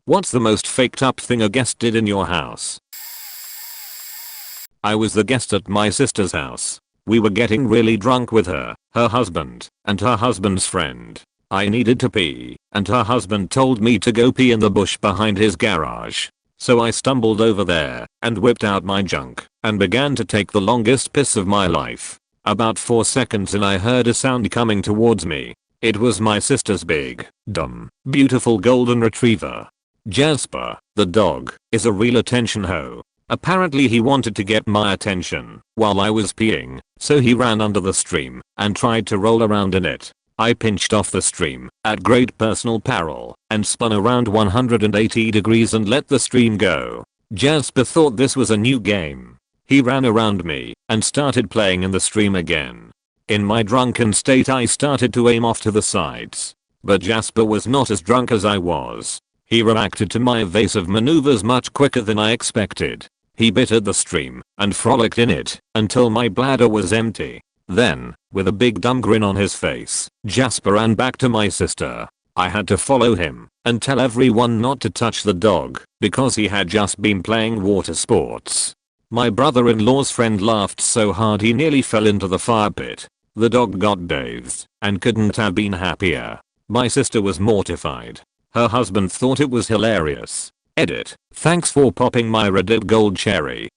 What's the most faked up thing a guest did in your house? I was the guest at my sister's house. We were getting really drunk with her husband, and her husband's friend. I needed to pee, and her husband told me to go pee in the bush behind his garage. So I stumbled over there and whipped out my junk and began to take the longest piss of my life. About 4 seconds and I heard a sound coming towards me. It was my sister's big, dumb, beautiful golden retriever. Jasper, the dog, is a real attention hoe. Apparently he wanted to get my attention while I was peeing, so he ran under the stream and tried to roll around in it. I pinched off the stream at great personal peril and spun around 180 degrees and let the stream go. Jasper thought this was a new game. He ran around me and started playing in the stream again. In my drunken state I started to aim off to the sides, but Jasper was not as drunk as I was. He reacted to my evasive maneuvers much quicker than I expected. He bit at the stream and frolicked in it until my bladder was empty. Then, with a big dumb grin on his face, Jasper ran back to my sister. I had to follow him and tell everyone not to touch the dog because he had just been playing water sports. My brother-in-law's friend laughed so hard he nearly fell into the fire pit. The dog got bathed and couldn't have been happier. My sister was mortified. Her husband thought it was hilarious. Edit. Thanks for popping my Reddit gold cherry.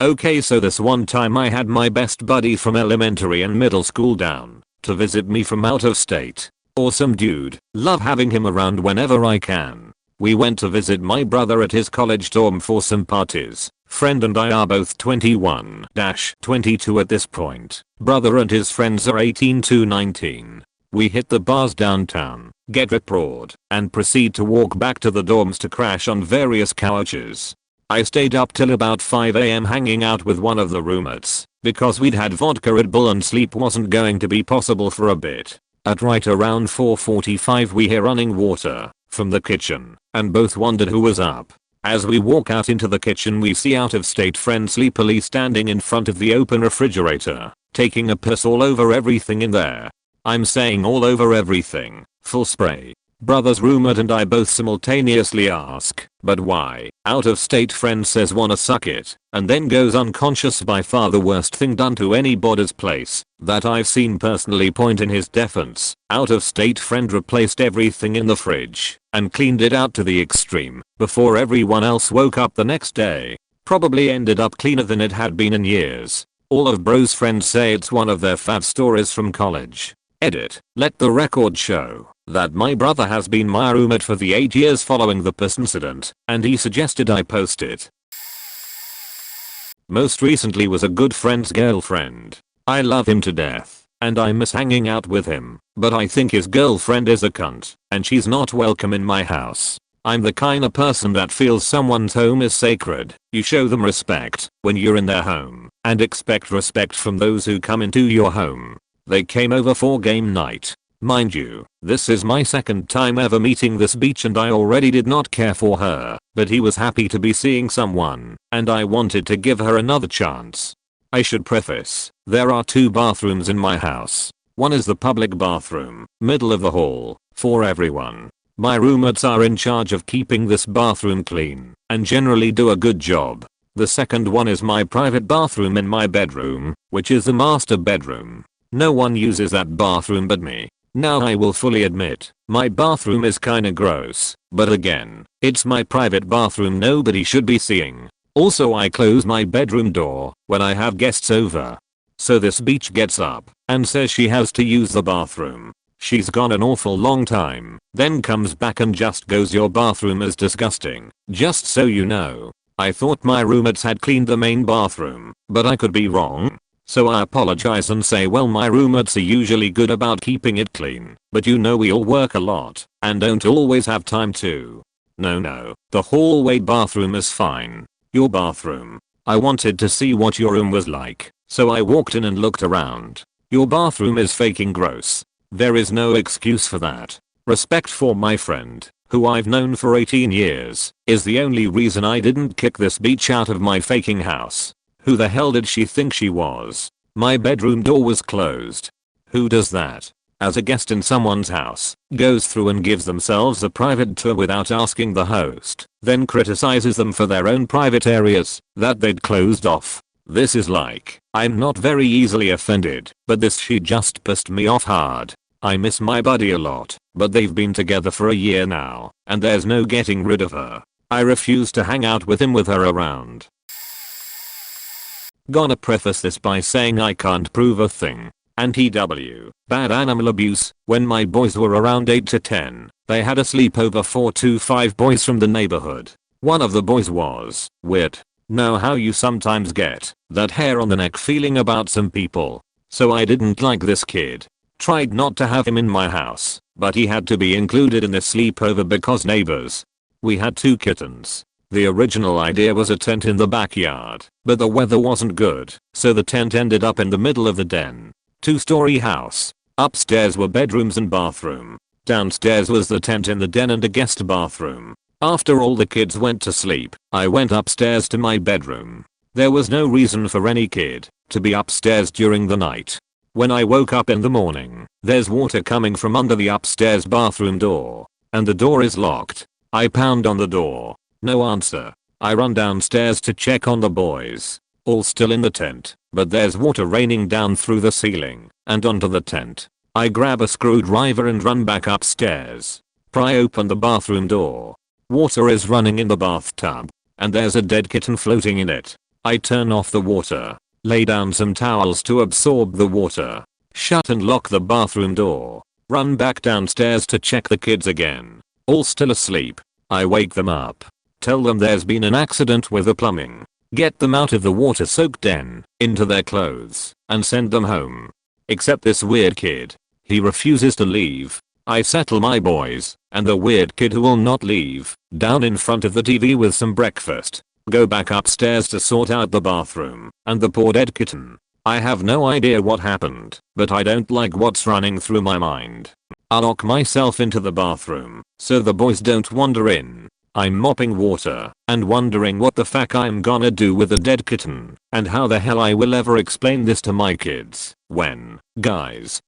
Okay, so this one time I had my best buddy from elementary and middle school down to visit me from out of state. Awesome dude. Love having him around whenever I can. We went to visit my brother at his college dorm for some parties. Friend and I are both 21-22 at this point. Brother and his friends are 18 to 19. We hit the bars downtown, get abroad, and proceed to walk back to the dorms to crash on various couches. I stayed up till about 5 AM hanging out with one of the roommates because we'd had vodka Red Bull and sleep wasn't going to be possible for a bit. At right around 4:45 we hear running water from the kitchen and both wondered who was up. As we walk out into the kitchen we see out-of-state friend sleepily standing in front of the open refrigerator, taking a piss all over everything in there. I'm saying all over everything, full spray. Brother's roommate and I both simultaneously ask, but why? Out-of-state friend says wanna suck it, and then goes unconscious. By far the worst thing done to anybody's place that I've seen personally. Point in his defense, out-of-state friend replaced everything in the fridge and cleaned it out to the extreme before everyone else woke up the next day. Probably ended up cleaner than it had been in years. All of bro's friends say it's one of their fav stories from college. Edit. Let the record show that my brother has been my roommate for the 8 years following the piss incident, and he suggested I post it. Most recently was a good friend's girlfriend. I love him to death, and I miss hanging out with him, but I think his girlfriend is a cunt, and she's not welcome in my house. I'm the kinda person that feels someone's home is sacred. You show them respect when you're in their home, and expect respect from those who come into your home. They came over for game night. Mind you, this is my second time ever meeting this bitch and I already did not care for her, but he was happy to be seeing someone, and I wanted to give her another chance. I should preface, there are 2 bathrooms in my house. One is the public bathroom, middle of the hall, for everyone. My roommates are in charge of keeping this bathroom clean, and generally do a good job. The second one is my private bathroom in my bedroom, which is the master bedroom. No one uses that bathroom but me. Now I will fully admit, my bathroom is kinda gross, but again, it's my private bathroom nobody should be seeing. Also I close my bedroom door when I have guests over. So this bitch gets up and says she has to use the bathroom. She's gone an awful long time, then comes back and just goes, "Your bathroom is disgusting." Just so you know, I thought my roommates had cleaned the main bathroom, but I could be wrong. So I apologize and say, well, my roommates are usually good about keeping it clean, but you know we all work a lot and don't always have time to. No, the hallway bathroom is fine. Your bathroom. I wanted to see what your room was like, so I walked in and looked around. Your bathroom is faking gross. There is no excuse for that. Respect for my friend, who I've known for 18 years, is the only reason I didn't kick this bitch out of my faking house. Who the hell did she think she was? My bedroom door was closed. Who does that? as a guest in someone's house, goes through and gives themselves a private tour without asking the host, then criticizes them for their own private areas that they'd closed off. This is like, I'm not very easily offended, but this she just pissed me off hard. I miss my buddy a lot, but they've been together for a year now, and there's no getting rid of her. I refuse to hang out with him with her around. Gonna preface this by saying I can't prove a thing. Anti-W, bad animal abuse. When my boys were around 8 to 10, they had a sleepover for 5 boys from the neighborhood. One of the boys was weird. Know how you sometimes get that hair on the neck feeling about some people. So I didn't like this kid. Tried not to have him in my house, but he had to be included in the sleepover because neighbors. We had 2 kittens. The original idea was a tent in the backyard, but the weather wasn't good, so the tent ended up in the middle of the den. 2-story house. Upstairs were bedrooms and bathroom. Downstairs was the tent in the den and a guest bathroom. After all the kids went to sleep, I went upstairs to my bedroom. There was no reason for any kid to be upstairs during the night. When I woke up in the morning, there's water coming from under the upstairs bathroom door, and the door is locked. I pound on the door. No answer. I run downstairs to check on the boys. All still in the tent, but there's water raining down through the ceiling and onto the tent. I grab a screwdriver and run back upstairs. Pry open the bathroom door. Water is running in the bathtub, and there's a dead kitten floating in it. I turn off the water, lay down some towels to absorb the water, shut and lock the bathroom door, run back downstairs to check the kids again. All still asleep. I wake them up, tell them there's been an accident with the plumbing, get them out of the water-soaked den, into their clothes, and send them home. Except this weird kid. He refuses to leave. I settle my boys, and the weird kid who will not leave, down in front of the TV with some breakfast. Go back upstairs to sort out the bathroom, and the poor dead kitten. I have no idea what happened, but I don't like what's running through my mind. I lock myself into the bathroom, so the boys don't wander in. I'm mopping water, and wondering what the fuck I'm gonna do with the dead kitten, and how the hell I will ever explain this to my kids, when, guys,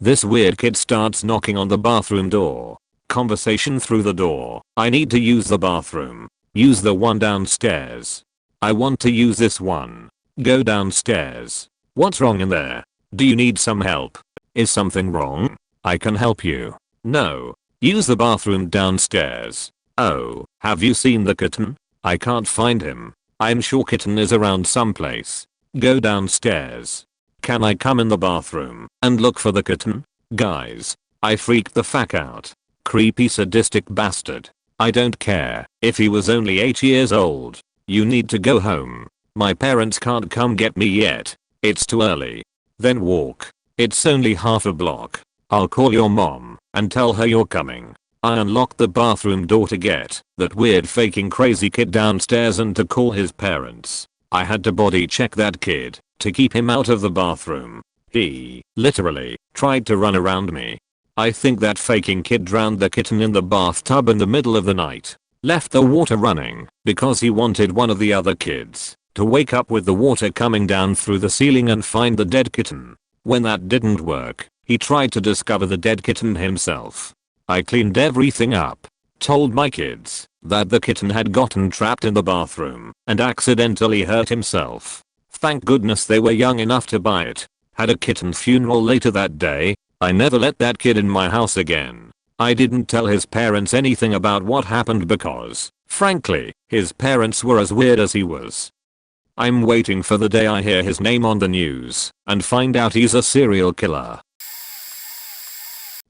this weird kid starts knocking on the bathroom door. Conversation through the door. I need to use the bathroom. Use the one downstairs. I want to use this one. Go downstairs. What's wrong in there? Do you need some help? Is something wrong? I can help you. No. Use the bathroom downstairs. Oh, have you seen the kitten? I can't find him. I'm sure kitten is around someplace. Go downstairs. Can I come in the bathroom and look for the kitten? Guys, I freaked the fuck out. Creepy sadistic bastard. I don't care if he was only 8 years old. You need to go home. My parents can't come get me yet. It's too early. Then walk. It's only half a block. I'll call your mom and tell her you're coming. I unlocked the bathroom door to get that weird faking crazy kid downstairs and to call his parents. I had to body check that kid to keep him out of the bathroom. He literally tried to run around me. I think that faking kid drowned the kitten in the bathtub in the middle of the night. Left the water running because he wanted one of the other kids to wake up with the water coming down through the ceiling and find the dead kitten. When that didn't work, he tried to discover the dead kitten himself. I cleaned everything up. Told my kids that the kitten had gotten trapped in the bathroom and accidentally hurt himself. Thank goodness they were young enough to buy it. Had a kitten funeral later that day. I never let that kid in my house again. I didn't tell his parents anything about what happened because, frankly, his parents were as weird as he was. I'm waiting for the day I hear his name on the news and find out he's a serial killer.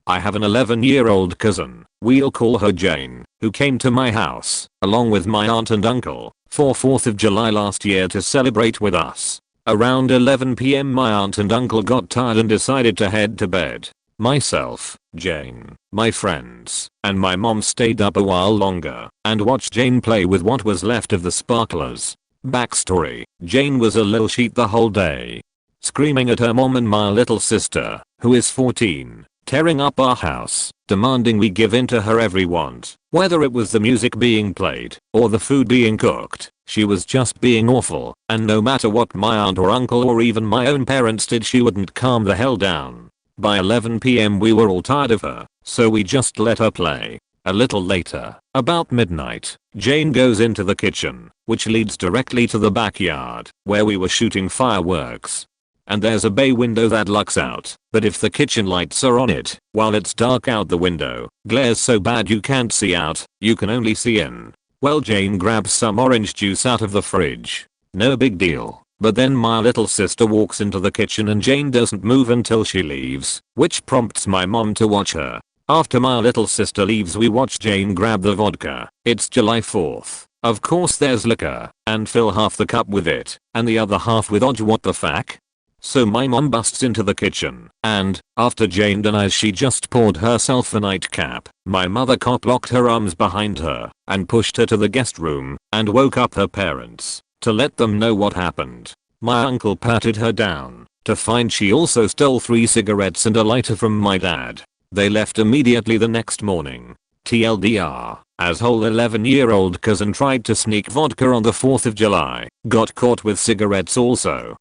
I have an 11-year-old cousin, we'll call her Jane, who came to my house, along with my aunt and uncle, for 4th of July last year to celebrate with us. Around 11 PM my aunt and uncle got tired and decided to head to bed. Myself, Jane, my friends, and my mom stayed up a while longer and watched Jane play with what was left of the sparklers. Backstory, Jane was a little shit the whole day. Screaming at her mom and my little sister, who is 14, tearing up our house, demanding we give in to her every want, whether it was the music being played or the food being cooked. She was just being awful, and no matter what my aunt or uncle or even my own parents did, she wouldn't calm the hell down. By 11 PM we were all tired of her, so we just let her play. A little later, about midnight, Jane goes into the kitchen, which leads directly to the backyard, where we were shooting fireworks. And there's a bay window that looks out, but if the kitchen lights are on it, while it's dark out the window, glares so bad you can't see out, you can only see in. Well, Jane grabs some orange juice out of the fridge. No big deal. But then my little sister walks into the kitchen and Jane doesn't move until she leaves, which prompts my mom to watch her. After my little sister leaves, we watch Jane grab the vodka. It's July 4th. Of course there's liquor, and fill half the cup with it, and the other half with odge. What the fuck? So my mom busts into the kitchen, and, after Jane denies she just poured herself a nightcap, my mother cop-locked her arms behind her, and pushed her to the guest room, and woke up her parents, to let them know what happened. My uncle patted her down, to find she also stole 3 cigarettes and a lighter from my dad. They left immediately the next morning. TLDR, as whole 11-year-old cousin tried to sneak vodka on the 4th of July, got caught with cigarettes also.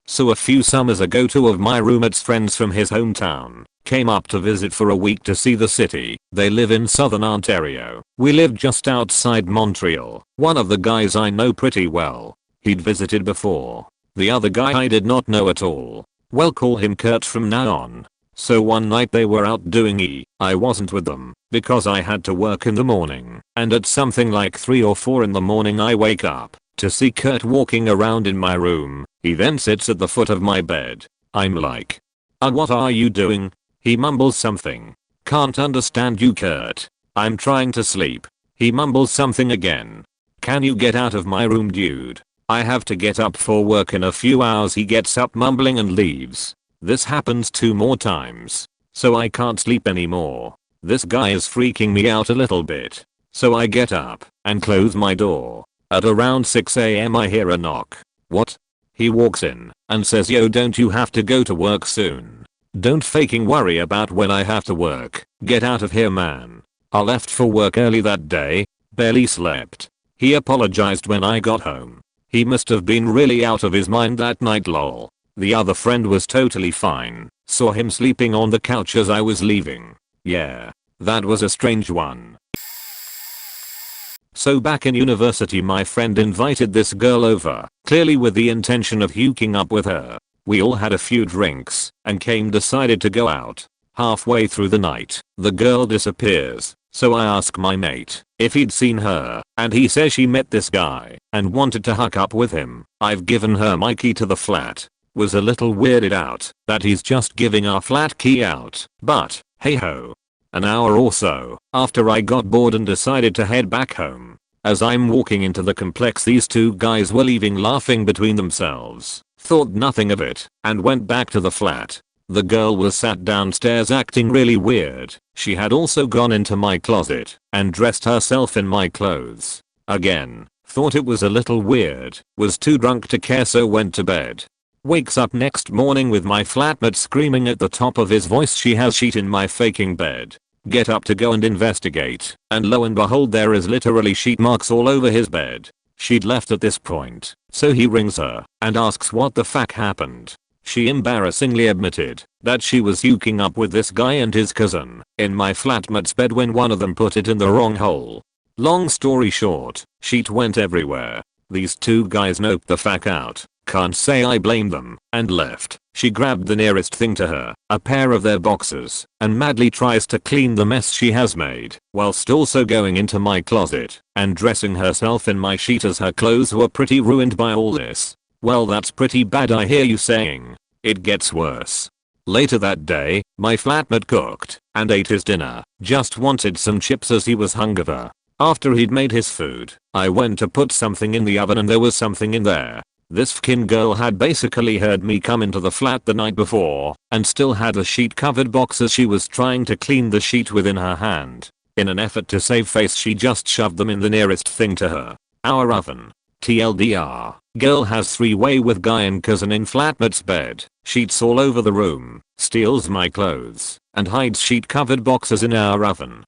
So a few summers ago, 2 of my roommate's friends from his hometown came up to visit for a week to see the city. They live in southern Ontario. We live just outside Montreal. One of the guys I know pretty well. He'd visited before. The other guy I did not know at all. We'll call him Kurt from now on. So one night they were out doing I wasn't with them because I had to work in the morning, and at something like 3 or 4 in the morning I wake up to see Kurt walking around in my room. He then sits at the foot of my bed. I'm like, what are you doing? He mumbles something. Can't understand you, Kurt. I'm trying to sleep. He mumbles something again. Can you get out of my room, dude? I have to get up for work in a few hours. He gets up mumbling and leaves. This happens 2 more times. So I can't sleep anymore. This guy is freaking me out a little bit. So I get up and close my door. At around 6 AM I hear a knock. What? He walks in and says, yo, don't you have to go to work soon? Don't faking worry about when I have to work. Get out of here, man. I left for work early that day. Barely slept. He apologized when I got home. He must have been really out of his mind that night, lol. The other friend was totally fine. Saw him sleeping on the couch as I was leaving. Yeah, that was a strange one. So back in university, my friend invited this girl over, clearly with the intention of hooking up with her. We all had a few drinks and decided to go out. Halfway through the night, the girl disappears. So I ask my mate if he'd seen her, and he says she met this guy and wanted to hook up with him. I've given her my key to the flat. Was a little weirded out that he's just giving our flat key out, but hey ho. An hour or so after, I got bored and decided to head back home. As I'm walking into the complex, these 2 guys were leaving laughing between themselves. Thought nothing of it and went back to the flat. The girl was sat downstairs acting really weird. She had also gone into my closet and dressed herself in my clothes. Again, thought it was a little weird. Was too drunk to care, so went to bed. Wakes up next morning with my flatmate screaming at the top of his voice she has sheet in my faking bed. Get up to go and investigate, and lo and behold, there is literally sheet marks all over his bed. She'd left at this point, so he rings her and asks what the fuck happened. She embarrassingly admitted that she was hooking up with this guy and his cousin in my flatmate's bed when one of them put it in the wrong hole. Long story short, sheet went everywhere. These 2 guys noped the fuck out. Can't say I blame them, and left. She grabbed the nearest thing to her, a pair of their boxers, and madly tries to clean the mess she has made, whilst also going into my closet and dressing herself in my sheet, as her clothes were pretty ruined by all this. Well, that's pretty bad, I hear you saying. It gets worse. Later that day, my flatmate cooked and ate his dinner. Just wanted some chips as he was hungover. After he'd made his food, I went to put something in the oven and there was something in there. This fkin girl had basically heard me come into the flat the night before and still had a sheet covered box as she was trying to clean the sheet within her hand. In an effort to save face, she just shoved them in the nearest thing to her. Our oven. TLDR. Girl has 3-way with guy and cousin in flatmate's bed. Sheets all over the room. Steals my clothes and hides sheet covered boxes in our oven.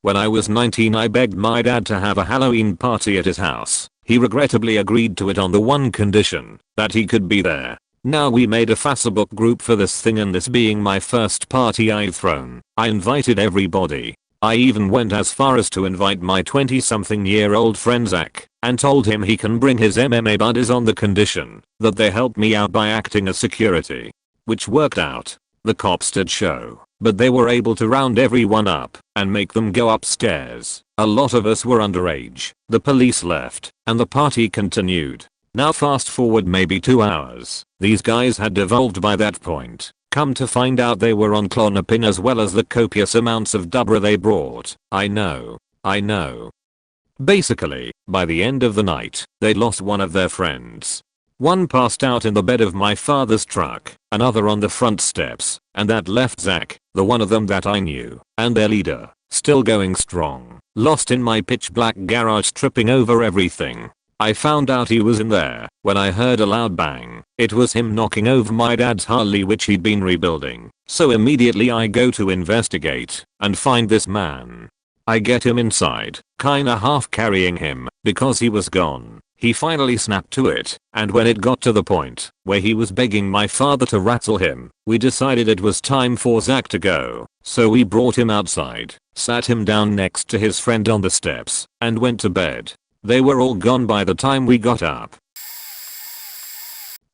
When I was 19 I begged my dad to have a Halloween party at his house. He regrettably agreed to it on the one condition that he could be there. Now we made a Facebook group for this thing, and this being my first party I've thrown, I invited everybody. I even went as far as to invite my 20-something-year-old friend Zach and told him he can bring his MMA buddies on the condition that they help me out by acting as security. Which worked out. The cops did show, but they were able to round everyone up and make them go upstairs. A lot of us were underage. The police left and the party continued. Now fast forward maybe 2 hours. These guys had devolved by that point. Come to find out they were on clonopin as well as the copious amounts of dubra they brought. I know. Basically, by the end of the night, they'd lost one of their friends. One passed out in the bed of my father's truck, another on the front steps, and that left Zach, the one of them that I knew, and their leader, still going strong, lost in my pitch black garage tripping over everything. I found out he was in there when I heard a loud bang. It was him knocking over my dad's Harley which he'd been rebuilding. So immediately I go to investigate and find this man. I get him inside, kinda half carrying him because he was gone. He finally snapped to it, and when it got to the point where he was begging my father to rattle him, we decided it was time for Zach to go. So we brought him outside, sat him down next to his friend on the steps, and went to bed. They were all gone by the time we got up.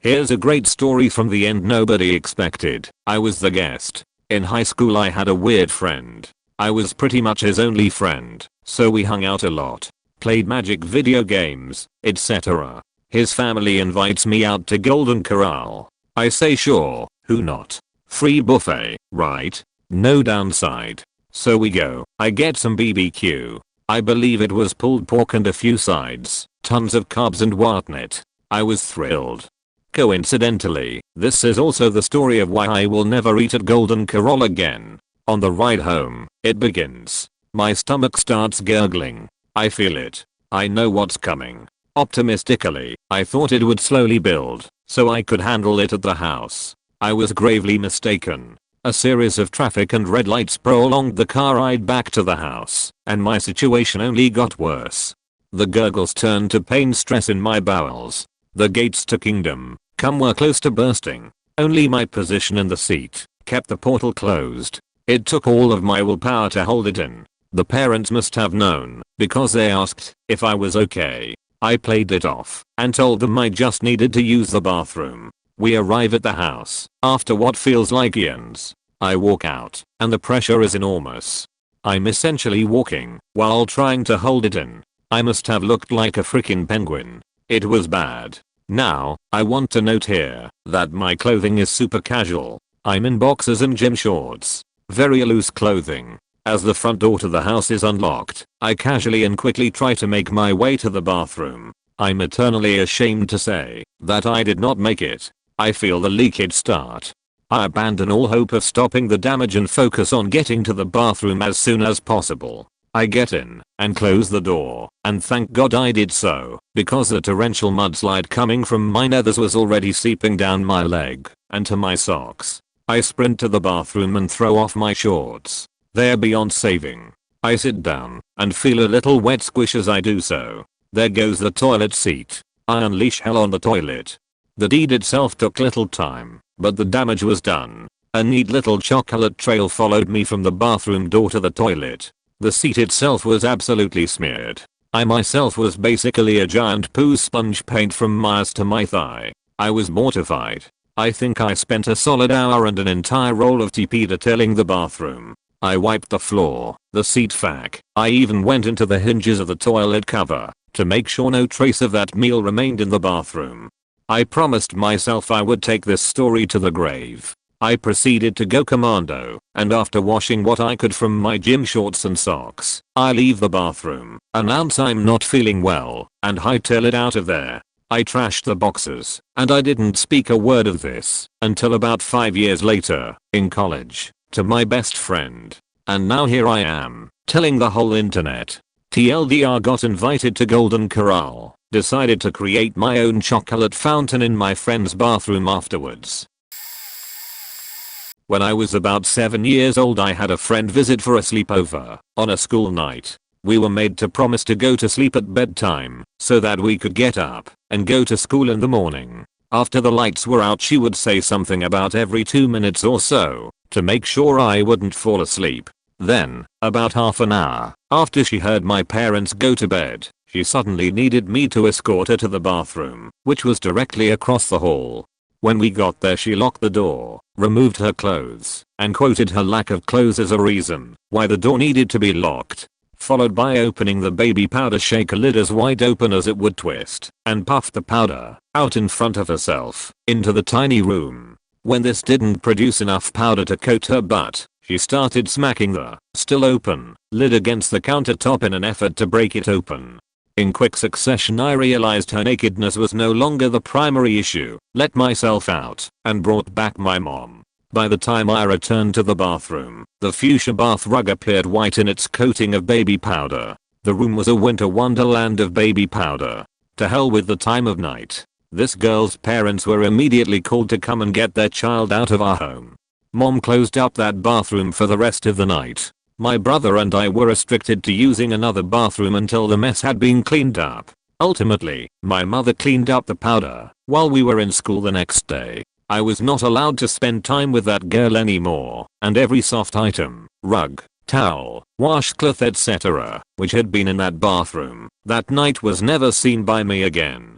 Here's a great story from the end nobody expected. I was the guest. In high school I had a weird friend. I was pretty much his only friend, so we hung out a lot, played magic video games, etc. His family invites me out to Golden Corral. I say sure, who not? Free buffet, right? No downside. So we go. I get some BBQ. I believe it was pulled pork and a few sides, tons of carbs and whatnot. I was thrilled. Coincidentally, this is also the story of why I will never eat at Golden Corral again. On the ride home, it begins. My stomach starts gurgling. I feel it. I know what's coming. Optimistically, I thought it would slowly build, so I could handle it at the house. I was gravely mistaken. A series of traffic and red lights prolonged the car ride back to the house, and my situation only got worse. The gurgles turned to pain stress in my bowels. The gates to kingdom come were close to bursting. Only my position in the seat kept the portal closed. It took all of my willpower to hold it in. The parents must have known, because they asked if I was okay. I played it off and told them I just needed to use the bathroom. We arrive at the house after what feels like eons. I walk out and the pressure is enormous. I'm essentially walking while trying to hold it in. I must have looked like a freaking penguin. It was bad. Now, I want to note here that my clothing is super casual. I'm in boxers and gym shorts. Very loose clothing. As the front door to the house is unlocked, I casually and quickly try to make my way to the bathroom. I'm eternally ashamed to say that I did not make it. I feel the leakage start. I abandon all hope of stopping the damage and focus on getting to the bathroom as soon as possible. I get in and close the door, and thank God I did so, because the torrential mudslide coming from my nethers was already seeping down my leg and to my socks. I sprint to the bathroom and throw off my shorts. They're beyond saving. I sit down and feel a little wet squish as I do so. There goes the toilet seat. I unleash hell on the toilet. The deed itself took little time, but the damage was done. A neat little chocolate trail followed me from the bathroom door to the toilet. The seat itself was absolutely smeared. I myself was basically a giant poo sponge paint from my ass to my thigh. I was mortified. I think I spent a solid hour and an entire roll of TP detailing the bathroom. I wiped the floor, the seat fac. I even went into the hinges of the toilet cover to make sure no trace of that meal remained in the bathroom. I promised myself I would take this story to the grave. I proceeded to go commando, and after washing what I could from my gym shorts and socks, I leave the bathroom, announce I'm not feeling well, and hightail it out of there. I trashed the boxes, and I didn't speak a word of this until about 5 years later, in college, to my best friend. And now here I am, telling the whole internet. TLDR got invited to Golden Corral, decided to create my own chocolate fountain in my friend's bathroom afterwards. When I was about 7 years old, I had a friend visit for a sleepover on a school night. We were made to promise to go to sleep at bedtime so that we could get up and go to school in the morning. After the lights were out, she would say something about every 2 minutes or so to make sure I wouldn't fall asleep. Then, about half an hour after she heard my parents go to bed, she suddenly needed me to escort her to the bathroom, which was directly across the hall. When we got there, she locked the door, removed her clothes, and quoted her lack of clothes as a reason why the door needed to be locked, followed by opening the baby powder shaker lid as wide open as it would twist, and puffed the powder out in front of herself into the tiny room. When this didn't produce enough powder to coat her butt, she started smacking the still open lid against the countertop in an effort to break it open. In quick succession, I realized her nakedness was no longer the primary issue, let myself out, and brought back my mom. By the time I returned to the bathroom, the fuchsia bath rug appeared white in its coating of baby powder. The room was a winter wonderland of baby powder. To hell with the time of night. This girl's parents were immediately called to come and get their child out of our home. Mom closed up that bathroom for the rest of the night. My brother and I were restricted to using another bathroom until the mess had been cleaned up. Ultimately, my mother cleaned up the powder while we were in school the next day. I was not allowed to spend time with that girl anymore, and every soft item, rug, towel, washcloth, etc., which had been in that bathroom that night was never seen by me again.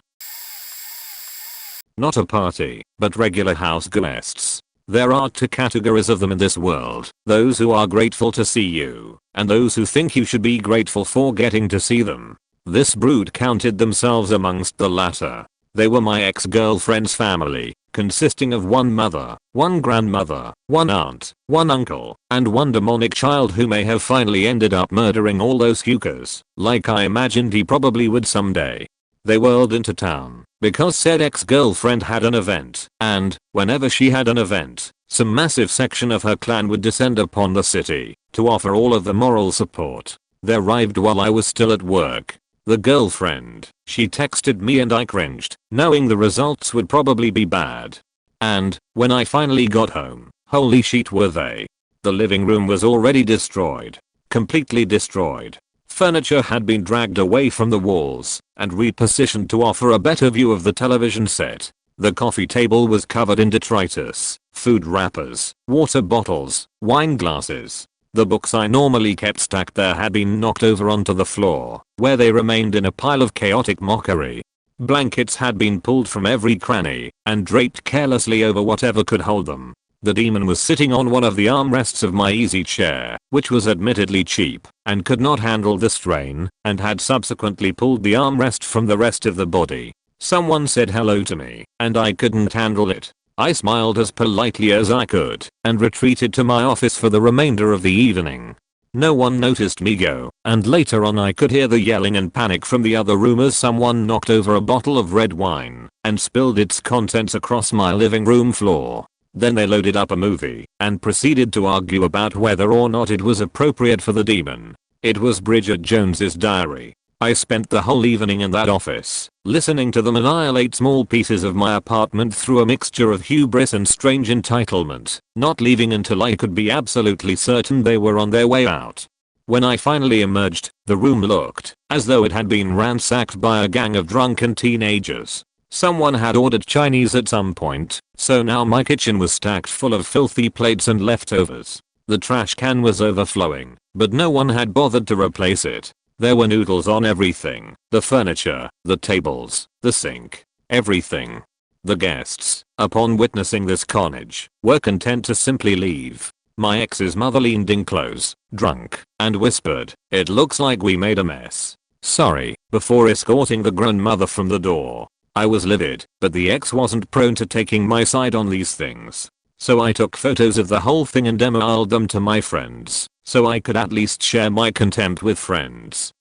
Not a party, but regular house guests. There are two categories of them in this world: those who are grateful to see you, and those who think you should be grateful for getting to see them. This brood counted themselves amongst the latter. They were my ex-girlfriend's family, consisting of one mother, one grandmother, one aunt, one uncle, and one demonic child who may have finally ended up murdering all those pukers, like I imagined he probably would someday. They whirled into town because said ex-girlfriend had an event, and whenever she had an event, some massive section of her clan would descend upon the city to offer all of the moral support. They arrived while I was still at work. The girlfriend, she texted me and I cringed, knowing the results would probably be bad. And when I finally got home, holy shit were they. The living room was already destroyed. Completely destroyed. Furniture had been dragged away from the walls and repositioned to offer a better view of the television set. The coffee table was covered in detritus, food wrappers, water bottles, wine glasses. The books I normally kept stacked there had been knocked over onto the floor, where they remained in a pile of chaotic mockery. Blankets had been pulled from every cranny and draped carelessly over whatever could hold them. The demon was sitting on one of the armrests of my easy chair, which was admittedly cheap and could not handle the strain, and had subsequently pulled the armrest from the rest of the body. Someone said hello to me, and I couldn't handle it. I smiled as politely as I could and retreated to my office for the remainder of the evening. No one noticed me go, and later on I could hear the yelling and panic from the other room as someone knocked over a bottle of red wine and spilled its contents across my living room floor. Then they loaded up a movie and proceeded to argue about whether or not it was appropriate for the demon. It was Bridget Jones's Diary. I spent the whole evening in that office, listening to them annihilate small pieces of my apartment through a mixture of hubris and strange entitlement, not leaving until I could be absolutely certain they were on their way out. When I finally emerged, the room looked as though it had been ransacked by a gang of drunken teenagers. Someone had ordered Chinese at some point, so now my kitchen was stacked full of filthy plates and leftovers. The trash can was overflowing, but no one had bothered to replace it. There were noodles on everything, the furniture, the tables, the sink, everything. The guests, upon witnessing this carnage, were content to simply leave. My ex's mother leaned in close, drunk, and whispered, "It looks like we made a mess. Sorry," before escorting the grandmother from the door. I was livid, but the ex wasn't prone to taking my side on these things. So I took photos of the whole thing and emailed them to my friends, so I could at least share my contempt with friends.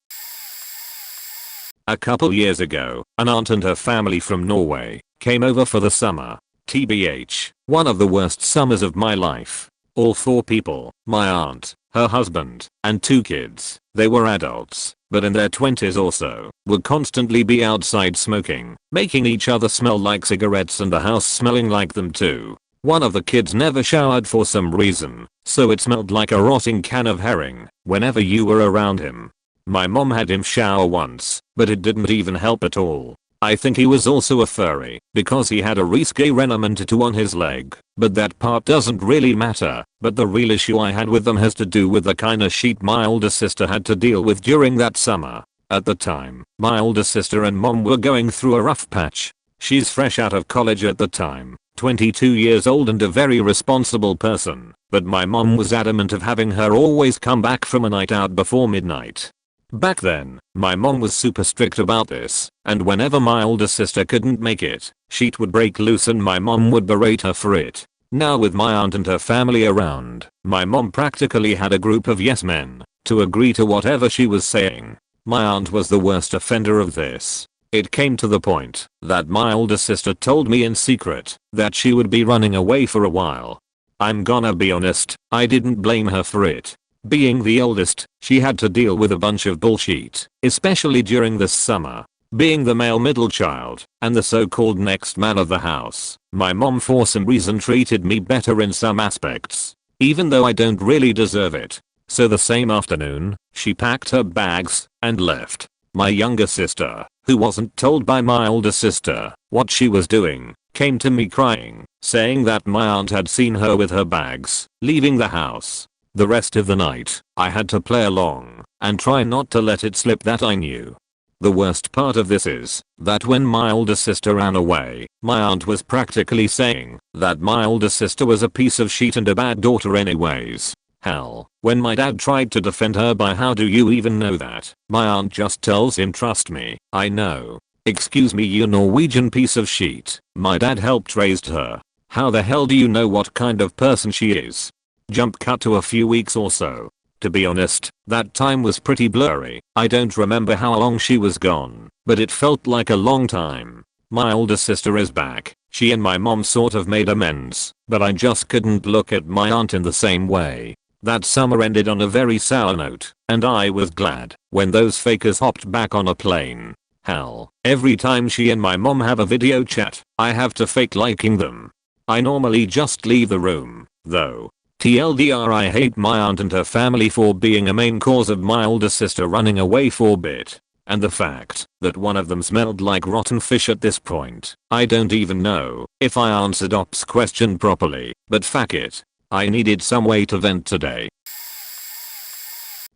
A couple years ago, an aunt and her family from Norway came over for the summer. TBH, one of the worst summers of my life. All 4 people, my aunt, her husband, and 2 kids, they were adults, but in their 20s or so, would constantly be outside smoking, making each other smell like cigarettes and the house smelling like them too. One of the kids never showered for some reason, so it smelled like a rotting can of herring whenever you were around him. My mom had him shower once, but it didn't even help at all. I think he was also a furry, because he had a risque renom tattoo on his leg, but that part doesn't really matter. But the real issue I had with them has to do with the kinda shit my older sister had to deal with during that summer. At the time, my older sister and mom were going through a rough patch. She's fresh out of college at the time, 22 years old and a very responsible person, but my mom was adamant of having her always come back from a night out before midnight. Back then, my mom was super strict about this, and whenever my older sister couldn't make it, shit would break loose and my mom would berate her for it. Now with my aunt and her family around, my mom practically had a group of yes men to agree to whatever she was saying. My aunt was the worst offender of this. It came to the point that my older sister told me in secret that she would be running away for a while. I'm gonna be honest, I didn't blame her for it. Being the oldest, she had to deal with a bunch of bullshit, especially during this summer. Being the male middle child and the so-called next man of the house, my mom for some reason treated me better in some aspects, even though I don't really deserve it. So the same afternoon, she packed her bags and left. My younger sister, who wasn't told by my older sister what she was doing, came to me crying, saying that my aunt had seen her with her bags, leaving the house. The rest of the night, I had to play along and try not to let it slip that I knew. The worst part of this is that when my older sister ran away, my aunt was practically saying that my older sister was a piece of shit and a bad daughter anyways. Hell, when my dad tried to defend her by how do you even know that, my aunt just tells him trust me, I know. Excuse me you Norwegian piece of shit, my dad helped raise her. How the hell do you know what kind of person she is? Jump cut to a few weeks or so. To be honest, that time was pretty blurry. I don't remember how long she was gone, but it felt like a long time. My older sister is back. She and my mom sort of made amends, but I just couldn't look at my aunt in the same way. That summer ended on a very sour note, and I was glad when those fakers hopped back on a plane. Hell, every time she and my mom have a video chat, I have to fake liking them. I normally just leave the room, though. TLDR I hate my aunt and her family for being a main cause of my older sister running away for a bit. And the fact that one of them smelled like rotten fish at this point. I don't even know if I answered Op's question properly, but fuck it. I needed some way to vent today.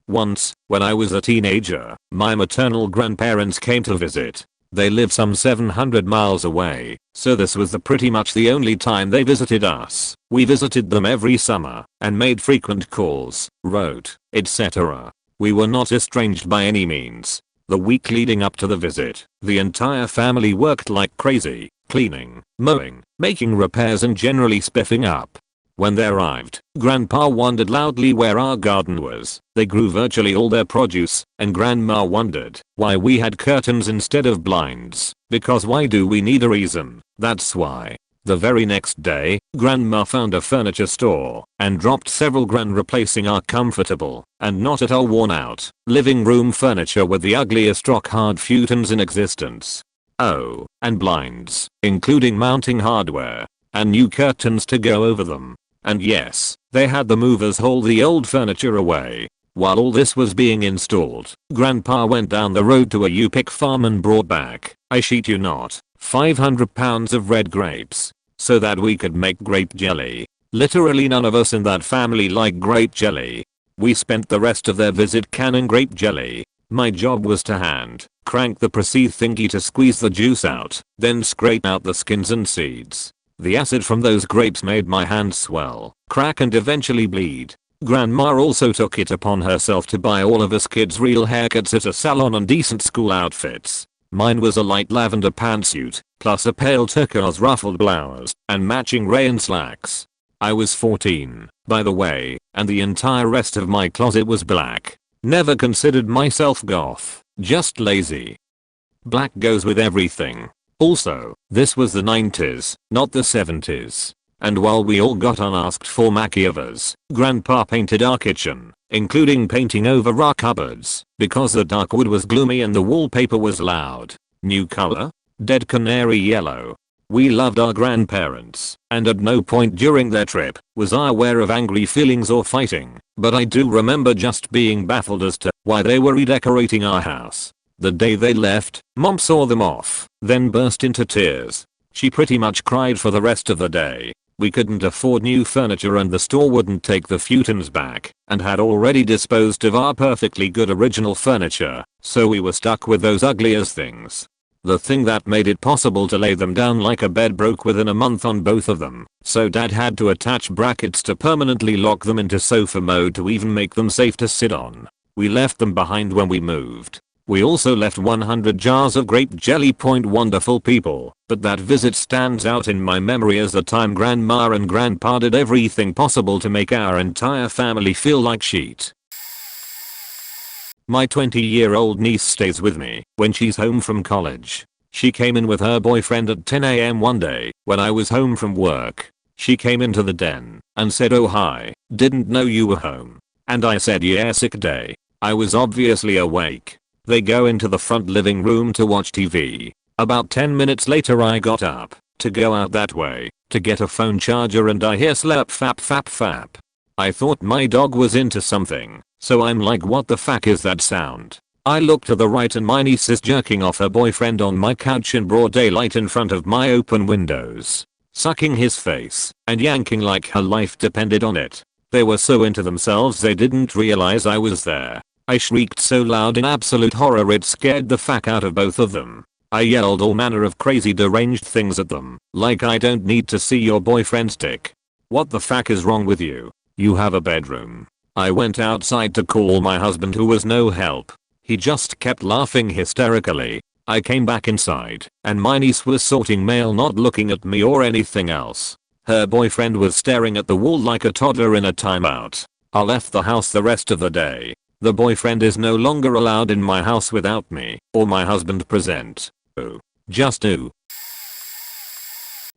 Once, when I was a teenager, my maternal grandparents came to visit. They live some 700 miles away, so this was pretty much the only time they visited us. We visited them every summer and made frequent calls, wrote, etc. We were not estranged by any means. The week leading up to the visit, the entire family worked like crazy, cleaning, mowing, making repairs and generally spiffing up. When they arrived, Grandpa wondered loudly where our garden was. They grew virtually all their produce, and Grandma wondered why we had curtains instead of blinds, because why do we need a reason? That's why. The very next day, Grandma found a furniture store and dropped several grand replacing our comfortable and not at all worn out living room furniture with the ugliest rock hard futons in existence. Oh, and blinds, including mounting hardware and new curtains to go over them. And yes, they had the movers haul the old furniture away. While all this was being installed, Grandpa went down the road to a U-pick farm and brought back, I shit you not, 500 pounds of red grapes, so that we could make grape jelly. Literally none of us in that family like grape jelly. We spent the rest of their visit canning grape jelly. My job was to hand crank the process thingy to squeeze the juice out, then scrape out the skins and seeds. The acid from those grapes made my hands swell, crack and eventually bleed. Grandma also took it upon herself to buy all of us kids real haircuts at a salon and decent school outfits. Mine was a light lavender pantsuit, plus a pale turquoise ruffled blouse, and matching rayon slacks. I was 14, by the way, and the entire rest of my closet was black. Never considered myself goth, just lazy. Black goes with everything. Also, this was the 90s, not the 70s. And while we all got unasked for makeovers, Grandpa painted our kitchen, including painting over our cupboards, because the dark wood was gloomy and the wallpaper was loud. New color? Dead canary yellow. We loved our grandparents, and at no point during their trip was I aware of angry feelings or fighting, but I do remember just being baffled as to why they were redecorating our house. The day they left, Mom saw them off, then burst into tears. She pretty much cried for the rest of the day. We couldn't afford new furniture and the store wouldn't take the futons back, and had already disposed of our perfectly good original furniture, so we were stuck with those ugly as things. The thing that made it possible to lay them down like a bed broke within a month on both of them, so Dad had to attach brackets to permanently lock them into sofa mode to even make them safe to sit on. We left them behind when we moved. We also left 100 jars of grape jelly. Wonderful people, but that visit stands out in my memory as the time Grandma and Grandpa did everything possible to make our entire family feel like shit. My 20-year-old niece stays with me when she's home from college. She came in with her boyfriend at 10 AM one day when I was home from work. She came into the den and said, "Oh hi, didn't know you were home." And I said, "Yeah, sick day." I was obviously awake. They go into the front living room to watch TV. About 10 minutes later I got up to go out that way to get a phone charger and I hear slap fap fap fap. I thought my dog was into something, so I'm like, what the fuck is that sound? I look to the right and my niece is jerking off her boyfriend on my couch in broad daylight in front of my open windows, sucking his face and yanking like her life depended on it. They were so into themselves they didn't realize I was there. I shrieked so loud in absolute horror it scared the fuck out of both of them. I yelled all manner of crazy deranged things at them, like I don't need to see your boyfriend's dick. What the fuck is wrong with you? You have a bedroom. I went outside to call my husband who was no help. He just kept laughing hysterically. I came back inside and my niece was sorting mail, not looking at me or anything else. Her boyfriend was staring at the wall like a toddler in a timeout. I left the house the rest of the day. The boyfriend is no longer allowed in my house without me or my husband present. Oh, just ooh.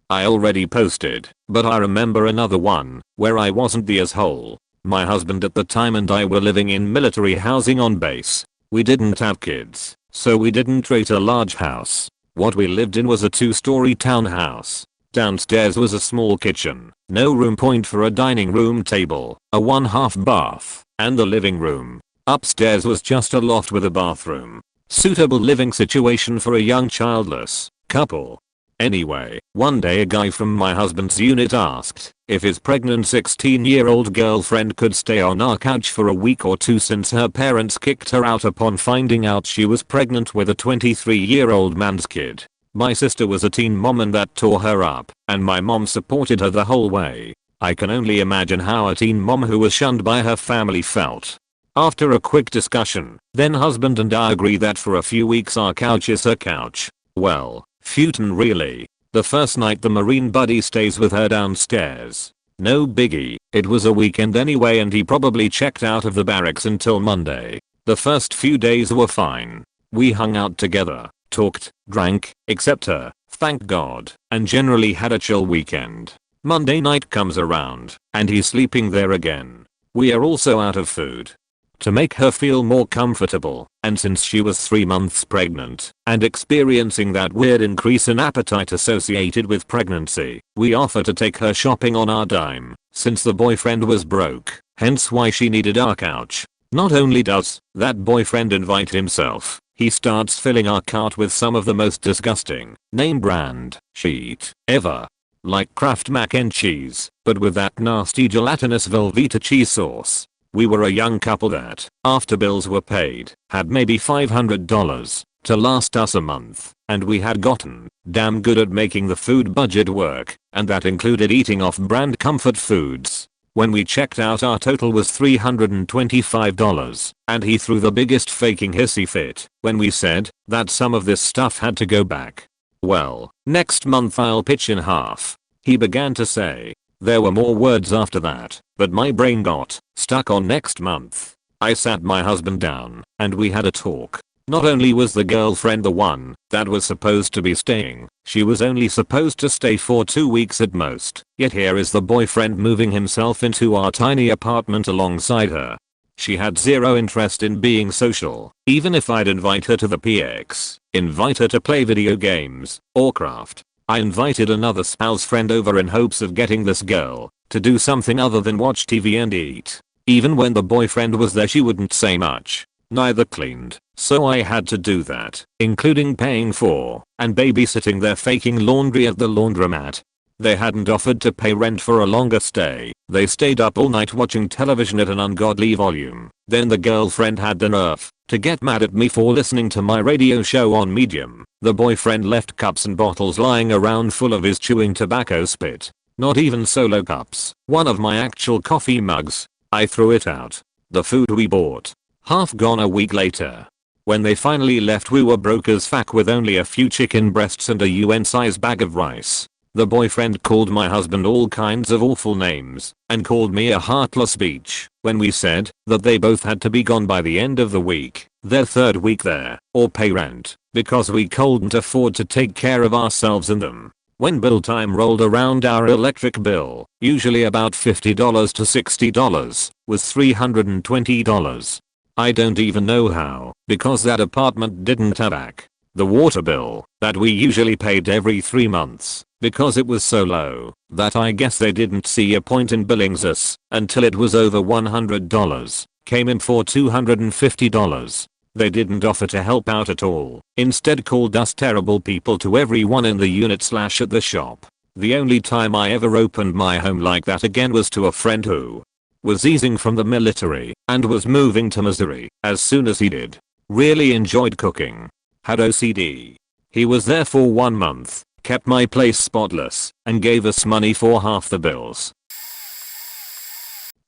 I already posted, but I remember another one where I wasn't the asshole. My husband at the time and I were living in military housing on base. We didn't have kids, so we didn't rate a large house. What we lived in was a 2-story townhouse. Downstairs was a small kitchen, no room point for a dining room table, a 1/2 bath, and the living room. Upstairs was just a loft with a bathroom. Suitable living situation for a young childless couple. Anyway, one day a guy from my husband's unit asked if his pregnant 16-year-old girlfriend could stay on our couch for a week or two since her parents kicked her out upon finding out she was pregnant with a 23-year-old man's kid. My sister was a teen mom and that tore her up, and my mom supported her the whole way. I can only imagine how a teen mom who was shunned by her family felt. After a quick discussion, then husband and I agree that for a few weeks our couch is her couch. Well, futon really. The first night the Marine buddy stays with her downstairs. No biggie, it was a weekend anyway and he probably checked out of the barracks until Monday. The first few days were fine. We hung out together, talked, drank, except her, thank God, and generally had a chill weekend. Monday night comes around, and he's sleeping there again. We are also out of food. To make her feel more comfortable, and since she was 3 months pregnant and experiencing that weird increase in appetite associated with pregnancy, we offer to take her shopping on our dime, since the boyfriend was broke, hence why she needed our couch. Not only does that boyfriend invite himself, he starts filling our cart with some of the most disgusting, name brand, shit, ever. Like Kraft mac and cheese, but with that nasty gelatinous Velveeta cheese sauce. We were a young couple that, after bills were paid, had maybe $500 to last us a month, and we had gotten damn good at making the food budget work, and that included eating off-brand comfort foods. When we checked out our total was $325, and he threw the biggest faking hissy fit when we said that some of this stuff had to go back. Well, next month I'll pitch in half. He began to say. There were more words after that, but my brain got stuck on next month. I sat my husband down, and we had a talk. Not only was the girlfriend the one that was supposed to be staying, she was only supposed to stay for 2 weeks at most, yet here is the boyfriend moving himself into our tiny apartment alongside her. She had zero interest in being social, even if I'd invite her to the PX, invite her to play video games, or craft. I invited another spouse friend over in hopes of getting this girl to do something other than watch TV and eat. Even when the boyfriend was there she wouldn't say much. Neither cleaned, so I had to do that, including paying for and babysitting their faking laundry at the laundromat. They hadn't offered to pay rent for a longer stay. They stayed up all night watching television at an ungodly volume. Then the girlfriend had the nerve to get mad at me for listening to my radio show on Medium. The boyfriend left cups and bottles lying around full of his chewing tobacco spit. Not even solo cups. One of my actual coffee mugs. I threw it out. The food we bought, half gone a week later. When they finally left we were broke as fuck with only a few chicken breasts and a UN-size bag of rice. The boyfriend called my husband all kinds of awful names and called me a heartless bitch when we said that they both had to be gone by the end of the week, their third week there, or pay rent, because we couldn't afford to take care of ourselves and them. When bill time rolled around our electric bill, usually about $50 to $60, was $320. I don't even know how, because that apartment didn't have back the water bill that we usually paid every 3 months, because it was so low that I guess they didn't see a point in billing us until it was over $100. Came in for $250. They didn't offer to help out at all. Instead called us terrible people to everyone in the unit / at the shop. The only time I ever opened my home like that again was to a friend who was easing from the military and was moving to Missouri as soon as he did. Really enjoyed cooking. Had OCD. He was there for 1 month, kept my place spotless, and gave us money for half the bills.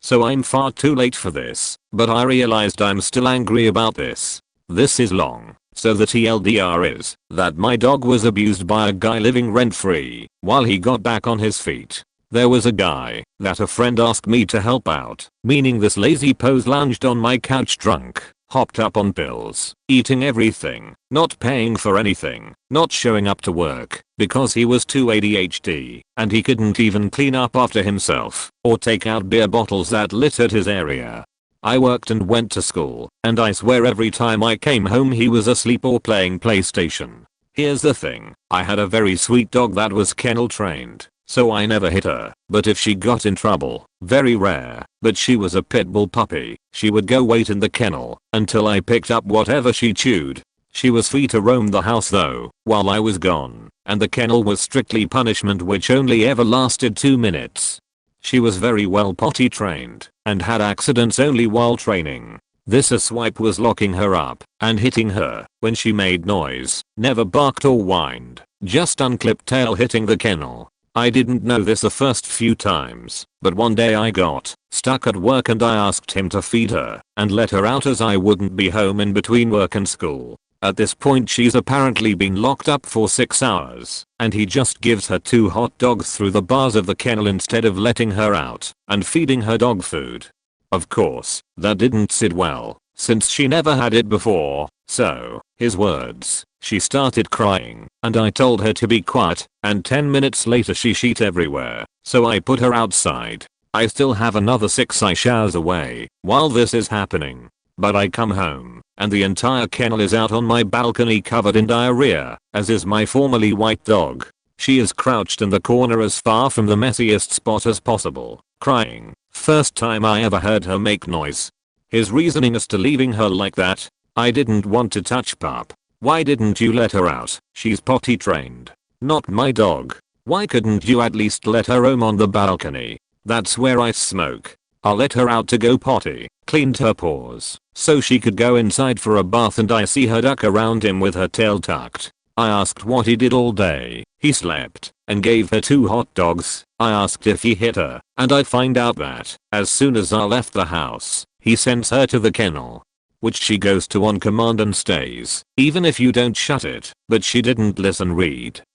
So I'm far too late for this, but I realized I'm still angry about this. This is long. So the TLDR is that my dog was abused by a guy living rent-free while he got back on his feet. There was a guy that a friend asked me to help out, meaning this lazy pose lounged on my couch drunk, hopped up on pills, eating everything, not paying for anything, not showing up to work because he was too ADHD and he couldn't even clean up after himself or take out beer bottles that littered his area. I worked and went to school, and I swear every time I came home he was asleep or playing PlayStation. Here's the thing, I had a very sweet dog that was kennel trained, so I never hit her, but if she got in trouble, very rare, but she was a pit bull puppy, she would go wait in the kennel until I picked up whatever she chewed. She was free to roam the house though, while I was gone, and the kennel was strictly punishment which only ever lasted 2 minutes. She was very well potty trained and had accidents only while training. This asswipe was locking her up and hitting her when she made noise, never barked or whined, just unclipped tail hitting the kennel. I didn't know this the first few times, but one day I got stuck at work and I asked him to feed her and let her out as I wouldn't be home in between work and school. At this point she's apparently been locked up for 6 hours, and he just gives her 2 hot dogs through the bars of the kennel instead of letting her out and feeding her dog food. Of course, that didn't sit well, since she never had it before, so, his words, she started crying, and I told her to be quiet, and 10 minutes later she shit everywhere, so I put her outside. I still have another 6 hours away while this is happening. But I come home, and the entire kennel is out on my balcony covered in diarrhea, as is my formerly white dog. She is crouched in the corner as far from the messiest spot as possible, crying. First time I ever heard her make noise. His reasoning as to leaving her like that: I didn't want to touch pup. Why didn't you let her out? She's potty trained. Not my dog. Why couldn't you at least let her roam on the balcony? That's where I smoke. I let her out to go potty, cleaned her paws, so she could go inside for a bath, and I see her duck around him with her tail tucked. I asked what he did all day. He slept and gave her 2 hot dogs. I asked if he hit her, and I find out that as soon as I left the house, he sends her to the kennel, which she goes to on command and stays, even if you don't shut it. But she didn't listen,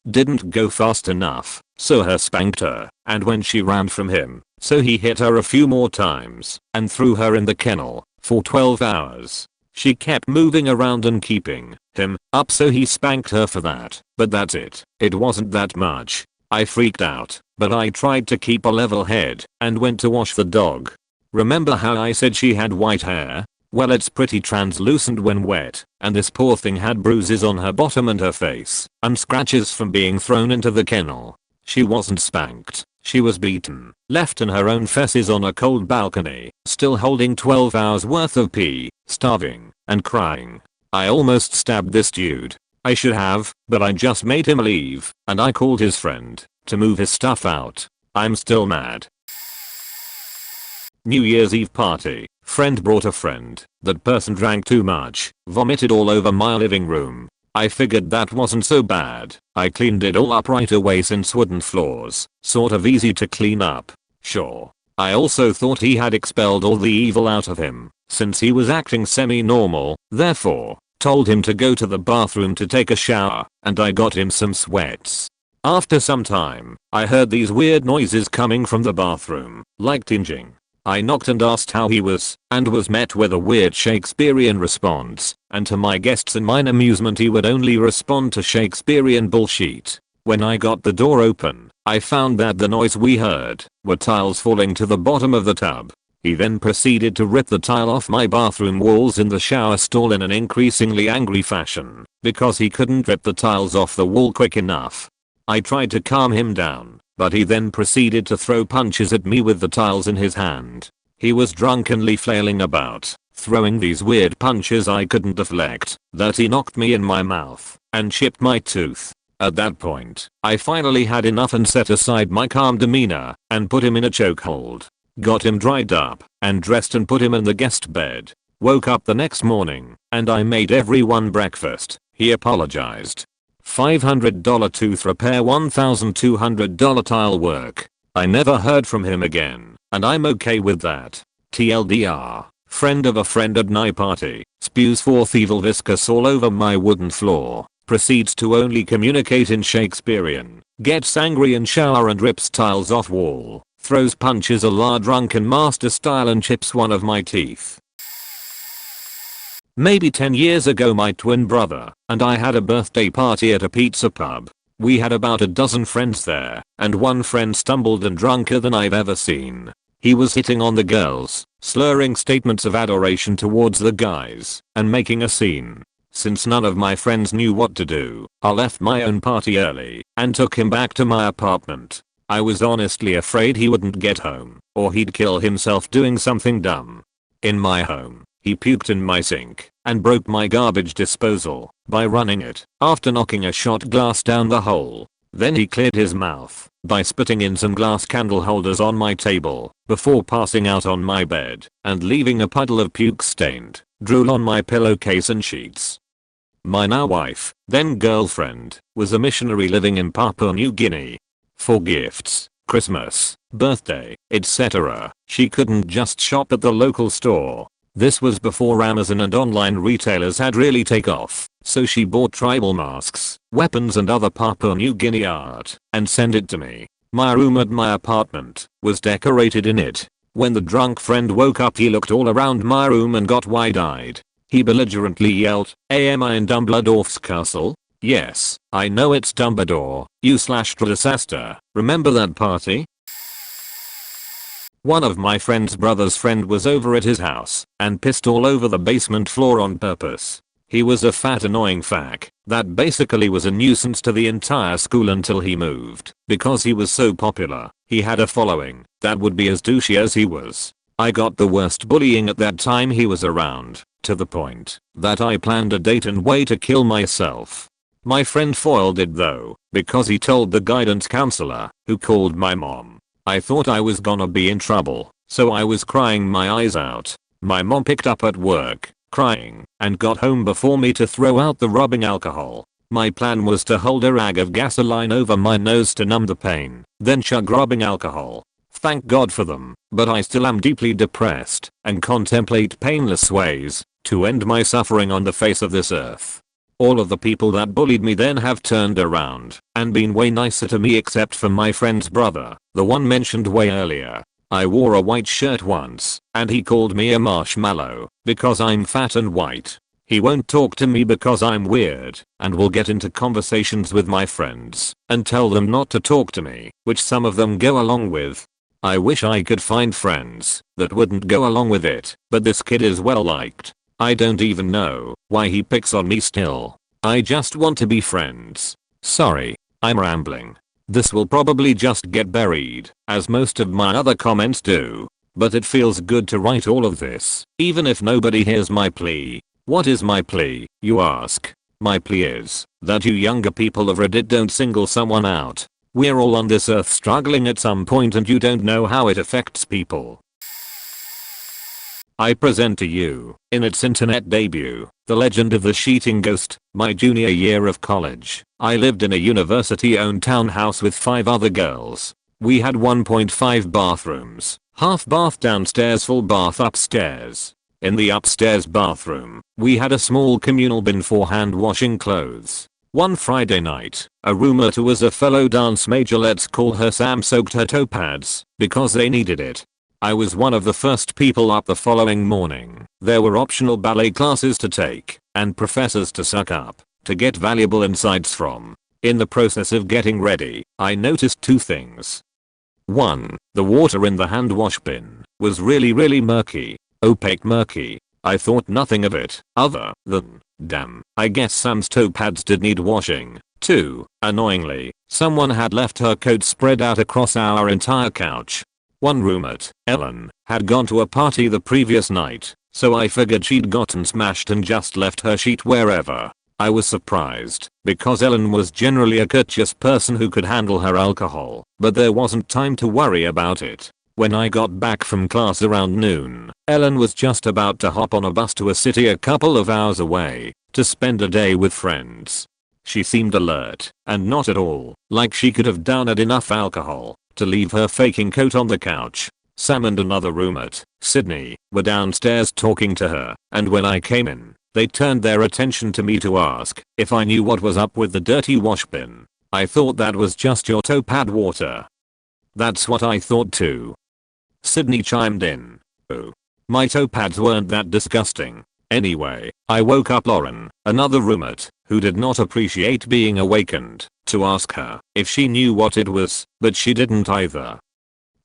didn't go fast enough, so he spanked her, and when she ran from him, so he hit her a few more times and threw her in the kennel for 12 hours. She kept moving around and keeping him up, so he spanked her for that, but that's it. It wasn't that much. I freaked out, but I tried to keep a level head and went to wash the dog. Remember how I said she had white hair? Well, it's pretty translucent when wet, and this poor thing had bruises on her bottom and her face, and scratches from being thrown into the kennel. She wasn't spanked. She was beaten, left in her own fesses on a cold balcony, still holding 12 hours worth of pee, starving, and crying. I almost stabbed this dude. I should have, but I just made him leave, and I called his friend to move his stuff out. I'm still mad. New Year's Eve party. Friend brought a friend. That person drank too much, vomited all over my living room. I figured that wasn't so bad. I cleaned it all up right away since wooden floors, sort of easy to clean up. Sure. I also thought he had expelled all the evil out of him, since he was acting semi-normal, therefore, told him to go to the bathroom to take a shower, and I got him some sweats. After some time, I heard these weird noises coming from the bathroom, like tinging. I knocked and asked how he was, and was met with a weird Shakespearean response, and to my guests and mine amusement he would only respond to Shakespearean bullshit. When I got the door open, I found that the noise we heard were tiles falling to the bottom of the tub. He then proceeded to rip the tile off my bathroom walls in the shower stall in an increasingly angry fashion, because he couldn't rip the tiles off the wall quick enough. I tried to calm him down, but he then proceeded to throw punches at me with the tiles in his hand. He was drunkenly flailing about, throwing these weird punches I couldn't deflect, that he knocked me in my mouth, and chipped my tooth. At that point, I finally had enough and set aside my calm demeanor, and put him in a chokehold. Got him dried up, and dressed and put him in the guest bed. Woke up the next morning, and I made everyone breakfast. He apologized. $500 tooth repair, $1,200 tile work. I never heard from him again, and I'm okay with that. TLDR, friend of a friend at my party, spews forth evil viscous all over my wooden floor, proceeds to only communicate in Shakespearean, gets angry in shower and rips tiles off wall, throws punches a la drunken master style and chips one of my teeth. Maybe 10 years ago my twin brother and I had a birthday party at a pizza pub. We had about a dozen friends there, and one friend stumbled and drunker than I've ever seen. He was hitting on the girls, slurring statements of adoration towards the guys, and making a scene. Since none of my friends knew what to do, I left my own party early and took him back to my apartment. I was honestly afraid he wouldn't get home, or he'd kill himself doing something dumb. In my home, he puked in my sink and broke my garbage disposal by running it after knocking a shot glass down the hole. Then he cleared his mouth by spitting in some glass candle holders on my table before passing out on my bed and leaving a puddle of puke-stained drool on my pillowcase and sheets. My now wife, then girlfriend, was a missionary living in Papua New Guinea. For gifts, Christmas, birthday, etc., she couldn't just shop at the local store. This was before Amazon and online retailers had really taken off, so she bought tribal masks, weapons and other Papua New Guinea art, and sent it to me. My room at my apartment was decorated in it. When the drunk friend woke up he looked all around my room and got wide-eyed. He belligerently yelled, "Am I in Dumbledor's castle?" Yes, I know it's Dumbledore, disaster. Remember that party? One of my friend's brother's friend was over at his house and pissed all over the basement floor on purpose. He was a fat annoying fack that basically was a nuisance to the entire school until he moved. Because he was so popular, he had a following that would be as douchey as he was. I got the worst bullying at that time he was around, to the point that I planned a date and way to kill myself. My friend foiled it though, because he told the guidance counselor, who called my mom. I thought I was gonna be in trouble, so I was crying my eyes out. My mom picked up at work, crying, and got home before me to throw out the rubbing alcohol. My plan was to hold a rag of gasoline over my nose to numb the pain, then chug rubbing alcohol. Thank God for them, but I still am deeply depressed and contemplate painless ways to end my suffering on the face of this earth. All of the people that bullied me then have turned around and been way nicer to me except for my friend's brother, the one mentioned way earlier. I wore a white shirt once, and he called me a marshmallow because I'm fat and white. He won't talk to me because I'm weird, and will get into conversations with my friends and tell them not to talk to me, which some of them go along with. I wish I could find friends that wouldn't go along with it, but this kid is well liked. I don't even know why he picks on me still. I just want to be friends. Sorry, I'm rambling. This will probably just get buried, as most of my other comments do. But it feels good to write all of this, even if nobody hears my plea. What is my plea, you ask? My plea is that you younger people of Reddit don't single someone out. We're all on this earth struggling at some point and you don't know how it affects people. I present to you, in its internet debut, The Legend of the Sheeting Ghost. My junior year of college, I lived in a university-owned townhouse with 5 other girls. We had 1.5 bathrooms, half bath downstairs, full bath upstairs. In the upstairs bathroom, we had a small communal bin for hand washing clothes. One Friday night, a roommate who was a fellow dance major, let's call her Sam, soaked her toe pads because they needed it. I was one of the first people up the following morning. There were optional ballet classes to take and professors to suck up to get valuable insights from. In the process of getting ready, I noticed 2 things. 1. The water in the hand wash bin was really murky. Opaque murky. I thought nothing of it other than, damn, I guess Sam's toe pads did need washing. 2. Annoyingly, someone had left her coat spread out across our entire couch. One roommate, Ellen, had gone to a party the previous night, so I figured she'd gotten smashed and just left her sheet wherever. I was surprised, because Ellen was generally a courteous person who could handle her alcohol, but there wasn't time to worry about it. When I got back from class around noon, Ellen was just about to hop on a bus to a city a couple of hours away to spend a day with friends. She seemed alert and not at all like she could have downed enough alcohol to leave her faking coat on the couch. Sam and another roommate, Sydney, were downstairs talking to her, and when I came in, they turned their attention to me to ask if I knew what was up with the dirty wash bin. I thought that was just your toe pad water. That's what I thought too. Sydney chimed in. Oh. My toe pads weren't that disgusting. Anyway, I woke up Lauren, another roommate, who did not appreciate being awakened, to ask her if she knew what it was, but she didn't either.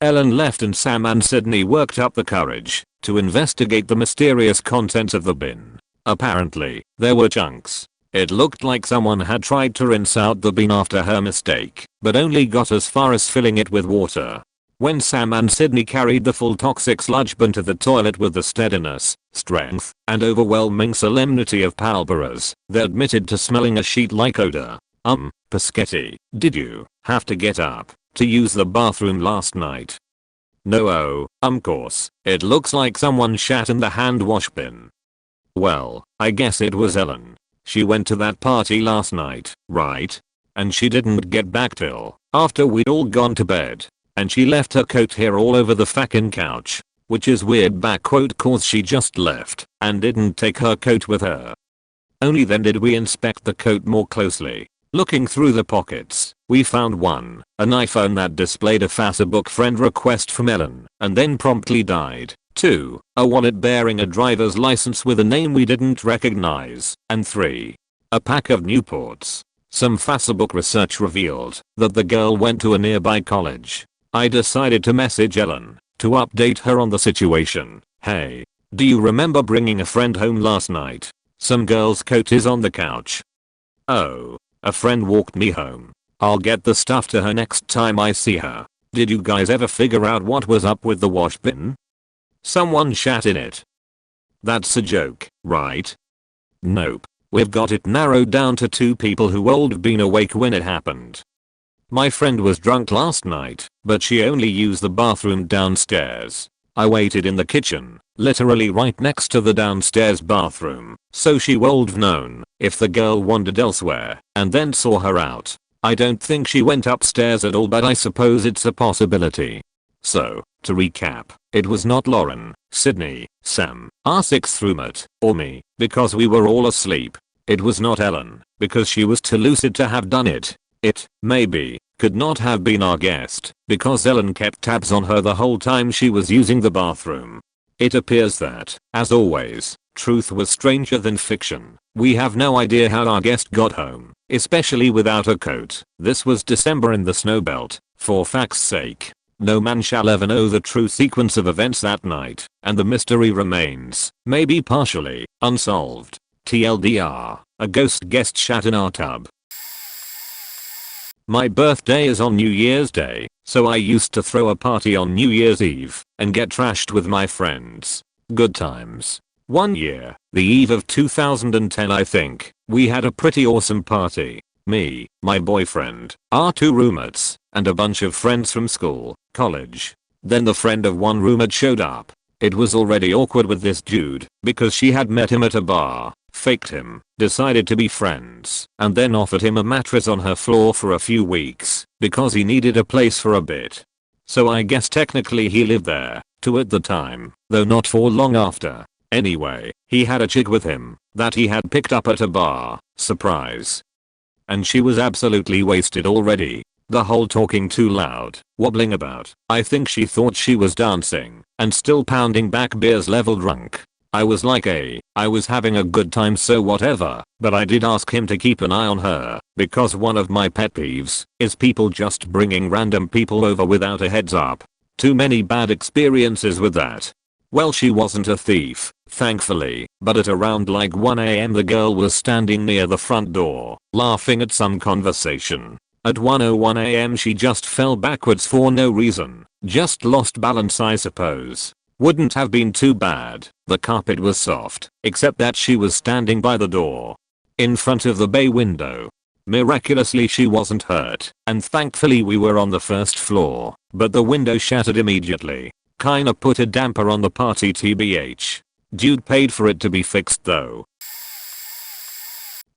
Ellen left and Sam and Sydney worked up the courage to investigate the mysterious contents of the bin. Apparently, there were chunks. It looked like someone had tried to rinse out the bin after her mistake, but only got as far as filling it with water. When Sam and Sydney carried the full toxic sludge bin to the toilet with the steadiness, strength, and overwhelming solemnity of palperers, they admitted to smelling a sheet-like odor. Paschetti, did you have to get up to use the bathroom last night? No, course. It looks like someone shat in the hand wash bin. Well, I guess it was Ellen. She went to that party last night, right? And she didn't get back till after we'd all gone to bed. And she left her coat here all over the fucking couch. Which is weird cause she just left and didn't take her coat with her. Only then did we inspect the coat more closely. Looking through the pockets, we found 1. An iPhone that displayed a Facebook friend request from Ellen and then promptly died. 2. A wallet bearing a driver's license with a name we didn't recognize. And 3. A pack of Newports. Some Facebook research revealed that the girl went to a nearby college. I decided to message Ellen to update her on the situation. Hey, do you remember bringing a friend home last night? Some girl's coat is on the couch. Oh, a friend walked me home. I'll get the stuff to her next time I see her. Did you guys ever figure out what was up with the wash bin? Someone shat in it. That's a joke, right? Nope. We've got it narrowed down to 2 people who would have been awake when it happened. My friend was drunk last night, but she only used the bathroom downstairs. I waited in the kitchen, literally right next to the downstairs bathroom, so she would have known if the girl wandered elsewhere and then saw her out. I don't think she went upstairs at all, but I suppose it's a possibility. So, to recap, it was not Lauren, Sydney, Sam, our 6th roommate, or me, because we were all asleep. It was not Ellen, because she was too lucid to have done it. It, maybe, could not have been our guest, because Ellen kept tabs on her the whole time she was using the bathroom. It appears that, as always, truth was stranger than fiction. We have no idea how our guest got home, especially without a coat. This was December in the snowbelt, for fact's sake. No man shall ever know the true sequence of events that night, and the mystery remains, maybe partially, unsolved. TLDR, a ghost guest shat in our tub. My birthday is on New Year's Day, so I used to throw a party on New Year's Eve and get trashed with my friends. Good times. One year, the eve of 2010 I think, we had a pretty awesome party. Me, my boyfriend, our 2 roommates, and a bunch of friends from school, college. Then the friend of one roommate showed up. It was already awkward with this dude because she had met him at a bar, faked him, decided to be friends, and then offered him a mattress on her floor for a few weeks because he needed a place for a bit. So I guess technically he lived there, too at the time, though not for long after. Anyway, he had a chick with him that he had picked up at a bar, surprise. And she was absolutely wasted already. The whole talking too loud, wobbling about. I think she thought she was dancing, and still pounding back beers level drunk. I was like I was having a good time so whatever, but I did ask him to keep an eye on her, because one of my pet peeves is people just bringing random people over without a heads up. Too many bad experiences with that. Well, she wasn't a thief, thankfully, but at around like 1 AM the girl was standing near the front door, laughing at some conversation. At 1:01 AM she just fell backwards for no reason, just lost balance I suppose. Wouldn't have been too bad, the carpet was soft, except that she was standing by the door, in front of the bay window. Miraculously she wasn't hurt, and thankfully we were on the first floor, but the window shattered immediately. Kinda put a damper on the party tbh. Dude paid for it to be fixed though.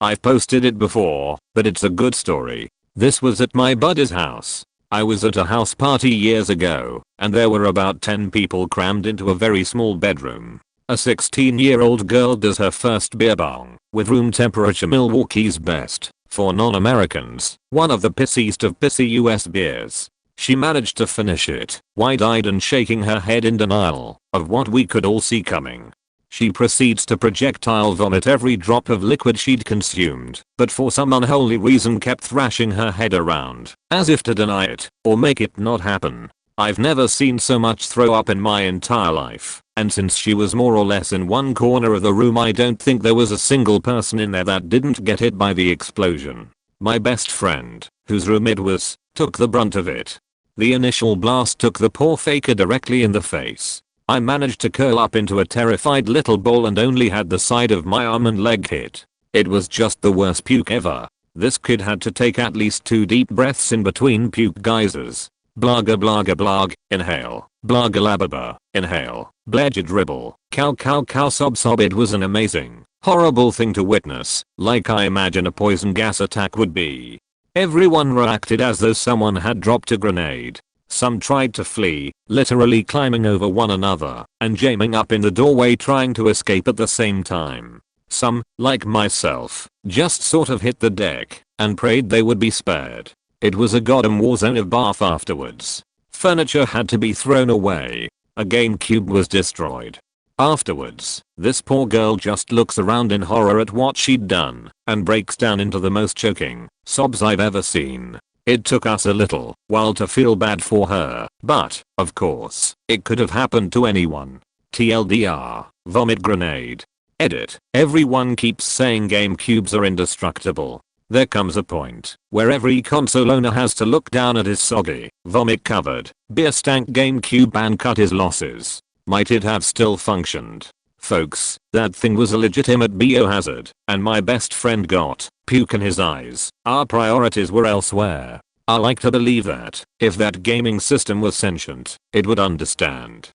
I've posted it before, but it's a good story. This was at my buddy's house. I was at a house party years ago, and there were about 10 people crammed into a very small bedroom. A 16-year-old girl does her first beer bong, with room temperature Milwaukee's Best, for non-Americans, one of the pissiest of pissy US beers. She managed to finish it, wide-eyed and shaking her head in denial of what we could all see coming. She proceeds to projectile vomit every drop of liquid she'd consumed, but for some unholy reason kept thrashing her head around, as if to deny it, or make it not happen. I've never seen so much throw up in my entire life, and since she was more or less in one corner of the room I don't think there was a single person in there that didn't get hit by the explosion. My best friend, whose room it was, took the brunt of it. The initial blast took the poor faker directly in the face. I managed to curl up into a terrified little ball and only had the side of my arm and leg hit. It was just the worst puke ever. This kid had to take at least 2 deep breaths in between puke geysers. Blaga blaga blag, inhale. Blaga lababa, inhale. Bledge dribble. Cow cow cow sob sob. It was an amazing, horrible thing to witness, like I imagine a poison gas attack would be. Everyone reacted as though someone had dropped a grenade. Some tried to flee, literally climbing over one another and jamming up in the doorway trying to escape at the same time. Some, like myself, just sort of hit the deck and prayed they would be spared. It was a goddamn war zone of bath afterwards. Furniture had to be thrown away. A GameCube was destroyed. Afterwards, this poor girl just looks around in horror at what she'd done and breaks down into the most choking sobs I've ever seen. It took us a little while to feel bad for her, but, of course, it could have happened to anyone. TLDR, vomit grenade. Edit. Everyone keeps saying GameCubes are indestructible. There comes a point where every console owner has to look down at his soggy, vomit-covered, beer-stank GameCube and cut his losses. Might it have still functioned? Folks, that thing was a legitimate biohazard, and my best friend got puke in his eyes. Our priorities were elsewhere. I like to believe that, if that gaming system was sentient, it would understand.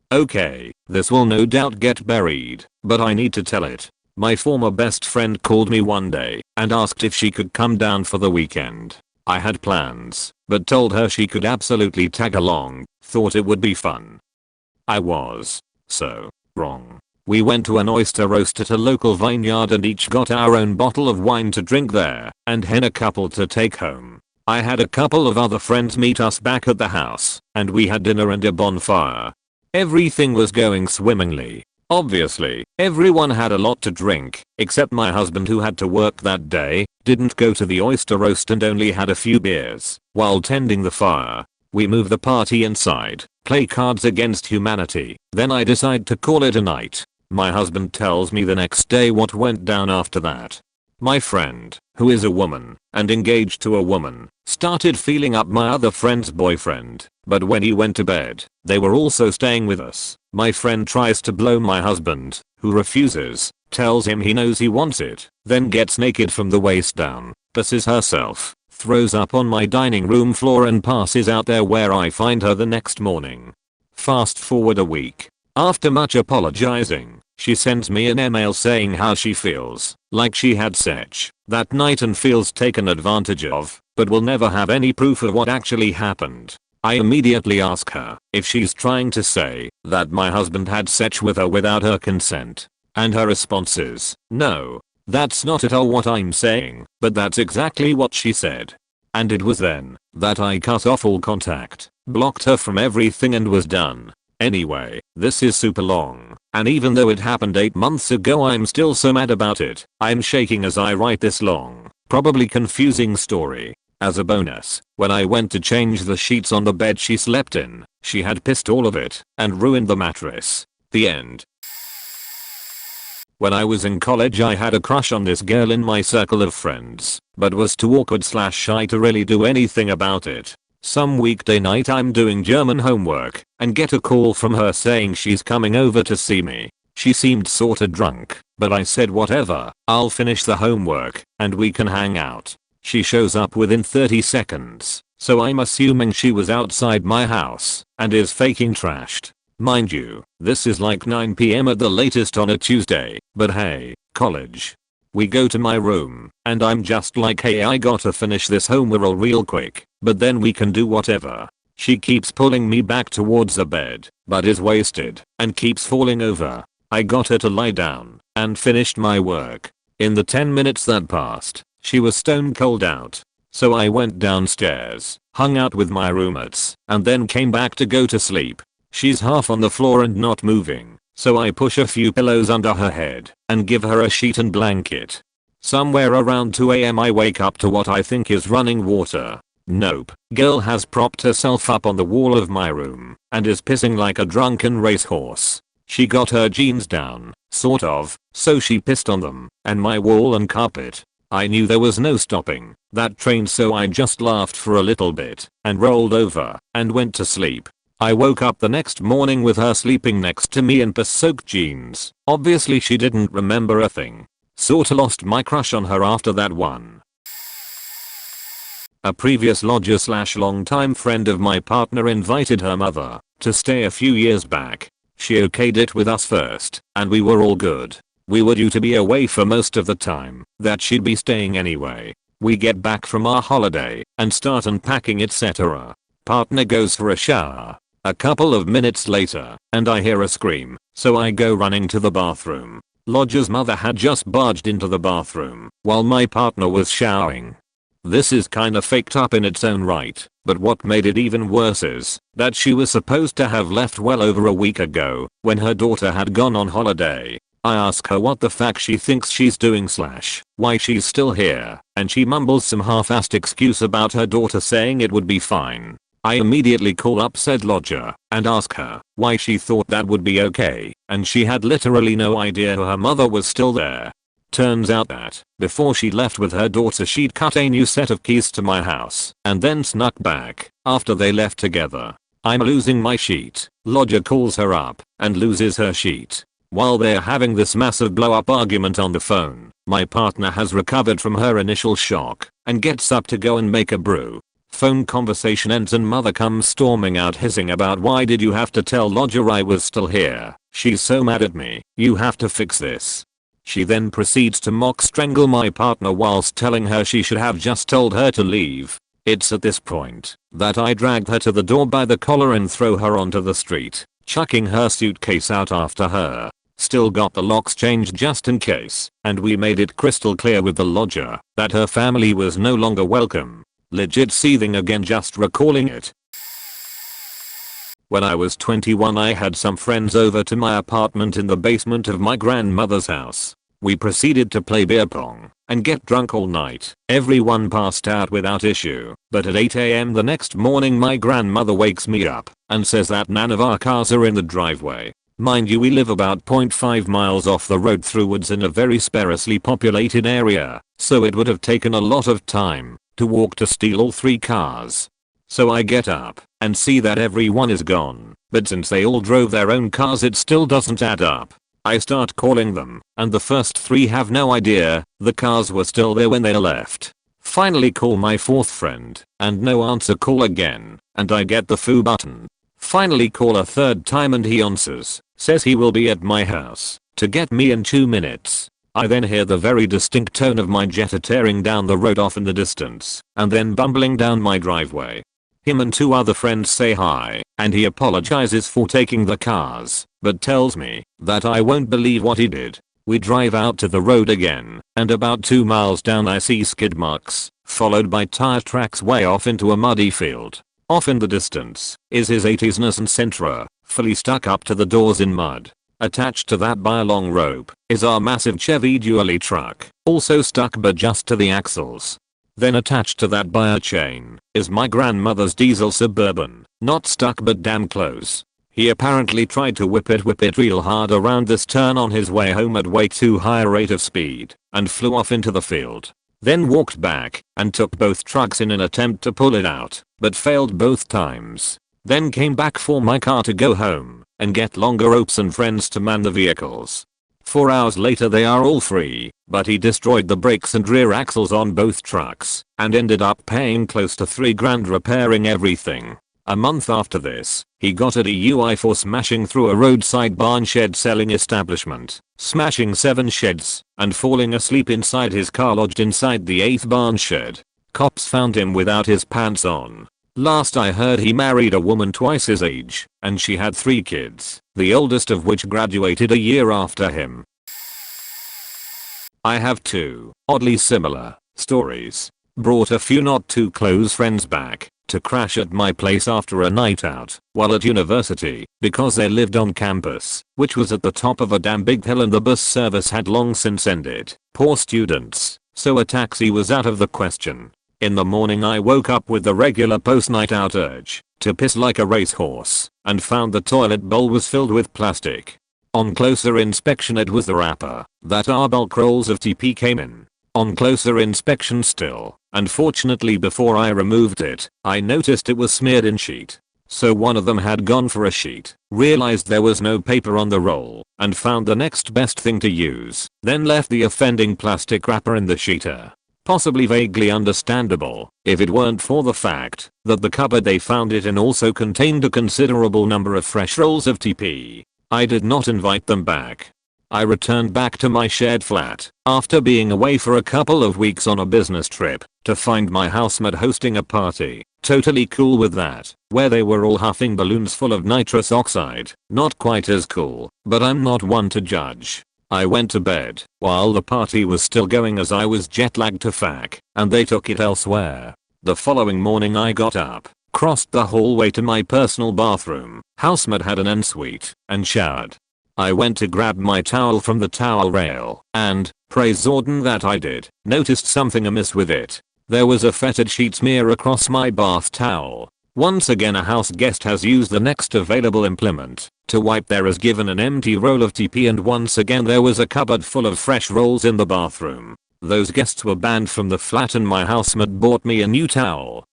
Okay, this will no doubt get buried, but I need to tell it. My former best friend called me one day and asked if she could come down for the weekend. I had plans, but told her she could absolutely tag along, thought it would be fun. I was so wrong. We went to an oyster roast at a local vineyard and each got our own bottle of wine to drink there and hen a couple to take home. I had a couple of other friends meet us back at the house and we had dinner and a bonfire. Everything was going swimmingly. Obviously, everyone had a lot to drink, except my husband who had to work that day, Didn't go to the oyster roast and only had a few beers while tending the fire. We move the party inside, play Cards Against Humanity, then I decide to call it a night. My husband tells me the next day what went down after that. My friend, who is a woman and engaged to a woman, started feeling up my other friend's boyfriend, but when he went to bed, they were also staying with us. My friend tries to blow my husband, who refuses, tells him he knows he wants it, then gets naked from the waist down, pisses herself, throws up on my dining room floor and passes out there where I find her the next morning. Fast forward a week. After much apologizing, she sends me an email saying how she feels like she had sex that night and feels taken advantage of, but will never have any proof of what actually happened. I immediately ask her if she's trying to say that my husband had sex with her without her consent. And her response is, no, that's not at all what I'm saying, but that's exactly what she said. And it was then that I cut off all contact, blocked her from everything and was done. Anyway, this is super long, and even though it happened 8 months ago I'm still so mad about it. I'm shaking as I write this long, probably confusing story. As a bonus, when I went to change the sheets on the bed she slept in, she had pissed all of it and ruined the mattress. The end. When I was in college I had a crush on this girl in my circle of friends, but was too awkward/shy to really do anything about it. Some weekday night I'm doing German homework and get a call from her saying she's coming over to see me. She seemed sorta drunk, but I said whatever, I'll finish the homework and we can hang out. She shows up within 30 seconds, so I'm assuming she was outside my house and is faking trashed. Mind you, this is like 9 PM at the latest on a Tuesday, but hey, college. We go to my room, and I'm just like, hey, I gotta finish this homework real quick, but then we can do whatever. She keeps pulling me back towards the bed, but is wasted, and keeps falling over. I got her to lie down, and finished my work. In the 10 minutes that passed, she was stone cold out. So I went downstairs, hung out with my roommates, and then came back to go to sleep. She's half on the floor and not moving. So I push a few pillows under her head and give her a sheet and blanket. Somewhere around 2 AM I wake up to what I think is running water. Nope. Girl has propped herself up on the wall of my room and is pissing like a drunken racehorse. She got her jeans down, sort of, so she pissed on them and my wall and carpet. I knew there was no stopping that train, so I just laughed for a little bit and rolled over and went to sleep. I woke up the next morning with her sleeping next to me in piss-soaked jeans. Obviously she didn't remember a thing. Sorta lost my crush on her after that one. A previous lodger/longtime friend of my partner invited her mother to stay a few years back. She okayed it with us first, and we were all good. We were due to be away for most of the time that she'd be staying anyway. We get back from our holiday and start unpacking, etc. Partner goes for a shower. A couple of minutes later, and I hear a scream, so I go running to the bathroom. Lodger's mother had just barged into the bathroom while my partner was showering. This is kinda faked up in its own right, but what made it even worse is that she was supposed to have left well over a week ago when her daughter had gone on holiday. I ask her what the fuck she thinks she's doing / why she's still here, and she mumbles some half-assed excuse about her daughter saying it would be fine. I immediately call up said lodger and ask her why she thought that would be okay, and she had literally no idea her mother was still there. Turns out that before she left with her daughter she'd cut a new set of keys to my house and then snuck back after they left together. I'm losing my sheet. Lodger calls her up and loses her sheet. While they're having this massive blow up argument on the phone, my partner has recovered from her initial shock and gets up to go and make a brew. Phone conversation ends and mother comes storming out hissing about, why did you have to tell lodger I was still here? She's so mad at me. You have to fix this. She then proceeds to mock strangle my partner whilst telling her she should have just told her to leave. It's at this point that I dragged her to the door by the collar and throw her onto the street, chucking her suitcase out after her. Still got the locks changed just in case, and we made it crystal clear with the lodger that her family was no longer welcome. Legit seething again just recalling it. When I was 21 I had some friends over to my apartment in the basement of my grandmother's house. We proceeded to play beer pong and get drunk all night. Everyone passed out without issue, but at 8 AM the next morning my grandmother wakes me up and says that none of our cars are in the driveway. Mind you, we live about 0.5 miles off the road through woods in a very sparsely populated area, so it would have taken a lot of time to walk to steal all 3 cars. So I get up and see that everyone is gone, but since they all drove their own cars it still doesn't add up. I start calling them, and the first 3 have no idea the cars were still there when they left. Finally call my 4th friend, and no answer. Call again, and I get the foo button. Finally call a 3rd time and he answers, says he will be at my house to get me in 2 minutes. I then hear the very distinct tone of my Jetta tearing down the road off in the distance, and then bumbling down my driveway. Him and 2 other friends say hi, and he apologizes for taking the cars, but tells me that I won't believe what he did. We drive out to the road again, and about 2 miles down I see skid marks, followed by tire tracks way off into a muddy field. Off in the distance is his 80s Nissan Sentra, fully stuck up to the doors in mud. Attached to that by a long rope is our massive Chevy dually truck, also stuck but just to the axles. Then attached to that by a chain is my grandmother's diesel Suburban, not stuck but damn close. He apparently tried to whip it real hard around this turn on his way home at way too high a rate of speed and flew off into the field. Then walked back and took both trucks in an attempt to pull it out, but failed both times. Then came back for my car to go home and get longer ropes and friends to man the vehicles. 4 hours later they are all free, but he destroyed the brakes and rear axles on both trucks and ended up paying close to $3,000 repairing everything. A month after this, he got a DUI for smashing through a roadside barn shed selling establishment, smashing 7 sheds, and falling asleep inside his car lodged inside the 8th barn shed. Cops found him without his pants on. Last I heard he married a woman twice his age, and she had 3 kids, the oldest of which graduated a year after him. I have 2, oddly similar, stories. Brought a few not too close friends back to crash at my place after a night out while at university because they lived on campus, which was at the top of a damn big hill and the bus service had long since ended. Poor students, so a taxi was out of the question. In the morning I woke up with the regular post-night out urge to piss like a racehorse and found the toilet bowl was filled with plastic. On closer inspection it was the wrapper that our bulk rolls of TP came in. On closer inspection still, and fortunately before I removed it, I noticed it was smeared in sheet. So one of them had gone for a sheet, realized there was no paper on the roll, and found the next best thing to use, then left the offending plastic wrapper in the sheeter. Possibly vaguely understandable, if it weren't for the fact that the cupboard they found it in also contained a considerable number of fresh rolls of TP. I did not invite them back. I returned back to my shared flat after being away for a couple of weeks on a business trip to find my housemate hosting a party, totally cool with that, where they were all huffing balloons full of nitrous oxide. Not quite as cool, but I'm not one to judge. I went to bed while the party was still going as I was jet lagged to fuck, and they took it elsewhere. The following morning I got up, crossed the hallway to my personal bathroom, housemate had an ensuite, and showered. I went to grab my towel from the towel rail and, praise Zordon that I did, noticed something amiss with it. There was a fetid sheet smear across my bath towel. Once again a house guest has used the next available implement to wipe there as given an empty roll of TP, and once again there was a cupboard full of fresh rolls in the bathroom. Those guests were banned from the flat and my housemate bought me a new towel.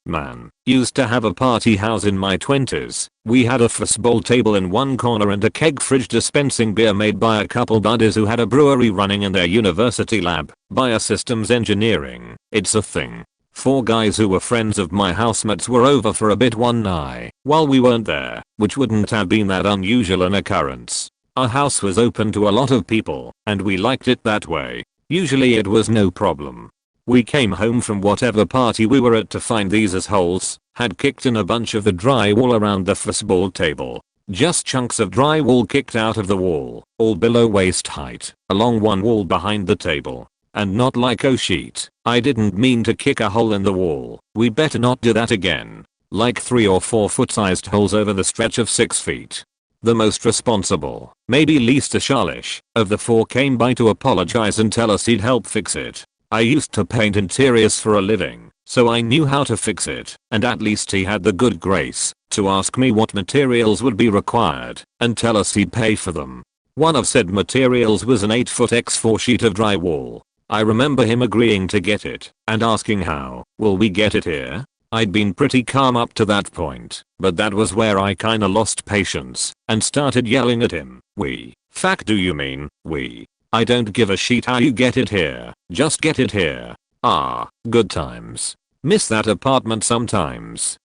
Man, used to have a party house in my 20s. We had a foosball table in one corner and a keg fridge dispensing beer made by a couple buddies who had a brewery running in their university lab. Biosystems engineering, it's a thing. 4 guys who were friends of my housemates were over for a bit one night while we weren't there, which wouldn't have been that unusual an occurrence. Our house was open to a lot of people, and we liked it that way. Usually it was no problem. We came home from whatever party we were at to find these assholes had kicked in a bunch of the drywall around the foosball table. Just chunks of drywall kicked out of the wall, all below waist height, along one wall behind the table. And not like oh shit, I didn't mean to kick a hole in the wall, we better not do that again. Like 3 or 4 foot sized holes over the stretch of 6 feet. The most responsible, maybe least churlish, of the four came by to apologize and tell us he'd help fix it. I used to paint interiors for a living, so I knew how to fix it, and at least he had the good grace to ask me what materials would be required and tell us he'd pay for them. One of said materials was an 8-foot x 4 sheet of drywall. I remember him agreeing to get it and asking how will we get it here? I'd been pretty calm up to that point, but that was where I kinda lost patience and started yelling at him. We. Fuck do you mean, we? I don't give a shit how you get it here, just get it here. Ah, good times. Miss that apartment sometimes.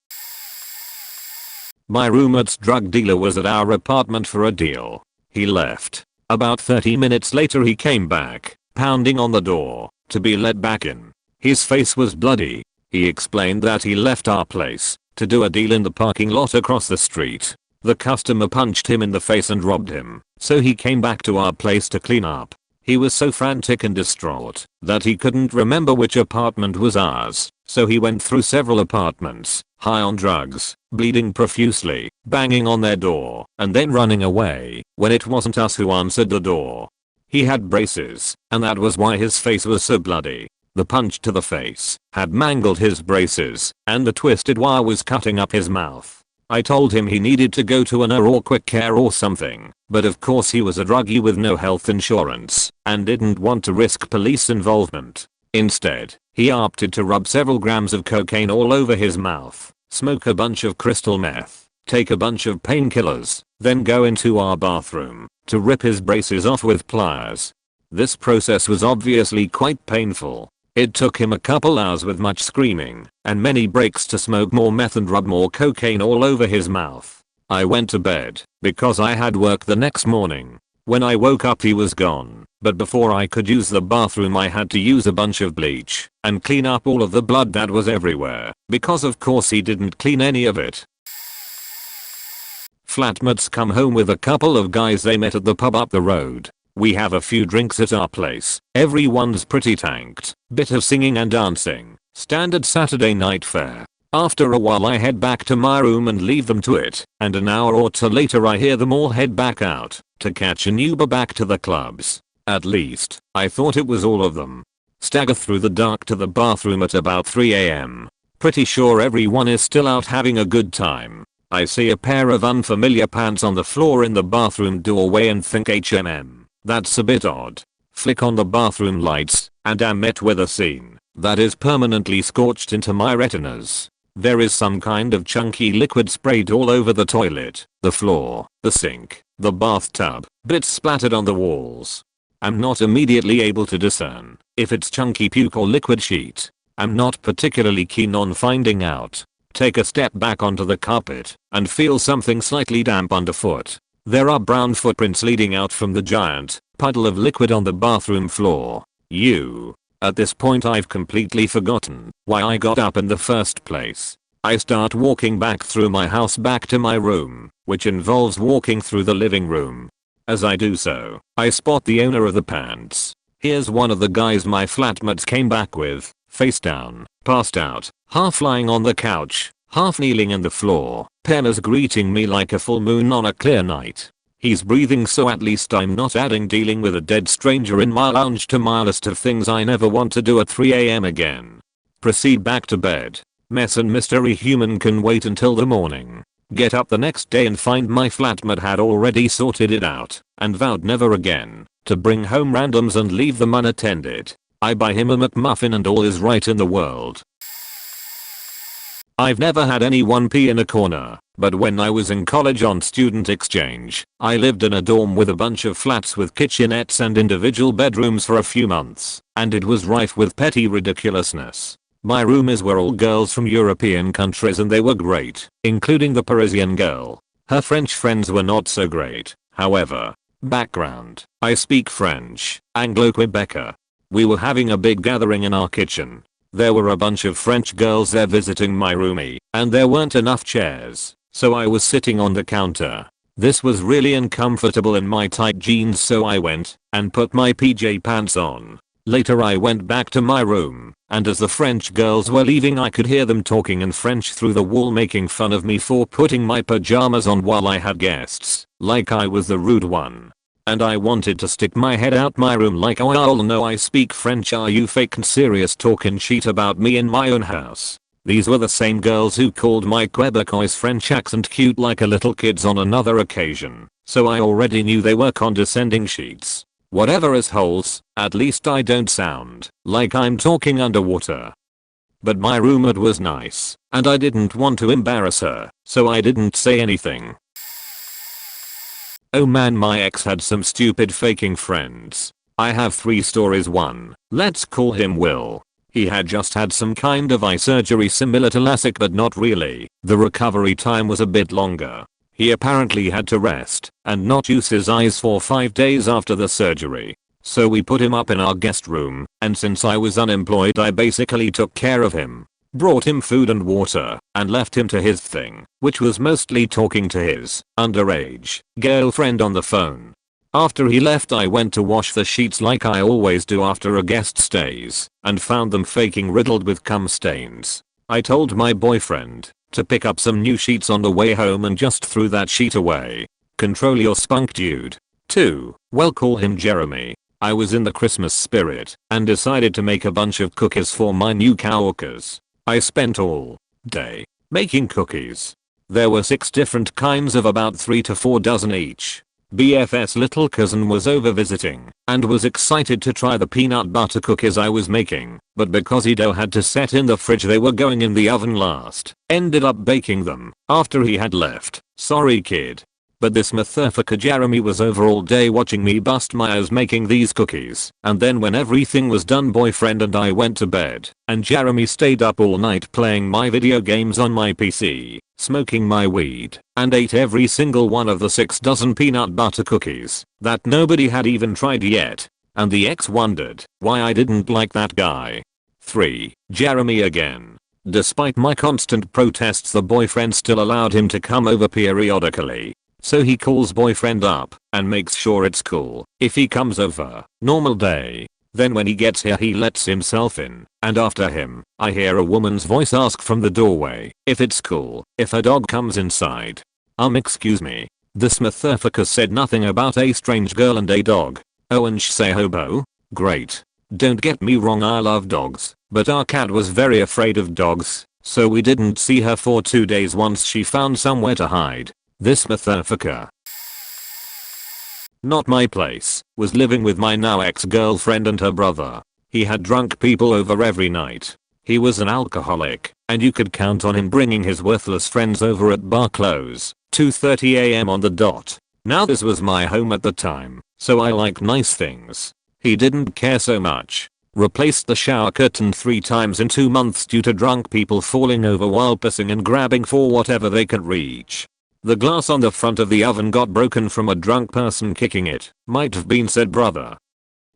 My roommate's drug dealer was at our apartment for a deal. He left. About 30 minutes later he came back, pounding on the door, to be let back in. His face was bloody. He explained that he left our place to do a deal in the parking lot across the street. The customer punched him in the face and robbed him, so he came back to our place to clean up. He was so frantic and distraught that he couldn't remember which apartment was ours, so he went through several apartments, high on drugs, bleeding profusely, banging on their door, and then running away when it wasn't us who answered the door. He had braces, and that was why his face was so bloody. The punch to the face had mangled his braces, and the twisted wire was cutting up his mouth. I told him he needed to go to an ER or quick care or something, but of course he was a druggie with no health insurance and didn't want to risk police involvement. Instead, he opted to rub several grams of cocaine all over his mouth, smoke a bunch of crystal meth, take a bunch of painkillers, then go into our bathroom to rip his braces off with pliers. This process was obviously quite painful. It took him a couple hours with much screaming and many breaks to smoke more meth and rub more cocaine all over his mouth. I went to bed because I had work the next morning. When I woke up he was gone, but before I could use the bathroom I had to use a bunch of bleach and clean up all of the blood that was everywhere, because of course he didn't clean any of it. Flatmates come home with a couple of guys they met at the pub up the road. We have a few drinks at our place. Everyone's pretty tanked. Bit of singing and dancing. Standard Saturday night fare. After a while I head back to my room and leave them to it, and an hour or two later I hear them all head back out to catch an Uber back to the clubs. At least, I thought it was all of them. Stagger through the dark to the bathroom at about 3 AM. Pretty sure everyone is still out having a good time. I see a pair of unfamiliar pants on the floor in the bathroom doorway and think that's a bit odd. Flick on the bathroom lights and am met with a scene that is permanently scorched into my retinas. There is some kind of chunky liquid sprayed all over the toilet, the floor, the sink, the bathtub, bits splattered on the walls. I'm not immediately able to discern if it's chunky puke or liquid sheet. I'm not particularly keen on finding out. Take a step back onto the carpet and feel something slightly damp underfoot. There are brown footprints leading out from the giant puddle of liquid on the bathroom floor. At this point I've completely forgotten why I got up in the first place. I start walking back through my house back to my room, which involves walking through the living room. As I do so, I spot the owner of the pants. Here's one of the guys my flatmates came back with, face down, passed out, half lying on the couch, half kneeling in the floor, penis greeting me like a full moon on a clear night. He's breathing, so at least I'm not adding dealing with a dead stranger in my lounge to my list of things I never want to do at 3 AM again. Proceed back to bed. Mess and mystery human can wait until the morning. Get up the next day and find my flatmate had already sorted it out and vowed never again to bring home randoms and leave them unattended. I buy him a McMuffin and all is right in the world. I've never had anyone pee in a corner, but when I was in college on student exchange, I lived in a dorm with a bunch of flats with kitchenettes and individual bedrooms for a few months, and it was rife with petty ridiculousness. My roomies were all girls from European countries and they were great, including the Parisian girl. Her French friends were not so great, however. Background: I speak French, Anglo-Quebecer. We were having a big gathering in our kitchen. There were a bunch of French girls there visiting my roomie, and there weren't enough chairs, so I was sitting on the counter. This was really uncomfortable in my tight jeans, so I went and put my PJ pants on. Later I went back to my room, and as the French girls were leaving I could hear them talking in French through the wall, making fun of me for putting my pajamas on while I had guests. like I was the rude one. And I wanted to stick my head out my room like, oh y'all know I speak French, are you fake and serious talking shit about me in my own house? These were the same girls who called my Quebecois French accent cute like a little kid's on another occasion, so I already knew they were condescending sheets. Whatever is holes, at least I don't sound like I'm talking underwater. But my roommate was nice, and I didn't want to embarrass her, so I didn't say anything. Oh man, my ex had some stupid faking friends. I have 3 stories. 1, let's call him Will. He had just had some kind of eye surgery similar to LASIK but not really. The recovery time was a bit longer. He apparently had to rest and not use his eyes for 5 days after the surgery. So we put him up in our guest room, and since I was unemployed I basically took care of him. Brought him food and water, and left him to his thing, which was mostly talking to his underage girlfriend on the phone. After he left I went to wash the sheets like I always do after a guest stays, and found them faking riddled with cum stains. I told my boyfriend to pick up some new sheets on the way home and just threw that sheet away. Control your spunk, dude. 2, well, call him Jeremy. I was in the Christmas spirit and decided to make a bunch of cookies for my new coworkers. I spent all day making cookies. There were 6 different kinds of about 3 to 4 dozen each. BF's little cousin was over visiting and was excited to try the peanut butter cookies I was making, but because he dough had to set in the fridge they were going in the oven last. Ended up baking them after he had left. Sorry kid. But this motherfucker Jeremy was over all day watching me bust my ass making these cookies, and then when everything was done boyfriend and I went to bed, and Jeremy stayed up all night playing my video games on my PC, smoking my weed, and ate every single one of the 6 dozen peanut butter cookies that nobody had even tried yet. And the ex wondered why I didn't like that guy. 3, Jeremy again. Despite my constant protests the boyfriend still allowed him to come over periodically. So he calls boyfriend up and makes sure it's cool if he comes over. Normal day. Then when he gets here he lets himself in, and after him, I hear a woman's voice ask from the doorway if it's cool if a dog comes inside. Excuse me. This motherfucker said nothing about a strange girl and a dog. Oh, and sh say hobo? Great. Don't get me wrong, I love dogs, but our cat was very afraid of dogs, so we didn't see her for 2 days once she found somewhere to hide. This motherfucker, not my place, was living with my now ex-girlfriend and her brother. He had drunk people over every night. He was an alcoholic, and you could count on him bringing his worthless friends over at bar close, 2:30 AM on the dot. Now this was my home at the time, so I like nice things. He didn't care so much. Replaced the shower curtain 3 times in 2 months due to drunk people falling over while pissing and grabbing for whatever they could reach. The glass on the front of the oven got broken from a drunk person kicking it. Might have been said brother.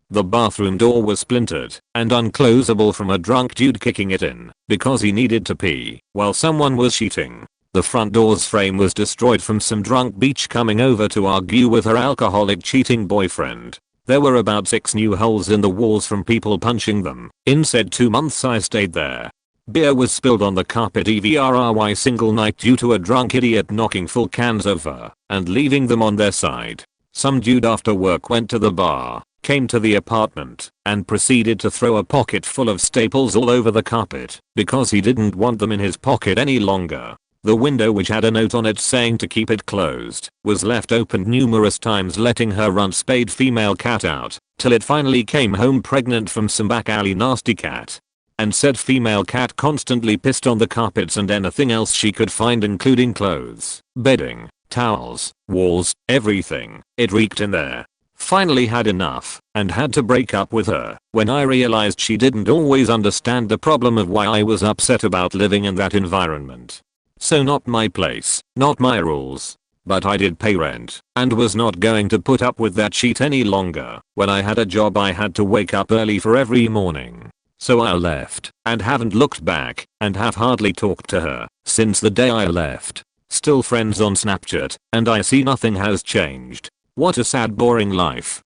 The bathroom door was splintered and unclosable from a drunk dude kicking it in because he needed to pee while someone was cheating. The front door's frame was destroyed from some drunk bitch coming over to argue with her alcoholic cheating boyfriend. There were about 6 new holes in the walls from people punching them. In said 2 months I stayed there. Beer was spilled on the carpet every single night due to a drunk idiot knocking full cans over and leaving them on their side. Some dude after work went to the bar, came to the apartment, and proceeded to throw a pocket full of staples all over the carpet because he didn't want them in his pocket any longer. The window, which had a note on it saying to keep it closed, was left open numerous times, letting her unspayed female cat out till it finally came home pregnant from some back alley nasty cat. And said female cat constantly pissed on the carpets and anything else she could find, including clothes, bedding, towels, walls, everything. It reeked in there. Finally had enough and had to break up with her when I realized she didn't always understand the problem of why I was upset about living in that environment. So not my place, not my rules. But I did pay rent and was not going to put up with that shit any longer. When I had a job I had to wake up early for every morning. So I left and haven't looked back and have hardly talked to her since the day I left. Still friends on Snapchat and I see nothing has changed. What a sad boring life.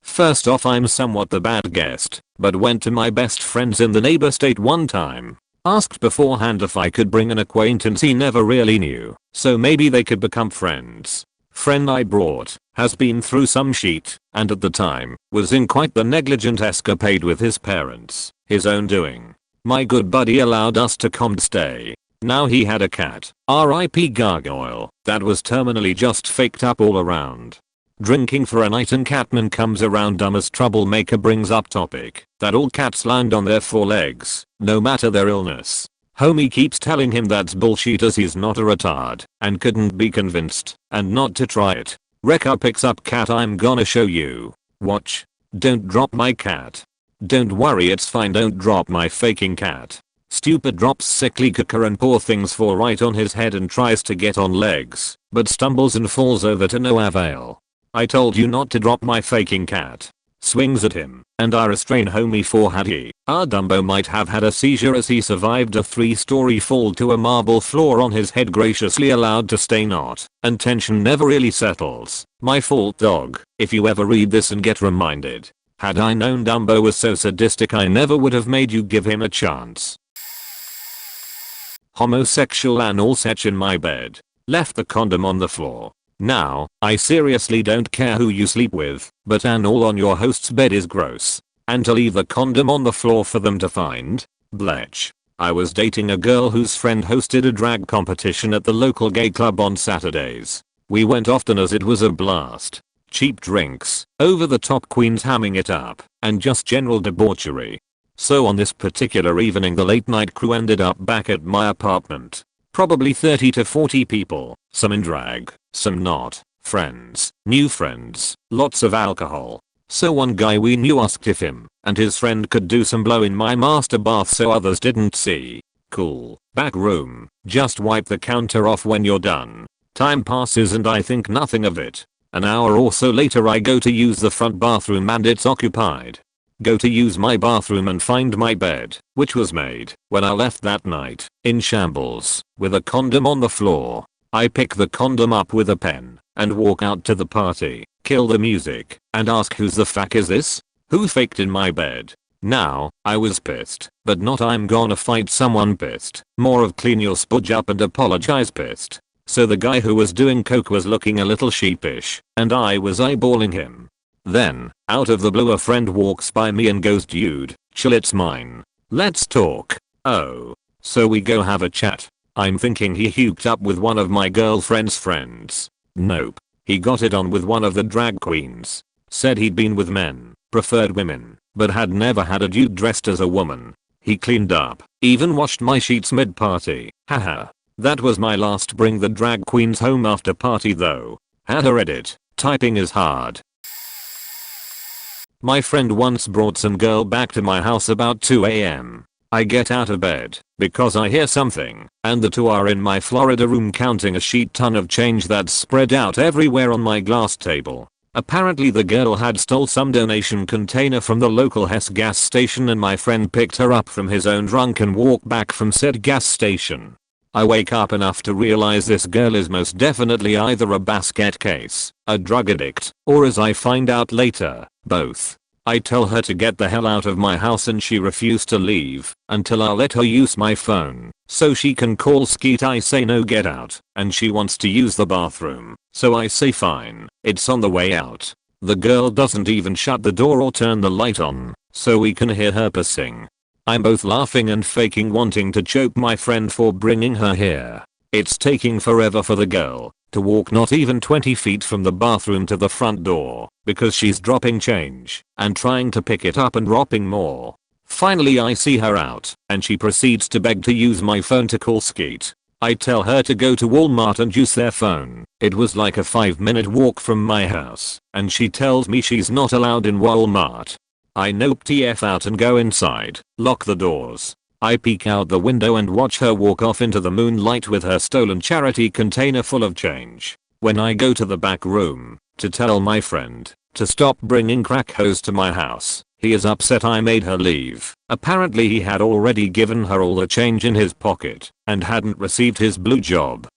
First off, I'm somewhat the bad guest, but went to my best friends in the neighbor state one time. Asked beforehand if I could bring an acquaintance he never really knew, so maybe they could become friends. Friend I brought has been through some shit, and at the time was in quite the negligent escapade with his parents, his own doing. My good buddy allowed us to come stay. Now he had a cat, RIP Gargoyle, that was terminally just faked up all around. Drinking for a night and Catman comes around dumb as troublemaker brings up topic that all cats land on their four legs, no matter their illness. Homie keeps telling him that's bullshit as he's not a retard and couldn't be convinced and not to try it. Rekka picks up cat. I'm gonna show you. Watch. Don't drop my cat. Don't worry, it's fine, don't drop my faking cat. Stupid drops sickly cooker and poor things fall right on his head and tries to get on legs, but stumbles and falls over to no avail. I told you not to drop my faking cat. Swings at him, and I restrain homie for had he. Our Dumbo might have had a seizure as he survived a 3-story fall to a marble floor on his head, graciously allowed to stay not, and tension never really settles. My fault dog, if you ever read this and get reminded. Had I known Dumbo was so sadistic I never would have made you give him a chance. Homosexual anal sex in my bed. Left the condom on the floor. Now, I seriously don't care who you sleep with, but anal on your host's bed is gross. And to leave the condom on the floor for them to find? Blech. I was dating a girl whose friend hosted a drag competition at the local gay club on Saturdays. We went often as it was a blast. Cheap drinks, over the top queens hamming it up, and just general debauchery. So on this particular evening the late night crew ended up back at my apartment. Probably 30 to 40 people, some in drag, some not, friends, new friends, lots of alcohol. So one guy we knew asked if him and his friend could do some blow in my master bath so others didn't see. Cool. Back room, just wipe the counter off when you're done. Time passes and I think nothing of it. An hour or so later I go to use the front bathroom and it's occupied. Go to use my bathroom and find my bed, which was made when I left that night, in shambles, with a condom on the floor. I pick the condom up with a pen and walk out to the party, kill the music, and ask who's the fuck is this? Who faked in my bed? Now, I was pissed, but not I'm gonna fight someone pissed, more of clean your spudge up and apologize pissed. So the guy who was doing coke was looking a little sheepish, and I was eyeballing him. Then, out of the blue a friend walks by me and goes, dude, chill, it's mine. Let's talk. Oh. So we go have a chat. I'm thinking he hooked up with one of my girlfriend's friends. Nope. He got it on with one of the drag queens. Said he'd been with men, preferred women, but had never had a dude dressed as a woman. He cleaned up, even washed my sheets mid-party. Haha. That was my last bring the drag queens home after party though. Had her edit. Typing is hard. My friend once brought some girl back to my house about 2 AM. I get out of bed because I hear something, and the two are in my Florida room counting a shit ton of change that's spread out everywhere on my glass table. Apparently the girl had stole some donation container from the local Hess gas station and my friend picked her up from his own drunken walk back from said gas station. I wake up enough to realize this girl is most definitely either a basket case, a drug addict, or as I find out later, both. I tell her to get the hell out of my house and she refused to leave until I let her use my phone so she can call Skeet. I say no, get out, and she wants to use the bathroom, so I say fine, it's on the way out. The girl doesn't even shut the door or turn the light on, so we can hear her pissing. I'm both laughing and faking wanting to choke my friend for bringing her here. It's taking forever for the girl to walk not even 20 feet from the bathroom to the front door because she's dropping change and trying to pick it up and dropping more. Finally I see her out and she proceeds to beg to use my phone to call Skeet. I tell her to go to Walmart and use their phone. It was like a 5-minute walk from my house and she tells me she's not allowed in Walmart. I nope TF out and go inside, lock the doors. I peek out the window and watch her walk off into the moonlight with her stolen charity container full of change. When I go to the back room to tell my friend to stop bringing crack hoes to my house, he is upset I made her leave. Apparently he had already given her all the change in his pocket and hadn't received his blue job.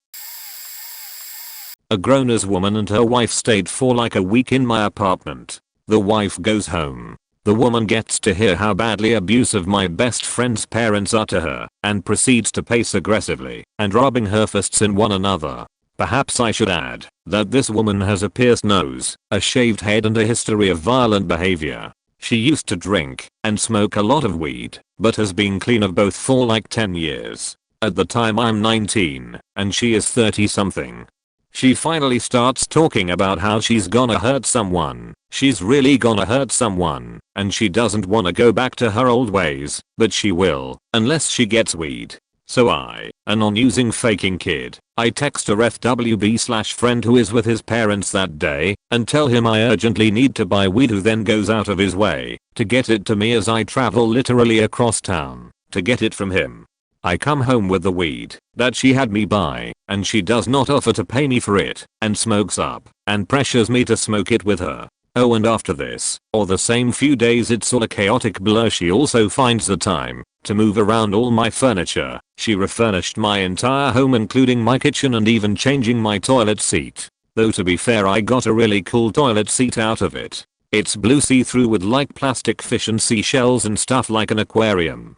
A grown-ass woman and her wife stayed for like a week in my apartment. The wife goes home. The woman gets to hear how badly abusive my best friend's parents are to her and proceeds to pace aggressively and rubbing her fists in one another. Perhaps I should add that this woman has a pierced nose, a shaved head and a history of violent behavior. She used to drink and smoke a lot of weed, but has been clean of both for like 10 years. At the time I'm 19 and she is 30 something. She finally starts talking about how she's gonna hurt someone. She's really gonna hurt someone, and she doesn't wanna go back to her old ways, but she will, unless she gets weed. So I, a non-using faking kid, I text a FWB/friend who is with his parents that day, and tell him I urgently need to buy weed, who then goes out of his way to get it to me as I travel literally across town to get it from him. I come home with the weed that she had me buy, and she does not offer to pay me for it, and smokes up, and pressures me to smoke it with her. Oh, and after this, or the same few days, it's all a chaotic blur. She also finds the time to move around all my furniture. She refurnished my entire home, including my kitchen and even changing my toilet seat. Though to be fair, I got a really cool toilet seat out of it. It's blue see-through with like plastic fish and seashells and stuff like an aquarium.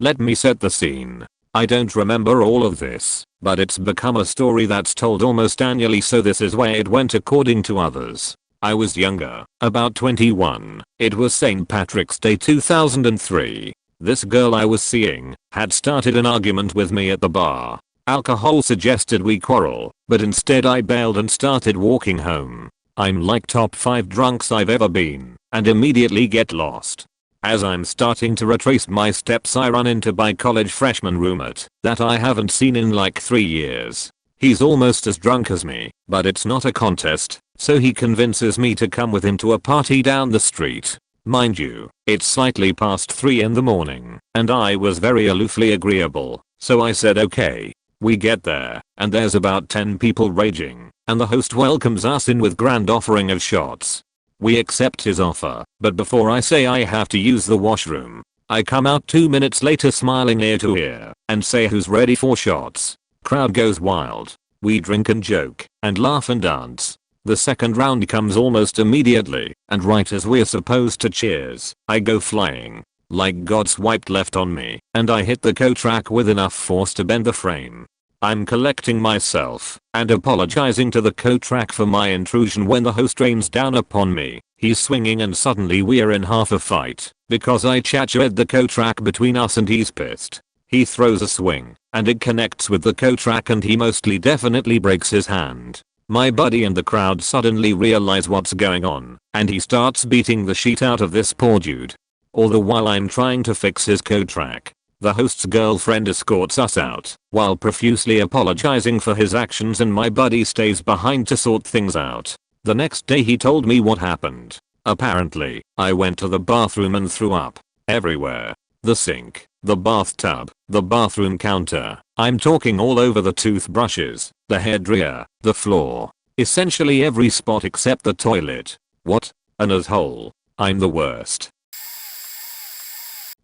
Let me set the scene. I don't remember all of this, but it's become a story that's told almost annually, so this is where it went according to others. I was younger, about 21. It was St. Patrick's Day 2003. This girl I was seeing had started an argument with me at the bar. Alcohol suggested we quarrel, but instead I bailed and started walking home. I'm like top 5 drunks I've ever been, and immediately get lost. As I'm starting to retrace my steps, I run into my college freshman roommate that I haven't seen in like 3 years. He's almost as drunk as me, but it's not a contest, so he convinces me to come with him to a party down the street. Mind you, it's slightly past 3 in the morning, and I was very aloofly agreeable, so I said okay. We get there, and there's about 10 people raging, and the host welcomes us in with grand offering of shots. We accept his offer, but before I say I have to use the washroom, I come out 2 minutes later smiling ear to ear and say who's ready for shots. Crowd goes wild. We drink and joke and laugh and dance. The second round comes almost immediately, and right as we're supposed to cheers, I go flying. Like God swiped left on me, and I hit the co-track with enough force to bend the frame. I'm collecting myself and apologizing to the co-track for my intrusion when the host rains down upon me. He's swinging and suddenly we're in half a fight because I chatchered the co-track between us and he's pissed. He throws a swing and it connects with the co-track and he mostly definitely breaks his hand. My buddy and the crowd suddenly realize what's going on and he starts beating the shit out of this poor dude. All the while I'm trying to fix his co-track. The host's girlfriend escorts us out while profusely apologizing for his actions, and my buddy stays behind to sort things out. The next day he told me what happened. Apparently, I went to the bathroom and threw up everywhere. The sink, the bathtub, the bathroom counter. I'm talking all over the toothbrushes, the hairdryer, the floor. Essentially every spot except the toilet. What an asshole. I'm the worst.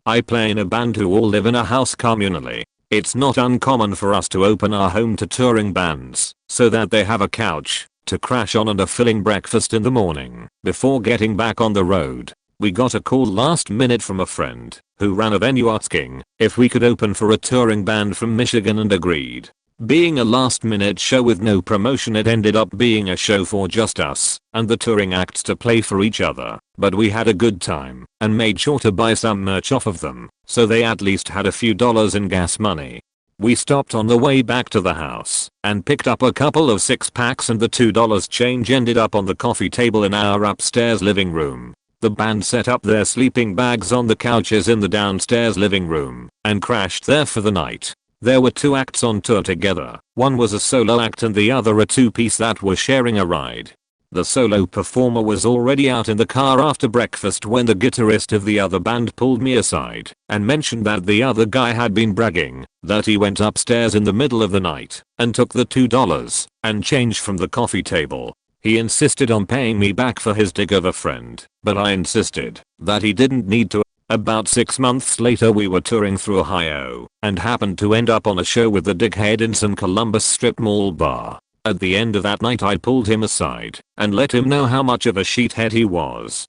I play in a band who all live in a house communally. It's not uncommon for us to open our home to touring bands so that they have a couch to crash on and a filling breakfast in the morning before getting back on the road. We got a call last minute from a friend who ran a venue asking if we could open for a touring band from Michigan and agreed. Being a last minute show with no promotion, it ended up being a show for just us and the touring acts to play for each other, but we had a good time and made sure to buy some merch off of them so they at least had a few dollars in gas money. We stopped on the way back to the house and picked up a couple of 6-packs, and the $2 change ended up on the coffee table in our upstairs living room. The band set up their sleeping bags on the couches in the downstairs living room and crashed there for the night. There were 2 acts on tour together. One was a solo act and the other a 2-piece that was sharing a ride. The solo performer was already out in the car after breakfast when the guitarist of the other band pulled me aside and mentioned that the other guy had been bragging that he went upstairs in the middle of the night and took the $2 and change from the coffee table. He insisted on paying me back for his dig of a friend, but I insisted that he didn't need to. About 6 months later we were touring through Ohio and happened to end up on a show with the dickhead in some Columbus strip mall bar. At the end of that night I pulled him aside and let him know how much of a sheethead he was.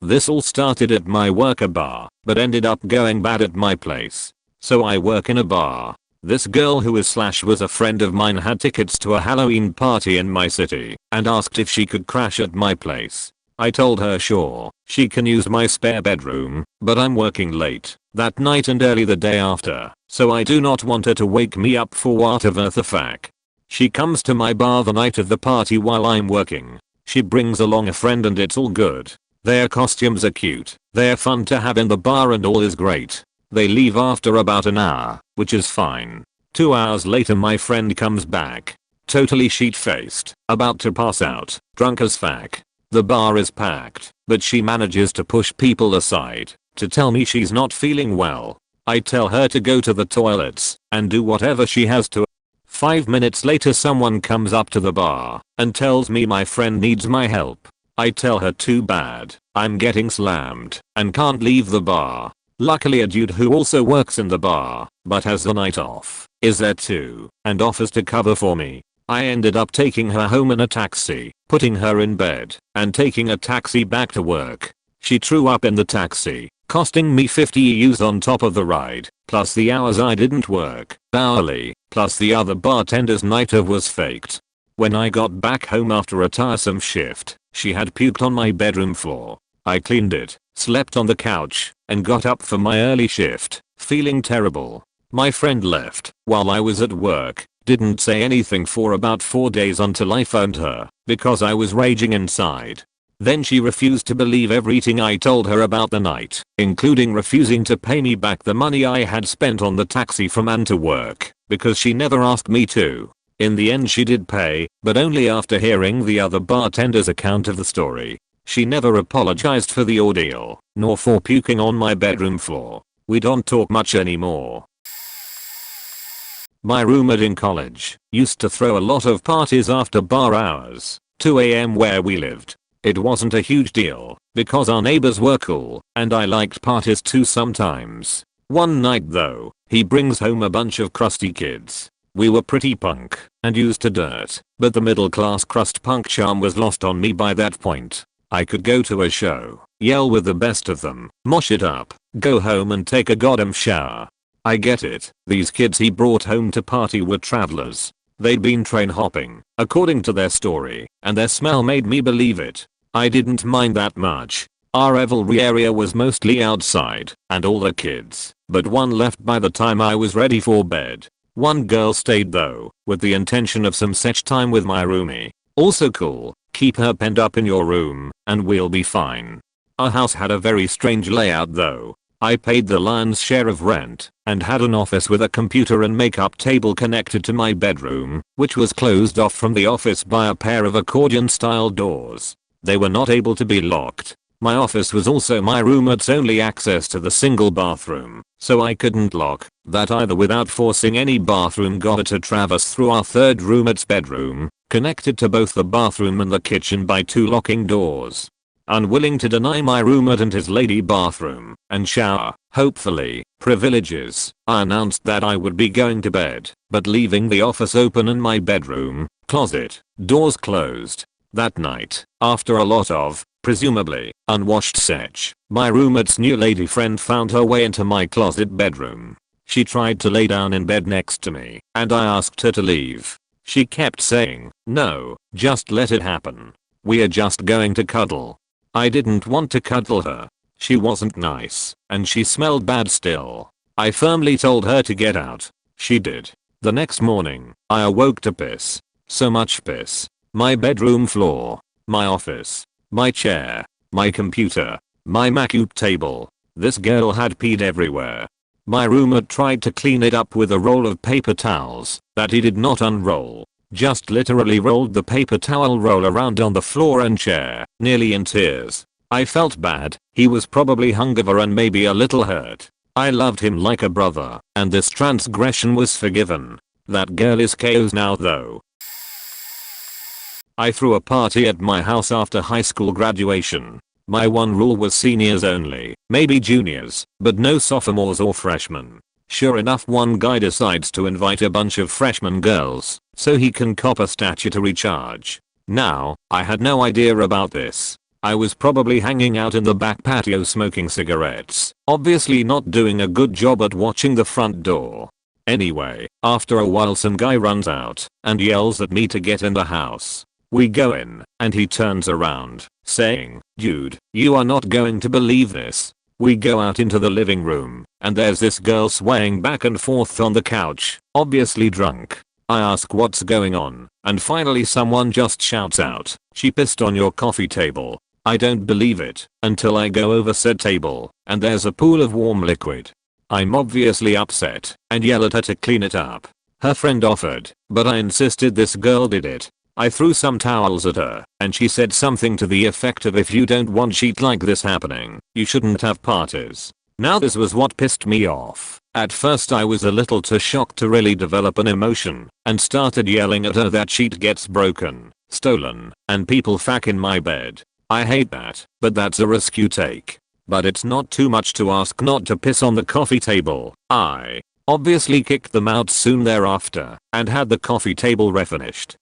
This all started at my work bar, but ended up going bad at my place. So I work in a bar. This girl who is / was a friend of mine had tickets to a Halloween party in my city and asked if she could crash at my place. I told her sure, she can use my spare bedroom, but I'm working late that night and early the day after, so I do not want her to wake me up for whatever the fuck. She comes to my bar the night of the party while I'm working. She brings along a friend and it's all good. Their costumes are cute, they're fun to have in the bar and all is great. They leave after about an hour, which is fine. 2 hours later my friend comes back. Totally sheet-faced, about to pass out, drunk as fuck. The bar is packed, but she manages to push people aside to tell me she's not feeling well. I tell her to go to the toilets and do whatever she has to. 5 minutes later someone comes up to the bar and tells me my friend needs my help. I tell her too bad, I'm getting slammed and can't leave the bar. Luckily a dude who also works in the bar, but has the night off, is there too, and offers to cover for me. I ended up taking her home in a taxi, putting her in bed, and taking a taxi back to work. She threw up in the taxi, costing me 50 EUs on top of the ride, plus the hours I didn't work, hourly, plus the other bartender's night of was faked. When I got back home after a tiresome shift, she had puked on my bedroom floor. I cleaned it, slept on the couch, and got up for my early shift, feeling terrible. My friend left while I was at work, didn't say anything for about 4 days until I phoned her, because I was raging inside. Then she refused to believe everything I told her about the night, including refusing to pay me back the money I had spent on the taxi from and to work, because she never asked me to. In the end she did pay, but only after hearing the other bartender's account of the story. She never apologized for the ordeal, nor for puking on my bedroom floor. We don't talk much anymore. My roommate in college used to throw a lot of parties after bar hours, 2 AM where we lived. It wasn't a huge deal, because our neighbors were cool, and I liked parties too sometimes. One night though, he brings home a bunch of crusty kids. We were pretty punk, and used to dirt, but the middle class crust punk charm was lost on me by that point. I could go to a show, yell with the best of them, mosh it up, go home and take a goddamn shower. I get it, these kids he brought home to party were travelers. They'd been train hopping, according to their story, and their smell made me believe it. I didn't mind that much. Our revelry area was mostly outside, and all the kids, but one left by the time I was ready for bed. One girl stayed though, with the intention of some such time with my roomie. Also cool, keep her penned up in your room, and we'll be fine. Our house had a very strange layout though. I paid the lion's share of rent, and had an office with a computer and makeup table connected to my bedroom, which was closed off from the office by a pair of accordion-style doors. They were not able to be locked. My office was also my roommate's only access to the single bathroom, so I couldn't lock that either without forcing any bathroom goer to traverse through our third roommate's bedroom, connected to both the bathroom and the kitchen by 2 locking doors. Unwilling to deny my roommate and his lady bathroom and shower, hopefully, privileges, I announced that I would be going to bed, but leaving the office open and my bedroom, closet, doors closed. That night, after a lot of, presumably, unwashed sex, my roommate's new lady friend found her way into my closet bedroom. She tried to lay down in bed next to me, and I asked her to leave. She kept saying, no, just let it happen. We are just going to cuddle. I didn't want to cuddle her. She wasn't nice, and she smelled bad still. I firmly told her to get out. She did. The next morning, I awoke to piss. So much piss. My bedroom floor, my office, my chair, my computer, my makeover table. This girl had peed everywhere. My roommate tried to clean it up with a roll of paper towels that he did not unroll. Just literally rolled the paper towel roll around on the floor and chair, nearly in tears. I felt bad. He was probably hungover and maybe a little hurt. I loved him like a brother, and this transgression was forgiven. That girl is KO's now though. I threw a party at my house after high school graduation. My one rule was seniors only, maybe juniors, but no sophomores or freshmen. Sure enough, one guy decides to invite a bunch of freshman girls so he can cop a statutory charge. Now, I had no idea about this. I was probably hanging out in the back patio smoking cigarettes, obviously not doing a good job at watching the front door. Anyway, after a while some guy runs out and yells at me to get in the house. We go in, and he turns around, saying, "Dude, you are not going to believe this." We go out into the living room, and there's this girl swaying back and forth on the couch, obviously drunk. I ask what's going on, and finally someone just shouts out, "She pissed on your coffee table." I don't believe it, until I go over said table, and there's a pool of warm liquid. I'm obviously upset, and yell at her to clean it up. Her friend offered, but I insisted this girl did it. I threw some towels at her, and she said something to the effect of, "If you don't want shit like this happening, you shouldn't have parties." Now this was what pissed me off. At first I was a little too shocked to really develop an emotion, and started yelling at her that sheet gets broken, stolen, and people fuck in my bed. I hate that, but that's a risk you take. But it's not too much to ask not to piss on the coffee table. I obviously kicked them out soon thereafter, and had the coffee table refinished.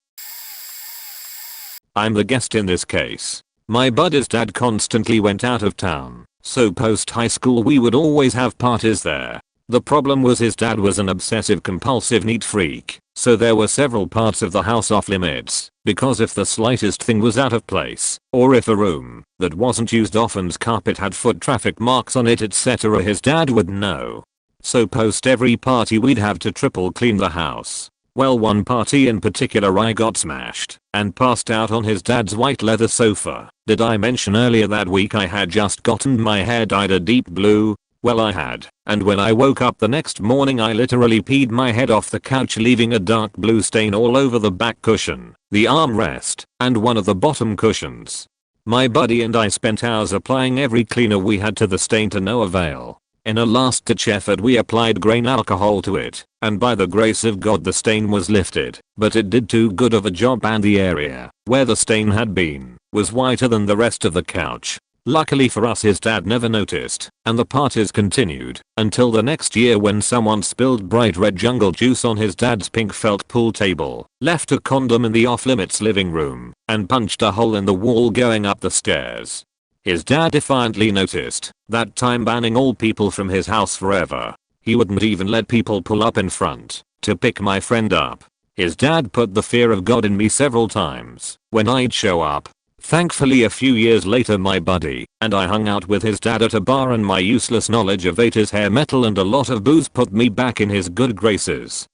I'm the guest in this case. My buddy's dad constantly went out of town, so post high school we would always have parties there. The problem was his dad was an obsessive compulsive neat freak, so there were several parts of the house off limits, because if the slightest thing was out of place, or if a room that wasn't used often's carpet had foot traffic marks on it etc., his dad would know. So post every party we'd have to triple clean the house. Well, one party in particular I got smashed and passed out on his dad's white leather sofa. Did I mention earlier that week I had just gotten my hair dyed a deep blue? Well, I had, and when I woke up the next morning I literally peed my head off the couch, leaving a dark blue stain all over the back cushion, the armrest, and one of the bottom cushions. My buddy and I spent hours applying every cleaner we had to the stain to no avail. In a last-ditch effort we applied grain alcohol to it, and by the grace of God the stain was lifted, but it did too good of a job, and the area where the stain had been was whiter than the rest of the couch. Luckily for us his dad never noticed, and the parties continued until the next year when someone spilled bright red jungle juice on his dad's pink felt pool table, left a condom in the off-limits living room, and punched a hole in the wall going up the stairs. His dad defiantly noticed, that time banning all people from his house forever. He wouldn't even let people pull up in front to pick my friend up. His dad put the fear of God in me several times when I'd show up. Thankfully a few years later my buddy and I hung out with his dad at a bar, and my useless knowledge of 80s hair metal and a lot of booze put me back in his good graces.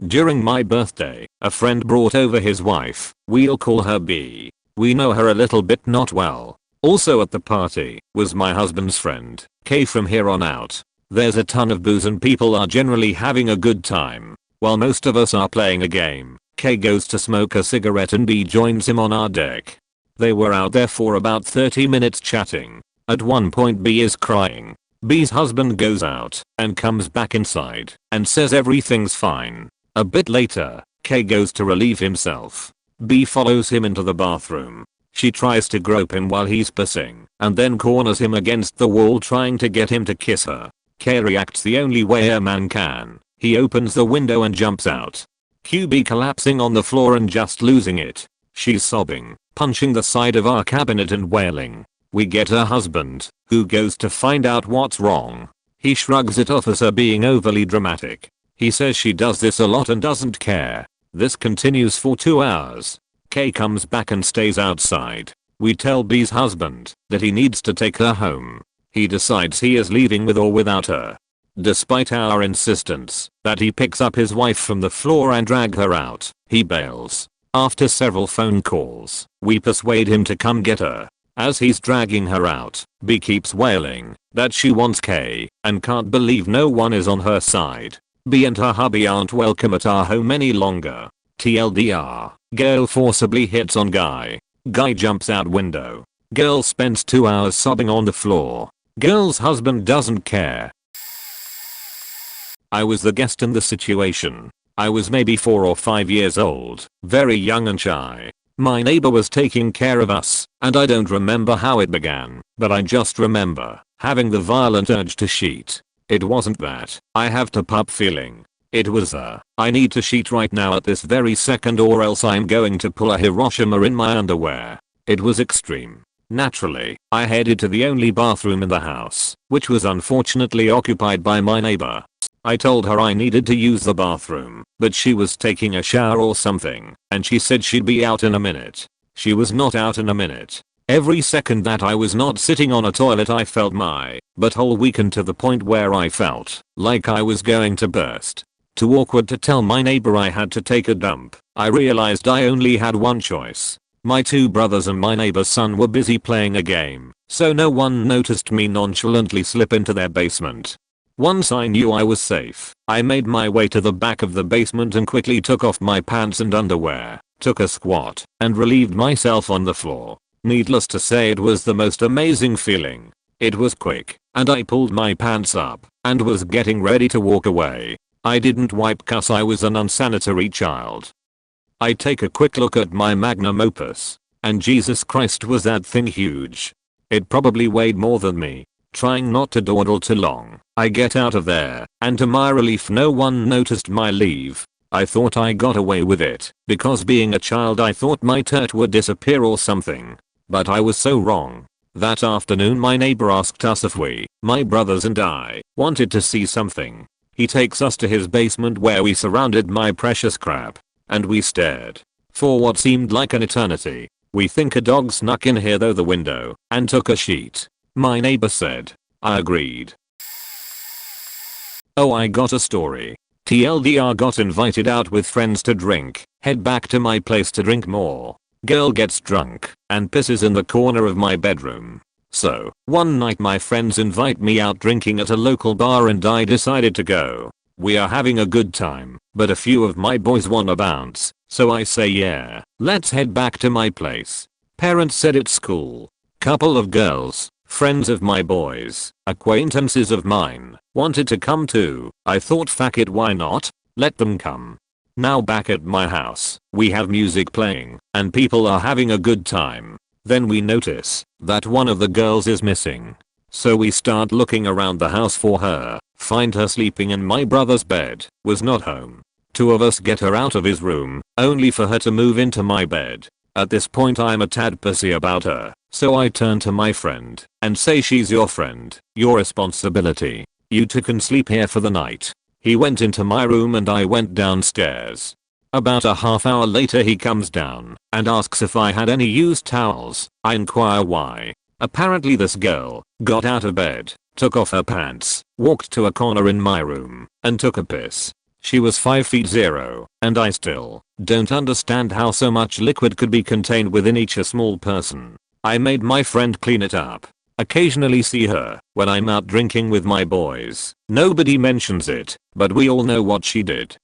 During my birthday, a friend brought over his wife. We'll call her B. We know her a little bit not well. Also at the party was my husband's friend, K. From here on out, there's a ton of booze and people are generally having a good time. While most of us are playing a game, K goes to smoke a cigarette and B joins him on our deck. They were out there for about 30 minutes chatting. At one point B is crying. B's husband goes out and comes back inside and says everything's fine. A bit later, K goes to relieve himself. B follows him into the bathroom. She tries to grope him while he's pissing and then corners him against the wall trying to get him to kiss her. K reacts the only way a man can. He opens the window and jumps out. QB collapsing on the floor and just losing it. She's sobbing, punching the side of our cabinet and wailing. We get her husband, who goes to find out what's wrong. He shrugs it off as her being overly dramatic. He says she does this a lot and doesn't care. This continues for 2 hours. K comes back and stays outside. We tell B's husband that he needs to take her home. He decides he is leaving with or without her. Despite our insistence that he picks up his wife from the floor and drag her out, he bails. After several phone calls, we persuade him to come get her. As he's dragging her out, B keeps wailing that she wants K and can't believe no one is on her side. B and her hubby aren't welcome at our home any longer. TLDR, girl forcibly hits on guy. Guy jumps out window. Girl spends 2 hours sobbing on the floor. Girl's husband doesn't care. I was the guest in the situation. I was maybe 4 or 5 years old, very young and shy. My neighbor was taking care of us, and I don't remember how it began, but I just remember having the violent urge to sheet. It wasn't that I have to pup feeling. It was I need to sheet right now at this very second or else I'm going to pull a Hiroshima in my underwear. It was extreme. Naturally, I headed to the only bathroom in the house, which was unfortunately occupied by my neighbor. I told her I needed to use the bathroom, but she was taking a shower or something, and she said she'd be out in a minute. She was not out in a minute. Every second that I was not sitting on a toilet I felt my butthole weaken to the point where I felt like I was going to burst. Too awkward to tell my neighbor I had to take a dump. I realized I only had one choice. My two brothers and my neighbor's son were busy playing a game, so no one noticed me nonchalantly slip into their basement. Once I knew I was safe, I made my way to the back of the basement and quickly took off my pants and underwear, took a squat, and relieved myself on the floor. Needless to say, it was the most amazing feeling. It was quick, and I pulled my pants up and was getting ready to walk away. I didn't wipe 'cause I was an unsanitary child. I take a quick look at my magnum opus, and Jesus Christ, was that thing huge. It probably weighed more than me. Trying not to dawdle too long, I get out of there, and to my relief no one noticed my leave. I thought I got away with it, because being a child I thought my turd would disappear or something. But I was so wrong. That afternoon my neighbor asked us if we, my brothers and I, wanted to see something. He takes us to his basement where we surrounded my precious crap, and we stared for what seemed like an eternity. We think a dog snuck in here through the window and took a sheet. My neighbor said. I agreed. Oh, I got a story. TLDR, got invited out with friends to drink, head back to my place to drink more. Girl gets drunk and pisses in the corner of my bedroom. So, one night my friends invite me out drinking at a local bar and I decided to go. We are having a good time, but a few of my boys wanna bounce, so I say yeah, let's head back to my place. Parents said it's cool. Couple of girls, friends of my boys, acquaintances of mine, wanted to come too. I thought, fuck it, why not? Let them come. Now back at my house, we have music playing, and people are having a good time. Then we notice that one of the girls is missing. So we start looking around the house for her, find her sleeping in my brother's bed, was not home. Two of us get her out of his room, only for her to move into my bed. At this point I'm a tad pissy about her, so I turn to my friend and say, she's your friend, your responsibility. You two can sleep here for the night. He went into my room and I went downstairs. About a half hour later he comes down and asks if I had any used towels. I inquire why. Apparently this girl got out of bed, took off her pants, walked to a corner in my room, and took a piss. She was 5'0", and I still don't understand how so much liquid could be contained within each a small person. I made my friend clean it up. Occasionally see her when I'm out drinking with my boys. Nobody mentions it, but we all know what she did.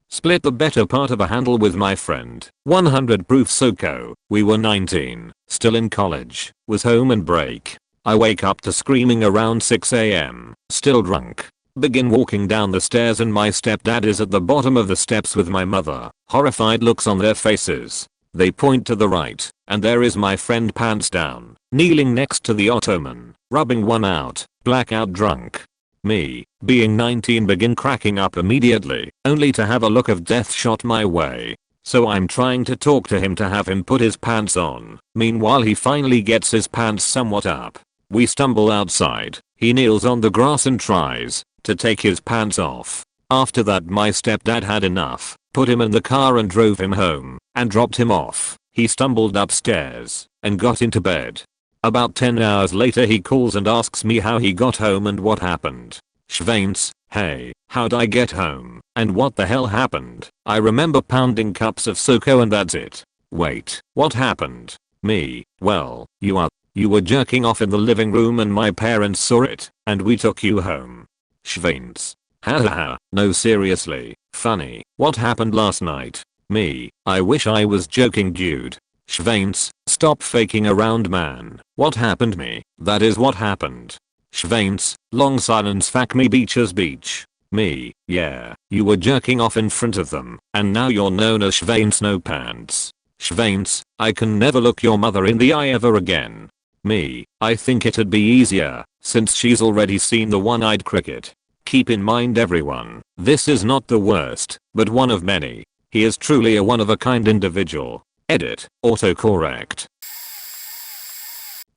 Split the better part of a handle with my friend. 100 proof SoCo. We were 19, still in college, was home and break. I wake up to screaming around 6 AM, still drunk. Begin walking down the stairs and my stepdad is at the bottom of the steps with my mother. Horrified looks on their faces. They point to the right, and there is my friend pants down, kneeling next to the ottoman, rubbing one out, blackout drunk. Me, being 19, begin cracking up immediately, only to have a look of death shot my way. So I'm trying to talk to him to have him put his pants on. Meanwhile he finally gets his pants somewhat up. We stumble outside. He kneels on the grass and tries to take his pants off. After that my stepdad had enough, put him in the car and drove him home, and dropped him off. He stumbled upstairs and got into bed. About 10 hours later he calls and asks me how he got home and what happened. Schweins, hey, how'd I get home, and what the hell happened? I remember pounding cups of SoCo and that's it. Wait, what happened? Me, well, you were jerking off in the living room and my parents saw it, and we took you home. Schweins. Hahaha, no seriously, funny, what happened last night? Me, I wish I was joking dude. Schweins, stop faking around man. What happened me? That is what happened. Schweins, long silence. Fuck me, beaches beach. Me, yeah, you were jerking off in front of them, and now you're known as Schweins no pants. Schweins, I can never look your mother in the eye ever again. Me, I think it'd be easier, since she's already seen the one-eyed cricket. Keep in mind everyone, this is not the worst, but one of many. He is truly a one-of-a-kind individual. Edit. Autocorrect.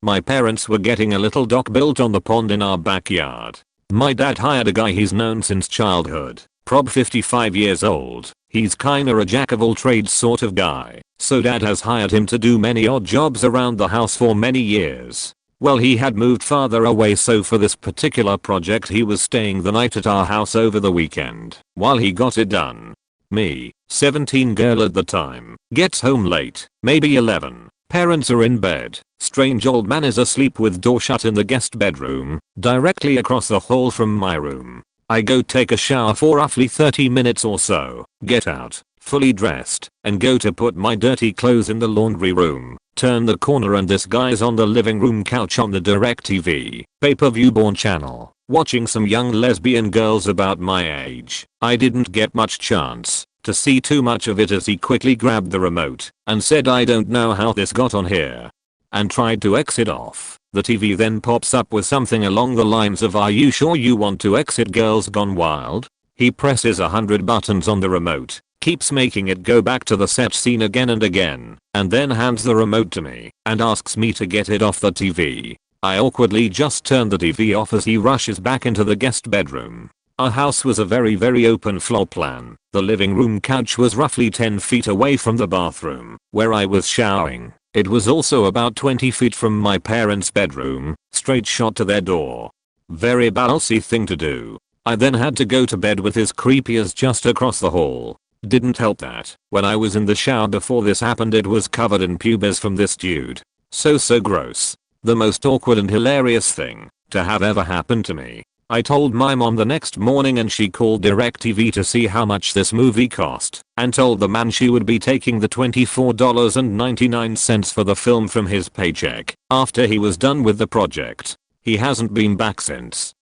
My parents were getting a little dock built on the pond in our backyard. My dad hired a guy he's known since childhood, prob 55 years old. He's kinda a jack of all trades sort of guy, so dad has hired him to do many odd jobs around the house for many years. Well, he had moved farther away, so for this particular project he was staying the night at our house over the weekend while he got it done. Me, 17 girl at the time, gets home late, maybe 11. Parents are in bed. Strange old man is asleep with door shut in the guest bedroom, directly across the hall from my room. I go take a shower for roughly 30 minutes or so, get out, fully dressed, and go to put my dirty clothes in the laundry room. Turn the corner and this guy's on the living room couch on the DirecTV pay-per-view born channel, watching some young lesbian girls about my age. I didn't get much chance to see too much of it as he quickly grabbed the remote and said, "I don't know how this got on here," and tried to exit off. The TV then pops up with something along the lines of, "Are you sure you want to exit Girls Gone Wild?" He presses 100 buttons on the remote, keeps making it go back to the set scene again and again, and then hands the remote to me and asks me to get it off the TV. I awkwardly just turn the TV off as he rushes back into the guest bedroom. Our house was a very open floor plan. The living room couch was roughly 10 feet away from the bathroom where I was showering. It was also about 20 feet from my parents' bedroom, straight shot to their door. Very ballsy thing to do. I then had to go to bed with his creepy as just across the hall. Didn't help that when I was in the shower before this happened it was covered in pubes from this dude. So gross. The most awkward and hilarious thing to have ever happened to me. I told my mom the next morning and she called DirecTV to see how much this movie cost and told the man she would be taking the $24.99 for the film from his paycheck after he was done with the project. He hasn't been back since.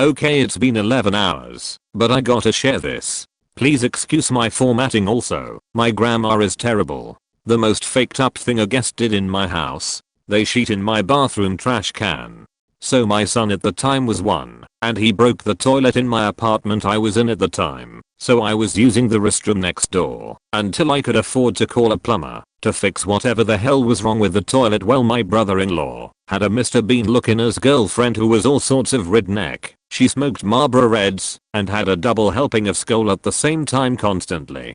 Okay, it's been 11 hours, but I gotta share this. Please excuse my formatting also. My grammar is terrible. The most faked up thing a guest did in my house. They shit in my bathroom trash can. So my son at the time was 1, and he broke the toilet in my apartment I was in at the time. So I was using the restroom next door until I could afford to call a plumber to fix whatever the hell was wrong with the toilet. Well, my brother-in-law had a Mr. Bean looking as girlfriend who was all sorts of redneck. She smoked Marlboro Reds and had a double helping of Skoal at the same time constantly.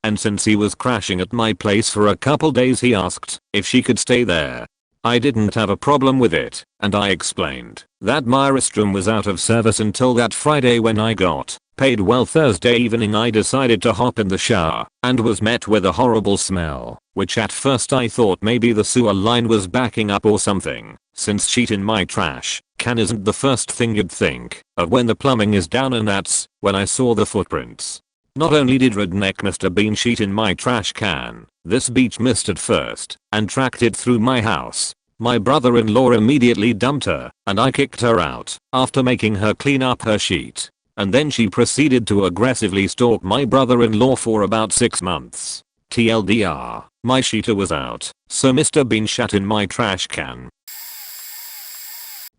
And since he was crashing at my place for a couple days he asked if she could stay there. I didn't have a problem with it, and I explained that my restroom was out of service until that Friday when I got paid. Well, Thursday evening I decided to hop in the shower and was met with a horrible smell, which at first I thought maybe the sewer line was backing up or something, since shit in my trash can isn't the first thing you'd think of when the plumbing is down, and that's when I saw the footprints. Not only did redneck Mr. Bean shit in my trash can, this beach missed it first and tracked it through my house. My brother-in-law immediately dumped her and I kicked her out after making her clean up her sheet. And then she proceeded to aggressively stalk my brother-in-law for about 6 months. TLDR, my sheeter was out, so Mr. Bean shat in my trash can.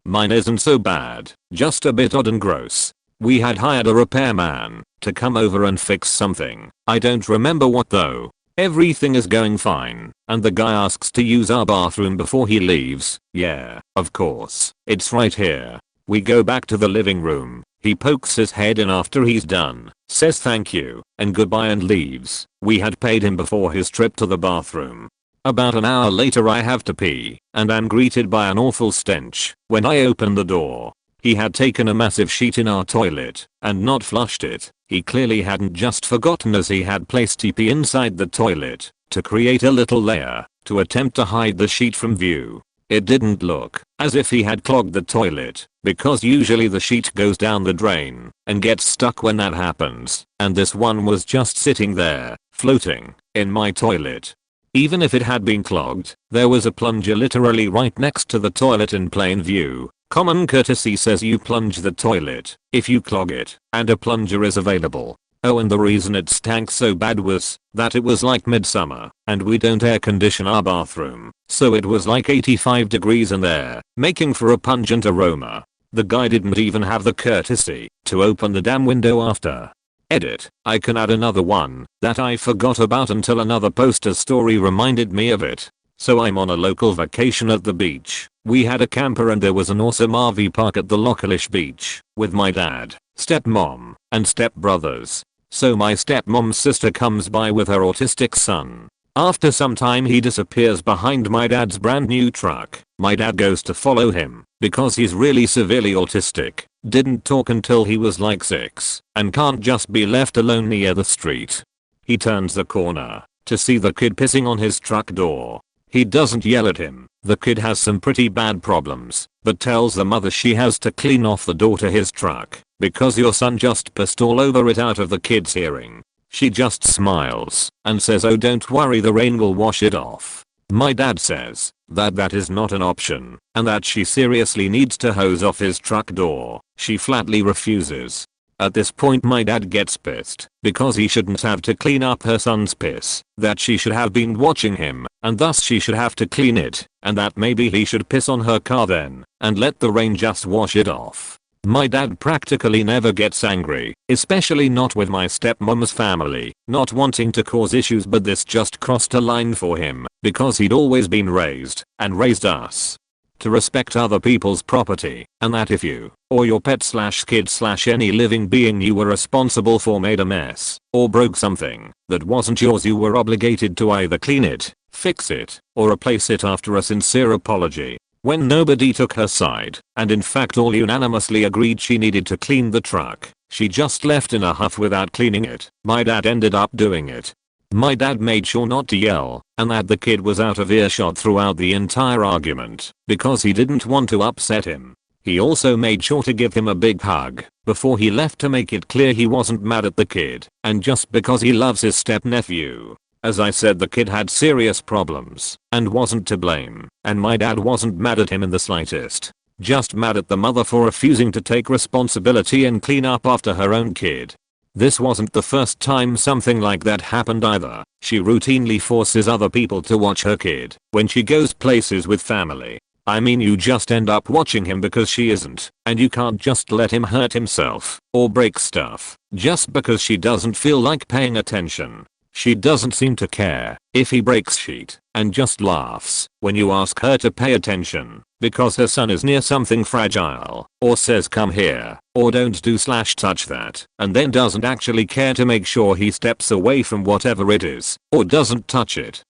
Mine isn't so bad, just a bit odd and gross. We had hired a repairman to come over and fix something. I don't remember what though. Everything is going fine, and the guy asks to use our bathroom before he leaves. Yeah, of course, it's right here. We go back to the living room. He pokes his head in after he's done, says thank you and goodbye and leaves. We had paid him before his trip to the bathroom. About an hour later I have to pee, and am greeted by an awful stench when I open the door. He had taken a massive sheet in our toilet and not flushed it. He clearly hadn't just forgotten, as he had placed TP inside the toilet to create a little layer to attempt to hide the sheet from view. It didn't look as if he had clogged the toilet, because usually the sheet goes down the drain and gets stuck when that happens, and this one was just sitting there, floating, in my toilet. Even if it had been clogged, there was a plunger literally right next to the toilet in plain view. Common courtesy says you plunge the toilet if you clog it, and a plunger is available. Oh, and the reason it stank so bad was that it was like midsummer, and we don't air condition our bathroom, so it was like 85 degrees in there, making for a pungent aroma. The guy didn't even have the courtesy to open the damn window after. Edit. I can add another one that I forgot about until another poster's story reminded me of it. So I'm on a local vacation at the beach. We had a camper and there was an awesome RV park at the localish beach with my dad, stepmom, and stepbrothers. So my stepmom's sister comes by with her autistic son. After some time he disappears behind my dad's brand new truck. My dad goes to follow him because he's really severely autistic. Didn't talk until he was like 6 and can't just be left alone near the street. He turns the corner to see the kid pissing on his truck door. He doesn't yell at him. The kid has some pretty bad problems, but tells the mother she has to clean off the door to his truck because your son just pissed all over it out of the kid's hearing. She just smiles and says, "Oh, don't worry, the rain will wash it off." My dad says that is not an option and that she seriously needs to hose off his truck door. She flatly refuses. At this point my dad gets pissed because he shouldn't have to clean up her son's piss, that she should have been watching him and thus she should have to clean it, and that maybe he should piss on her car then and let the rain just wash it off. My dad practically never gets angry, especially not with my stepmom's family, not wanting to cause issues, but this just crossed a line for him because he'd always been raised and raised us to respect other people's property, and that if you or your pet/kid/any living being you were responsible for made a mess or broke something that wasn't yours, you were obligated to either clean it, fix it, or replace it after a sincere apology. When nobody took her side, and in fact all unanimously agreed she needed to clean the truck, she just left in a huff without cleaning it. My dad ended up doing it. My dad made sure not to yell, and that the kid was out of earshot throughout the entire argument, because he didn't want to upset him. He also made sure to give him a big hug before he left to make it clear he wasn't mad at the kid, and just because he loves his step-nephew. As I said, the kid had serious problems and wasn't to blame, and my dad wasn't mad at him in the slightest. Just mad at the mother for refusing to take responsibility and clean up after her own kid. This wasn't the first time something like that happened either. She routinely forces other people to watch her kid when she goes places with family. I mean, you just end up watching him because she isn't, and you can't just let him hurt himself or break stuff just because she doesn't feel like paying attention. She doesn't seem to care if he breaks shit and just laughs when you ask her to pay attention because her son is near something fragile, or says come here, or don't do/touch that, and then doesn't actually care to make sure he steps away from whatever it is, or doesn't touch it.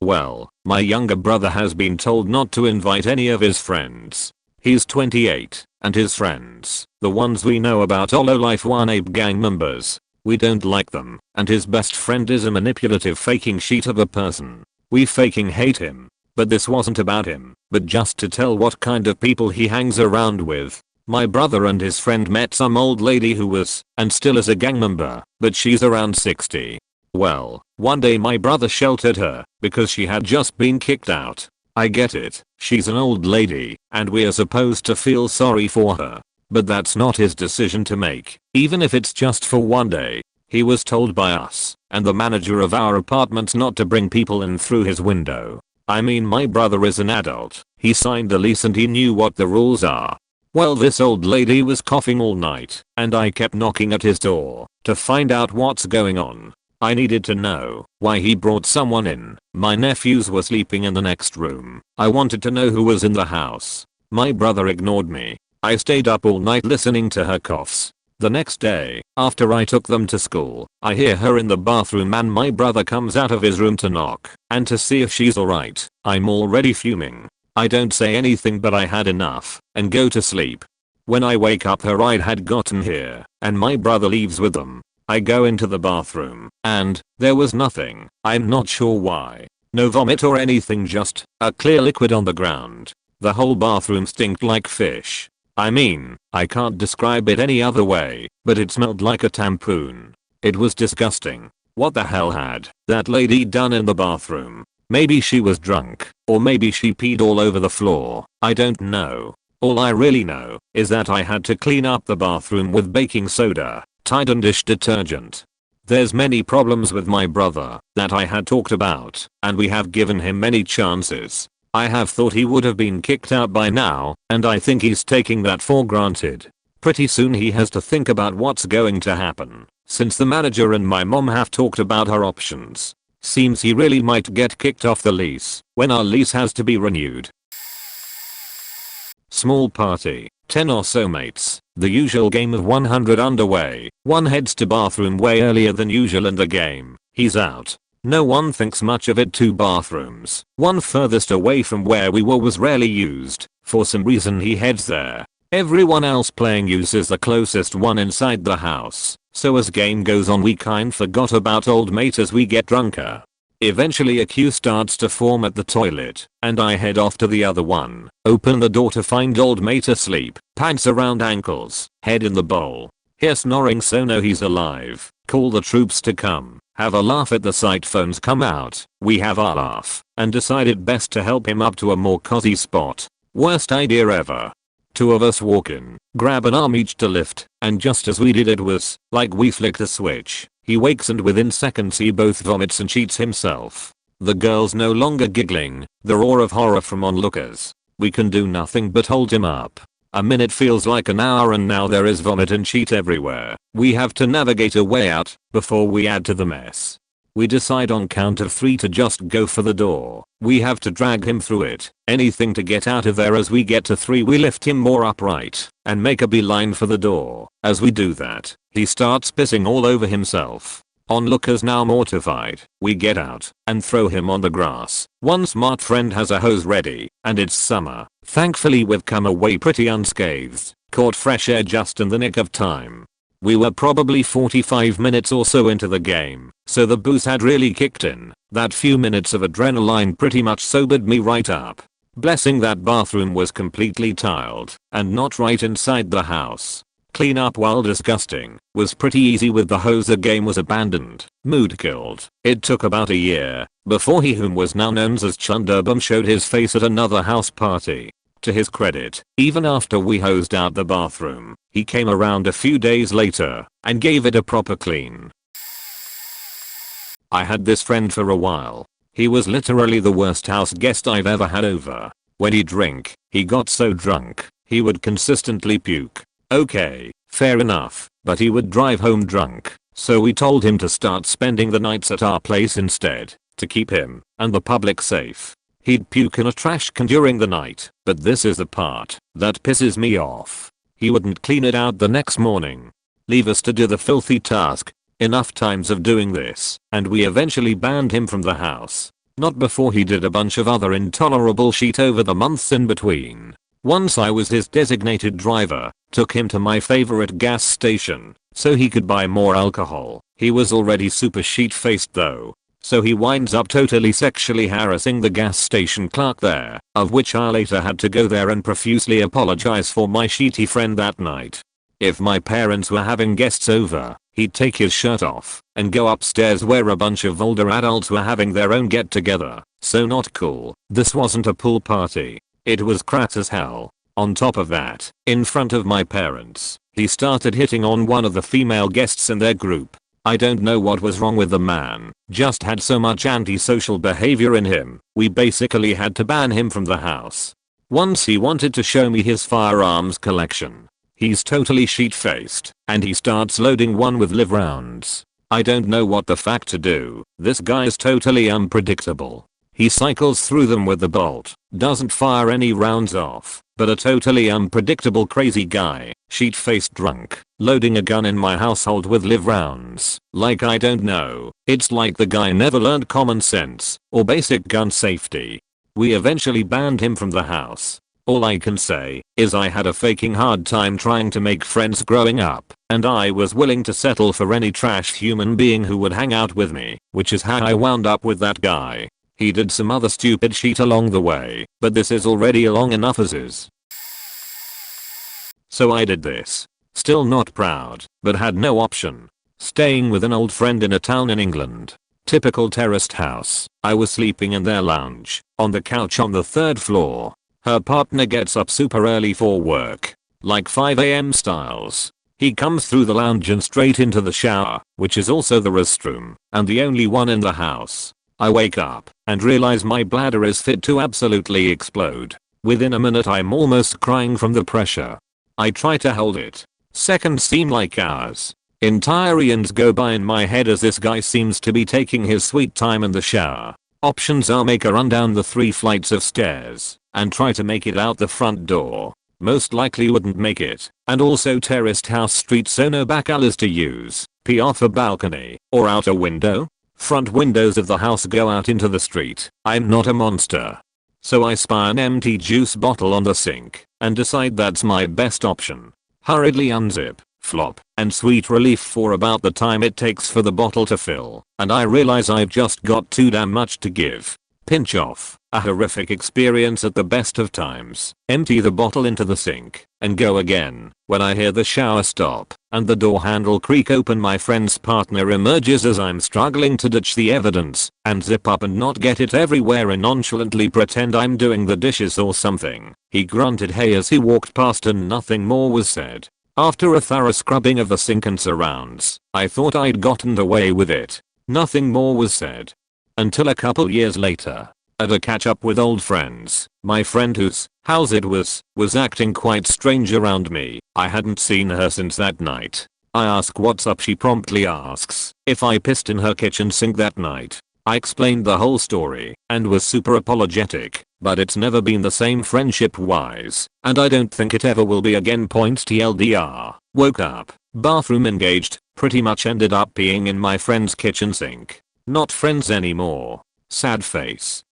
Well, my younger brother has been told not to invite any of his friends. He's 28, and his friends, the ones we know about, are low-life one-ape gang members. We don't like them, and his best friend is a manipulative faking sheet of a person. We faking hate him. But this wasn't about him, but just to tell what kind of people he hangs around with. My brother and his friend met some old lady who was, and still is, a gang member, but she's around 60. Well, one day my brother sheltered her because she had just been kicked out. I get it, she's an old lady, and we're supposed to feel sorry for her. But that's not his decision to make, even if it's just for one day. He was told by us and the manager of our apartment not to bring people in through his window. I mean, my brother is an adult, he signed a lease and he knew what the rules are. Well, this old lady was coughing all night, and I kept knocking at his door to find out what's going on. I needed to know why he brought someone in. My nephews were sleeping in the next room. I wanted to know who was in the house. My brother ignored me. I stayed up all night listening to her coughs. The next day, after I took them to school, I hear her in the bathroom and my brother comes out of his room to knock and to see if she's alright. I'm already fuming. I don't say anything, but I had enough and go to sleep. When I wake up, her ride had gotten here and my brother leaves with them. I go into the bathroom and there was nothing. I'm not sure why. No vomit or anything, just a clear liquid on the ground. The whole bathroom stinked like fish. I mean, I can't describe it any other way, but it smelled like a tampoon. It was disgusting. What the hell had that lady done in the bathroom? Maybe she was drunk, or maybe she peed all over the floor. I don't know. All I really know is that I had to clean up the bathroom with baking soda, Tide and dish detergent. There's many problems with my brother that I had talked about, and we have given him many chances. I have thought he would have been kicked out by now, and I think he's taking that for granted. Pretty soon he has to think about what's going to happen, since the manager and my mom have talked about our options. Seems he really might get kicked off the lease when our lease has to be renewed. Small party, 10 or so mates, the usual game of 100 underway. One heads to bathroom way earlier than usual in the game. He's out. No one thinks much of it. 2 bathrooms, one furthest away from where we were was rarely used. For some reason he heads there. Everyone else playing uses the closest one inside the house. So as game goes on we kind forgot about old mate as we get drunker. Eventually a queue starts to form at the toilet, and I head off to the other one. Open the door to find old mate asleep, pants around ankles, head in the bowl. Hear snoring so know he's alive. Call the troops to come. Have a laugh at the sight. Phones come out. We have our laugh, and decided best to help him up to a more cozy spot. Worst idea ever. 2 of us walk in, grab an arm each to lift, and just as we did it was like we flicked a switch. He wakes and within seconds he both vomits and cheats himself. The girls no longer giggling, the roar of horror from onlookers. We can do nothing but hold him up. A minute feels like an hour and now there is vomit and cheat everywhere. We have to navigate a way out before we add to the mess. We decide on count of 3 to just go for the door. We have to drag him through it. Anything to get out of there. As we get to 3 we lift him more upright and make a beeline for the door. As we do that, he starts pissing all over himself. Onlookers now mortified. We get out and throw him on the grass. One smart friend has a hose ready and it's summer. Thankfully we've come away pretty unscathed. Caught fresh air just in the nick of time. We were probably 45 minutes or so into the game, so the booze had really kicked in. That few minutes of adrenaline pretty much sobered me right up. Blessing that bathroom was completely tiled and not right inside the house. Clean up, while disgusting, was pretty easy with the hose. The game was abandoned. Mood killed. It took about a year before he, whom was now known as Chunderbum, showed his face at another house party. To his credit, even after we hosed out the bathroom, he came around a few days later and gave it a proper clean. I had this friend for a while. He was literally the worst house guest I've ever had over. When he'd drink, he got so drunk, he would consistently puke. Okay, fair enough, but he would drive home drunk, so we told him to start spending the nights at our place instead, to keep him and the public safe. He'd puke in a trash can during the night, but this is the part that pisses me off. He wouldn't clean it out the next morning. Leave us to do the filthy task. Enough times of doing this, and we eventually banned him from the house. Not before he did a bunch of other intolerable shit over the months in between. Once I was his designated driver, took him to my favorite gas station, so he could buy more alcohol. He was already super shit-faced though. So he winds up totally sexually harassing the gas station clerk there, of which I later had to go there and profusely apologize for my shitty friend that night. If my parents were having guests over, he'd take his shirt off and go upstairs where a bunch of older adults were having their own get together. So not cool. This wasn't a pool party. It was crass as hell. On top of that, in front of my parents, he started hitting on one of the female guests in their group. I don't know what was wrong with the man, just had so much antisocial behavior in him, we basically had to ban him from the house. Once he wanted to show me his firearms collection. He's totally sheet-faced, and he starts loading one with live rounds. I don't know what the fuck to do. This guy is totally unpredictable. He cycles through them with the bolt, doesn't fire any rounds off, but a totally unpredictable crazy guy, sheet-faced drunk, loading a gun in my household with live rounds. Like, I don't know, it's like the guy never learned common sense or basic gun safety. We eventually banned him from the house. All I can say is I had a fucking hard time trying to make friends growing up, and I was willing to settle for any trash human being who would hang out with me, which is how I wound up with that guy. He did some other stupid shit along the way, but this is already long enough as is. So I did this. Still not proud, but had no option. Staying with an old friend in a town in England. Typical terraced house. I was sleeping in their lounge, on the couch on the 3rd floor. Her partner gets up super early for work, like 5 AM styles. He comes through the lounge and straight into the shower, which is also the restroom, and the only one in the house. I wake up and realize my bladder is fit to absolutely explode. Within a minute I'm almost crying from the pressure. I try to hold it, Seconds seem like hours. Entire eons go by in my head as this guy seems to be taking his sweet time in the shower. Options are make a run down the 3 flights of stairs and try to make it out the front door. Most likely wouldn't make it, and also terraced house street so no back alleys to use, pee off a balcony, or out a window. Front windows of the house go out into the street. I'm not a monster. So I spy an empty juice bottle on the sink and decide that's my best option. Hurriedly unzip, flop, and sweet relief for about the time it takes for the bottle to fill, and I realize I've just got too damn much to give. Pinch off. A horrific experience at the best of times. Empty the bottle into the sink and go again when I hear the shower stop and the door handle creak open. My friend's partner emerges as I'm struggling to ditch the evidence and zip up and not get it everywhere and nonchalantly pretend I'm doing the dishes or something. He grunted hey as he walked past and nothing more was said. After a thorough scrubbing of the sink and surrounds, I thought I'd gotten away with it. Nothing more was said. Until a couple years later. At a catch up with old friends, my friend whose house it was acting quite strange around me. I hadn't seen her since that night. I ask what's up. She promptly asks if I pissed in her kitchen sink that night. I explained the whole story and was super apologetic, but it's never been the same friendship wise, and I don't think it ever will be again. TLDR. Woke up, bathroom engaged, pretty much ended up peeing in my friend's kitchen sink. Not friends anymore. Sad face.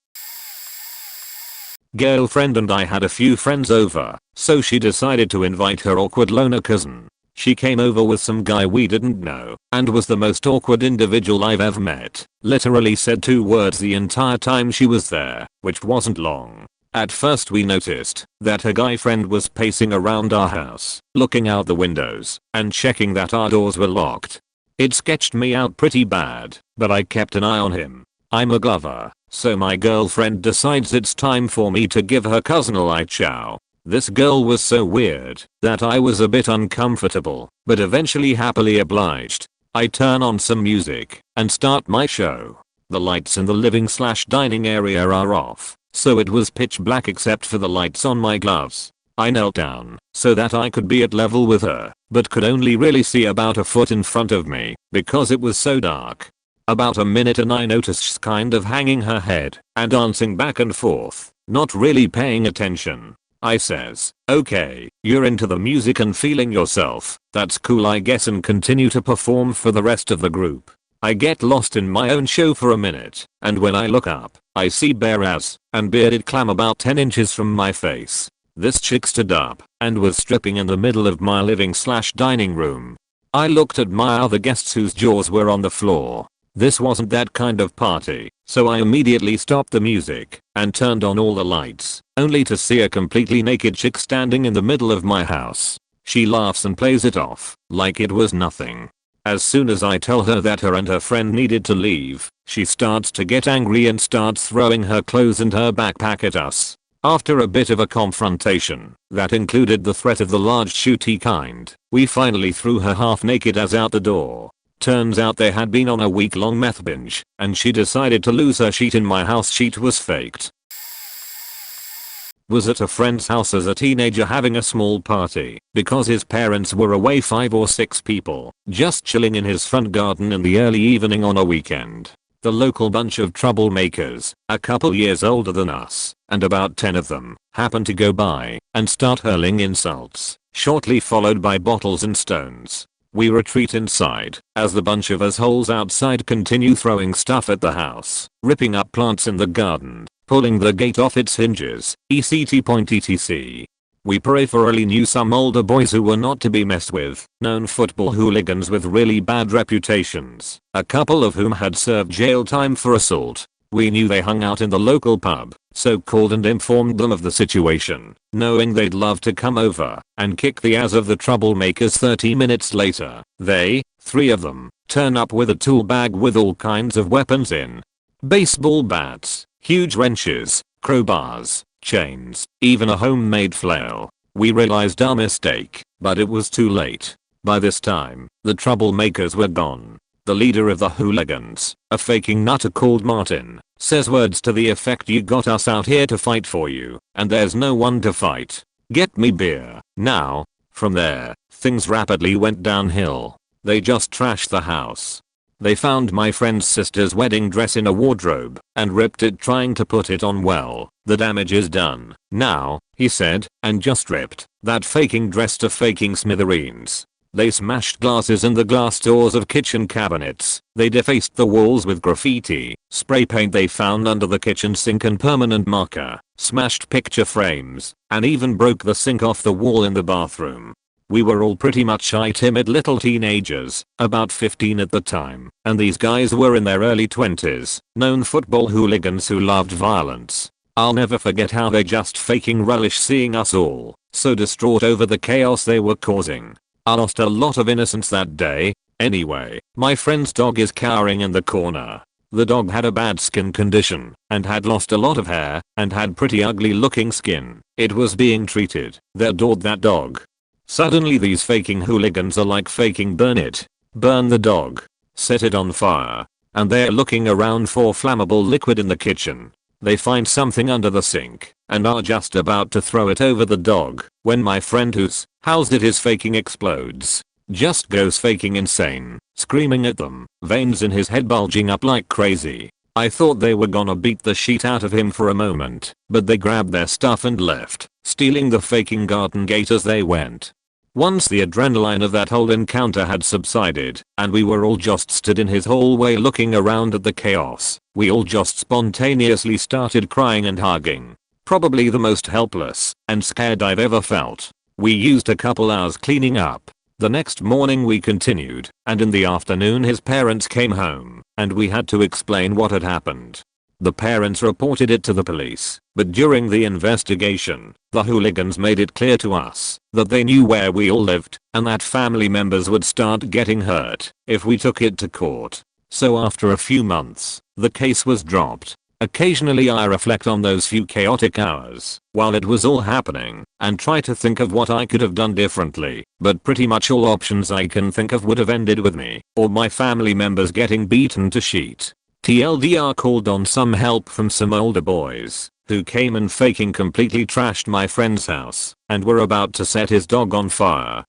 Girlfriend and I had a few friends over, so she decided to invite her awkward loner cousin. She came over with some guy we didn't know and was the most awkward individual I've ever met. Literally said 2 words the entire time she was there, which wasn't long. At first we noticed that her guy friend was pacing around our house, looking out the windows and checking that our doors were locked. It sketched me out pretty bad, but I kept an eye on him. I'm a glover, so my girlfriend decides it's time for me to give her cousin a light chow. This girl was so weird that I was a bit uncomfortable, but eventually happily obliged. I turn on some music and start my show. The lights in the living/dining area are off, so it was pitch black except for the lights on my gloves. I knelt down so that I could be at level with her, but could only really see about a foot in front of me because it was so dark. About a minute and I noticed she's kind of hanging her head and dancing back and forth, not really paying attention. I says, okay, you're into the music and feeling yourself, that's cool I guess, and continue to perform for the rest of the group. I get lost in my own show for a minute, and when I look up, I see bare ass and bearded clam about 10 inches from my face. This chick stood up and was stripping in the middle of my living/dining room. I looked at my other guests whose jaws were on the floor. This wasn't that kind of party, so I immediately stopped the music and turned on all the lights, only to see a completely naked chick standing in the middle of my house. She laughs and plays it off like it was nothing. As soon as I tell her that her and her friend needed to leave, she starts to get angry and starts throwing her clothes and her backpack at us. After a bit of a confrontation that included the threat of the large shooty kind, we finally threw her half naked as out the door. Turns out they had been on a week-long meth binge, and she decided to lose her sheet in my house. Sheet was faked. Was at a friend's house as a teenager having a small party because his parents were away. 5 or 6 people, just chilling in his front garden in the early evening on a weekend. The local bunch of troublemakers, a couple years older than us, and about 10 of them, happened to go by and start hurling insults, shortly followed by bottles and stones. We retreat inside as the bunch of assholes outside continue throwing stuff at the house, ripping up plants in the garden, pulling the gate off its hinges, etc. We peripherally knew some older boys who were not to be messed with, known football hooligans with really bad reputations, a couple of whom had served jail time for assault. We knew they hung out in the local pub, so called and informed them of the situation, knowing they'd love to come over and kick the ass of the troublemakers. 30 minutes later, they, 3 of them, turn up with a tool bag with all kinds of weapons in. Baseball bats, huge wrenches, crowbars, chains, even a homemade flail. We realized our mistake, but it was too late. By this time, the troublemakers were gone. The leader of the hooligans, a faking nutter called Martin, says words to the effect, "You got us out here to fight for you, and there's no one to fight. Get me beer, now." From there, things rapidly went downhill. They just trashed the house. They found my friend's sister's wedding dress in a wardrobe and ripped it trying to put it on. Well, the damage is done now, he said, and just ripped that faking dress to faking smithereens. They smashed glasses in the glass doors of kitchen cabinets. They defaced the walls with graffiti, spray paint they found under the kitchen sink and permanent marker, smashed picture frames, and even broke the sink off the wall in the bathroom. We were all pretty much shy timid little teenagers, about 15 at the time, and these guys were in their early 20s, known football hooligans who loved violence. I'll never forget how they just faking relish seeing us all, so distraught over the chaos they were causing. I lost a lot of innocence that day. Anyway, my friend's dog is cowering in the corner. The dog had a bad skin condition and had lost a lot of hair and had pretty ugly looking skin. It was being treated. They adored that dog. Suddenly these faking hooligans are like faking burn it. Burn the dog. Set it on fire. And they're looking around for flammable liquid in the kitchen. They find something under the sink and are just about to throw it over the dog when my friend whose house it is faking explodes. Just goes faking insane, screaming at them, veins in his head bulging up like crazy. I thought they were gonna beat the shit out of him for a moment, but they grabbed their stuff and left, stealing the faking garden gate as they went. Once the adrenaline of that whole encounter had subsided, and we were all just stood in his hallway looking around at the chaos, we all just spontaneously started crying and hugging. Probably the most helpless and scared I've ever felt. We used a couple hours cleaning up. The next morning we continued, and in the afternoon his parents came home, and we had to explain what had happened. The parents reported it to the police, but during the investigation, the hooligans made it clear to us that they knew where we all lived and that family members would start getting hurt if we took it to court. So after a few months, the case was dropped. Occasionally I reflect on those few chaotic hours while it was all happening and try to think of what I could have done differently, but pretty much all options I can think of would have ended with me or my family members getting beaten to shit. TLDR called on some help from some older boys who came and faking completely trashed my friend's house and were about to set his dog on fire.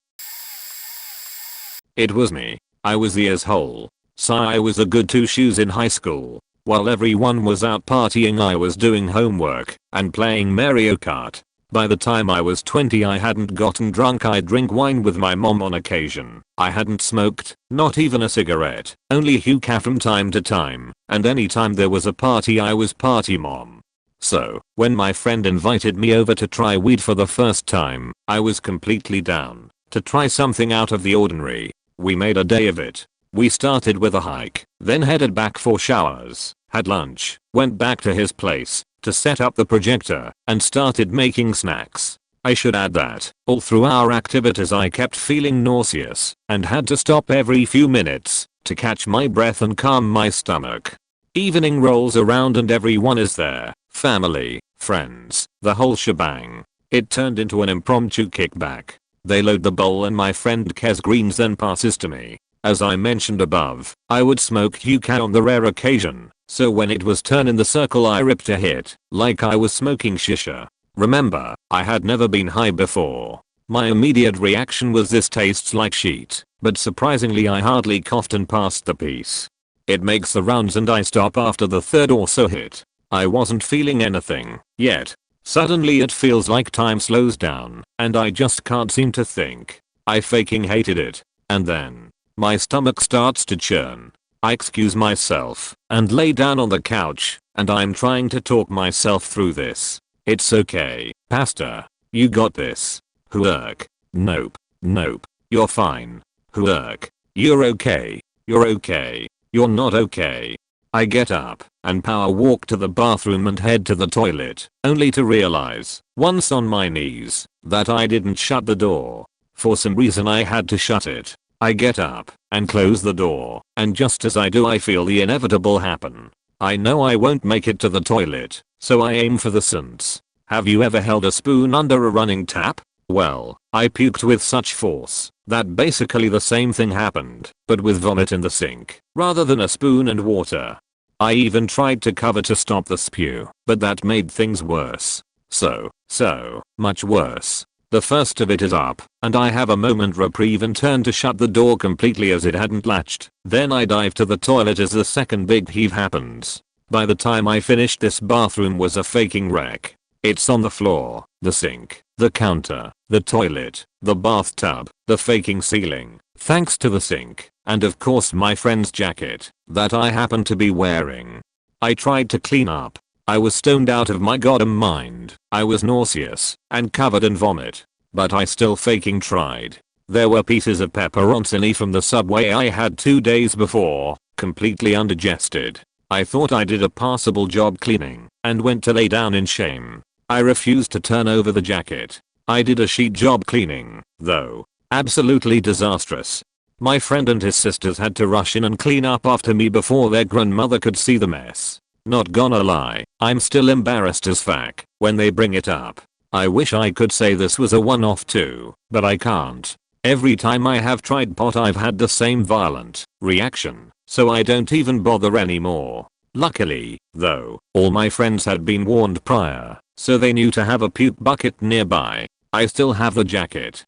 It was me. I was the asshole. So I was a good two shoes in high school. While everyone was out partying I was doing homework and playing Mario Kart. By the time I was 20 I hadn't gotten drunk. I'd drink wine with my mom on occasion. I hadn't smoked, not even a cigarette, only hookah from time to time, and anytime there was a party I was party mom. So, when my friend invited me over to try weed for the first time, I was completely down to try something out of the ordinary. We made a day of it. We started with a hike, then headed back for showers, had lunch, went back to his place to set up the projector, and started making snacks. I should add that, all through our activities I kept feeling nauseous and had to stop every few minutes to catch my breath and calm my stomach. Evening rolls around and everyone is there, family, friends, the whole shebang. It turned into an impromptu kickback. They load the bowl and my friend Kez Greens then passes to me. As I mentioned above, I would smoke hookah on the rare occasion, so when it was turn in the circle I ripped a hit, like I was smoking shisha. Remember, I had never been high before. My immediate reaction was this tastes like shit, but surprisingly I hardly coughed and passed the piece. It makes the rounds and I stop after the third or so hit. I wasn't feeling anything yet. Suddenly it feels like time slows down, and I just can't seem to think. I faking hated it. And then my stomach starts to churn. I excuse myself and lay down on the couch, and I'm trying to talk myself through this. It's okay, Pastor. You got this. Hoork. Nope. Nope. You're fine. Hoork. You're okay. You're okay. You're not okay. I get up and power walk to the bathroom and head to the toilet, only to realize, once on my knees, that I didn't shut the door. For some reason I had to shut it. I get up and close the door, and just as I do I feel the inevitable happen. I know I won't make it to the toilet, so I aim for the sinks. Have you ever held a spoon under a running tap? Well, I puked with such force that basically the same thing happened, but with vomit in the sink, rather than a spoon and water. I even tried to cover to stop the spew, but that made things worse. So much worse. The first of it is up, and I have a moment reprieve and turn to shut the door completely as it hadn't latched. Then I dive to the toilet as the second big heave happens. By the time I finished, this bathroom was a faking wreck. It's on the floor, the sink, the counter, the toilet, the bathtub, the faking ceiling, thanks to the sink, and of course my friend's jacket, that I happened to be wearing. I tried to clean up. I was stoned out of my goddamn mind. I was nauseous and covered in vomit. But I still faking tried. There were pieces of pepperoni from the Subway I had 2 days before, completely undigested. I thought I did a passable job cleaning and went to lay down in shame. I refused to turn over the jacket. I did a shit job cleaning, though. Absolutely disastrous. My friend and his sisters had to rush in and clean up after me before their grandmother could see the mess. Not gonna lie, I'm still embarrassed as fuck when they bring it up. I wish I could say this was a one-off too, but I can't. Every time I have tried pot I've had the same violent reaction, so I don't even bother anymore. Luckily, though, all my friends had been warned prior, so they knew to have a puke bucket nearby. I still have the jacket.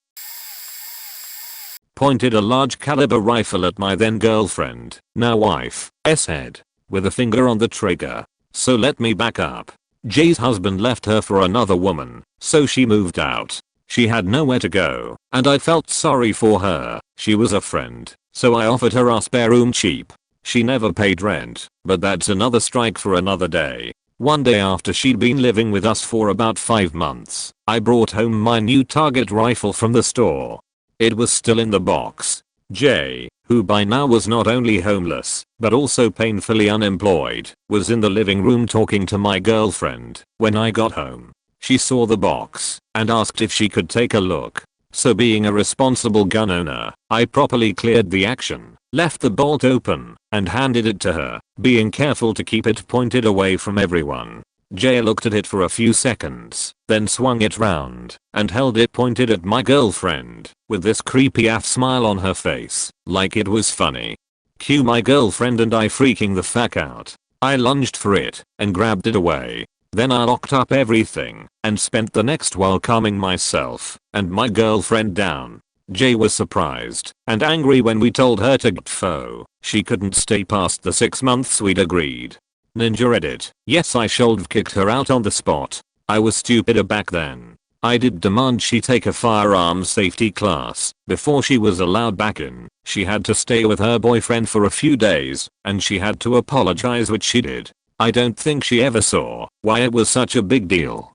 Pointed a large caliber rifle at my then girlfriend, now wife's head, with a finger on the trigger. So let me back up. Jay's husband left her for another woman, so she moved out. She had nowhere to go, and I felt sorry for her. She was a friend, so I offered her our spare room cheap. She never paid rent, but that's another strike for another day. One day after she'd been living with us for about 5 months, I brought home my new target rifle from the store. It was still in the box. Jay, who by now was not only homeless, but also painfully unemployed, was in the living room talking to my girlfriend. When I got home, she saw the box and asked if she could take a look. So being a responsible gun owner, I properly cleared the action, left the bolt open, and handed it to her, being careful to keep it pointed away from everyone. Jay looked at it for a few seconds, then swung it round and held it pointed at my girlfriend with this creepy ass smile on her face, like it was funny. Cue my girlfriend and I freaking the fuck out. I lunged for it and grabbed it away. Then I locked up everything and spent the next while calming myself and my girlfriend down. Jay was surprised and angry when we told her to get fo. She couldn't stay past the 6 months we'd agreed. Ninja edit. Yes, I should've kicked her out on the spot. I was stupider back then. I did demand she take a firearms safety class before she was allowed back in. She had to stay with her boyfriend for a few days and she had to apologize, which she did. I don't think she ever saw why it was such a big deal.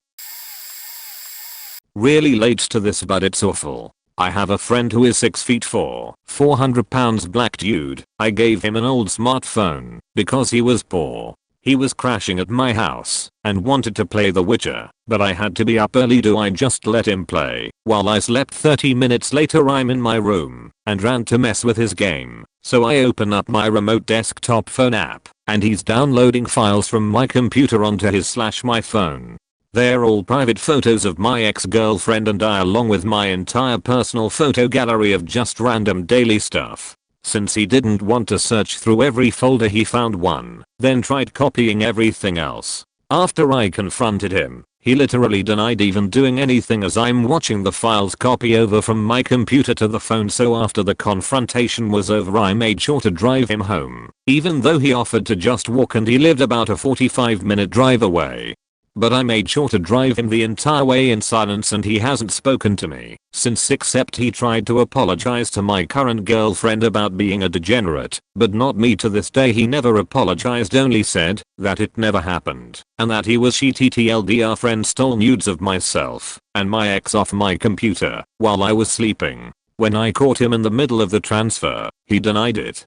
Really late to this, but it's awful. I have a friend who is 6'4", 400 pounds black dude. I gave him an old smartphone because he was poor. He was crashing at my house and wanted to play The Witcher, but I had to be up early. Do I just let him play while I slept? 30 minutes later I'm in my room and ran to mess with his game. So I open up my remote desktop phone app and he's downloading files from my computer onto his/my phone. They're all private photos of my ex-girlfriend and I, along with my entire personal photo gallery of just random daily stuff. Since he didn't want to search through every folder, he found one, then tried copying everything else. After I confronted him, he literally denied even doing anything as I'm watching the files copy over from my computer to the phone. So after the confrontation was over, I made sure to drive him home, even though he offered to just walk and he lived about a 45-minute drive away. But I made sure to drive him the entire way in silence and he hasn't spoken to me since, except he tried to apologize to my current girlfriend about being a degenerate, but not me. To this day he never apologized, only said that it never happened and that he was shitty. Our friend stole nudes of myself and my ex off my computer while I was sleeping. When I caught him in the middle of the transfer, he denied it.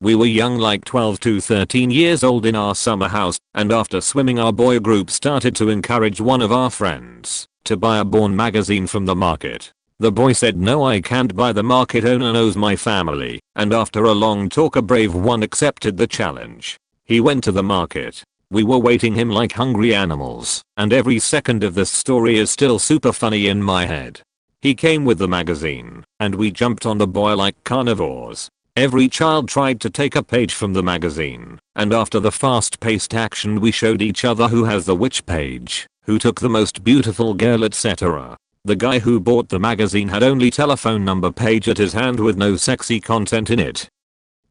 We were young, like 12 to 13 years old, in our summer house, and after swimming our boy group started to encourage one of our friends to buy a porn magazine from the market. The boy said, "No, I can't buy, the market owner knows my family," and after a long talk a brave one accepted the challenge. He went to the market. We were waiting him like hungry animals, and every second of this story is still super funny in my head. He came with the magazine, and we jumped on the boy like carnivores. Every child tried to take a page from the magazine, and after the fast-paced action we showed each other who has the which page, Who took the most beautiful girl, etc. The guy who bought the magazine had only telephone number page at his hand with no sexy content in it.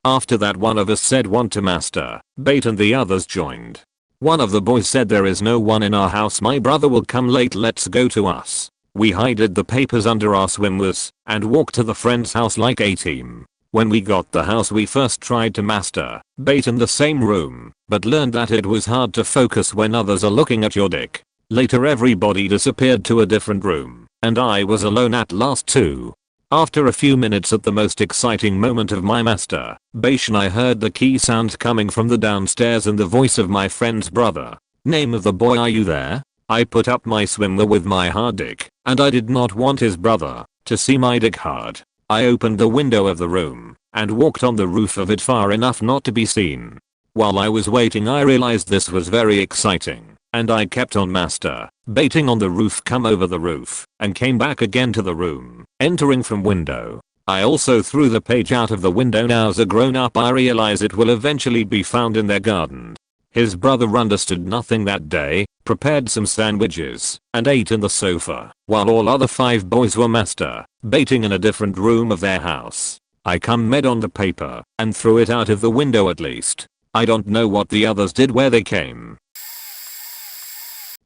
After that, one of us said want to masturbate and the others joined. One of the boys said there is no one in our house, my brother will come late, let's go to us. We hid the papers under our swimwears and walked to the friend's house like a team. When we got the house we first tried to masturbate in the same room, but learned that it was hard to focus when others are looking at your dick. Later everybody disappeared to a different room, and I was alone at last too. After a few minutes, at the most exciting moment of my masturbation, I heard the key sound coming from the downstairs and the voice of my friend's brother. Name of the boy, are you there? I put up my swimwear with my hard dick, and I did not want his brother to see my dick hard. I opened the window of the room and walked on the roof of it far enough not to be seen. While I was waiting I realized this was very exciting, and I kept on masturbating on the roof, come over the roof, and came back again to the room, entering from window. I also threw the page out of the window. Now as a grown up I realize it will eventually be found in their garden. His brother understood nothing that day, prepared some sandwiches, and ate in the sofa, while all other 5 boys were masturbating in a different room of their house. I commented on the paper and threw it out of the window at least. I don't know what the others did, where they came.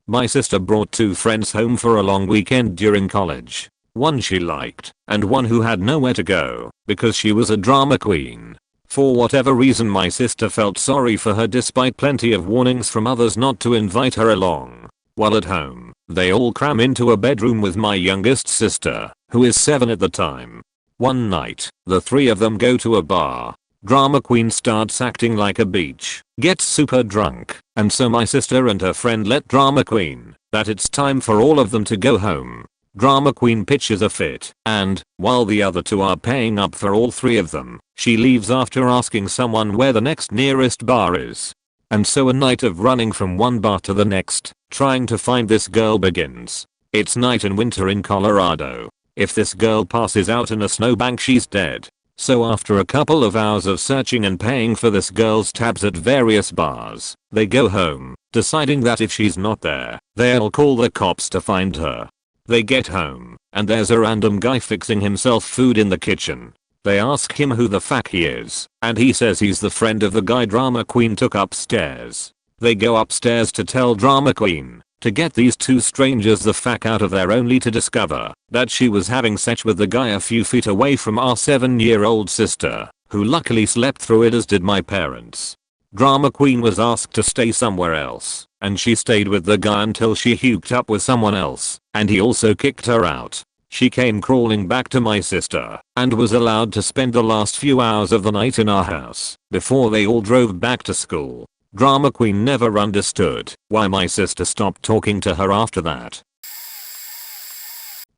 My sister brought 2 friends home for a long weekend during college. One she liked, and one who had nowhere to go, because she was a drama queen. For whatever reason my sister felt sorry for her despite plenty of warnings from others not to invite her along. While at home, they all cram into a bedroom with my youngest sister, who is 7 at the time. One night, the 3 of them go to a bar. Drama queen starts acting like a beach, gets super drunk, and so my sister and her friend let drama queen that it's time for all of them to go home. Drama queen pitches a fit, and, while the other 2 are paying up for all 3 of them, she leaves after asking someone where the next nearest bar is. And so a night of running from one bar to the next, trying to find this girl begins. It's night in winter in Colorado. If this girl passes out in a snowbank she's dead. So after a couple of hours of searching and paying for this girl's tabs at various bars, they go home, deciding that if she's not there, they'll call the cops to find her. They get home, and there's a random guy fixing himself food in the kitchen. They ask him who the fuck he is, and he says he's the friend of the guy drama queen took upstairs. They go upstairs to tell drama queen to get these 2 strangers the fuck out of there, only to discover that she was having sex with the guy a few feet away from our 7-year-old sister, who luckily slept through it, as did my parents. Drama queen was asked to stay somewhere else, and she stayed with the guy until she hooked up with someone else, and he also kicked her out. She came crawling back to my sister, and was allowed to spend the last few hours of the night in our house, before they all drove back to school. Drama queen never understood why my sister stopped talking to her after that.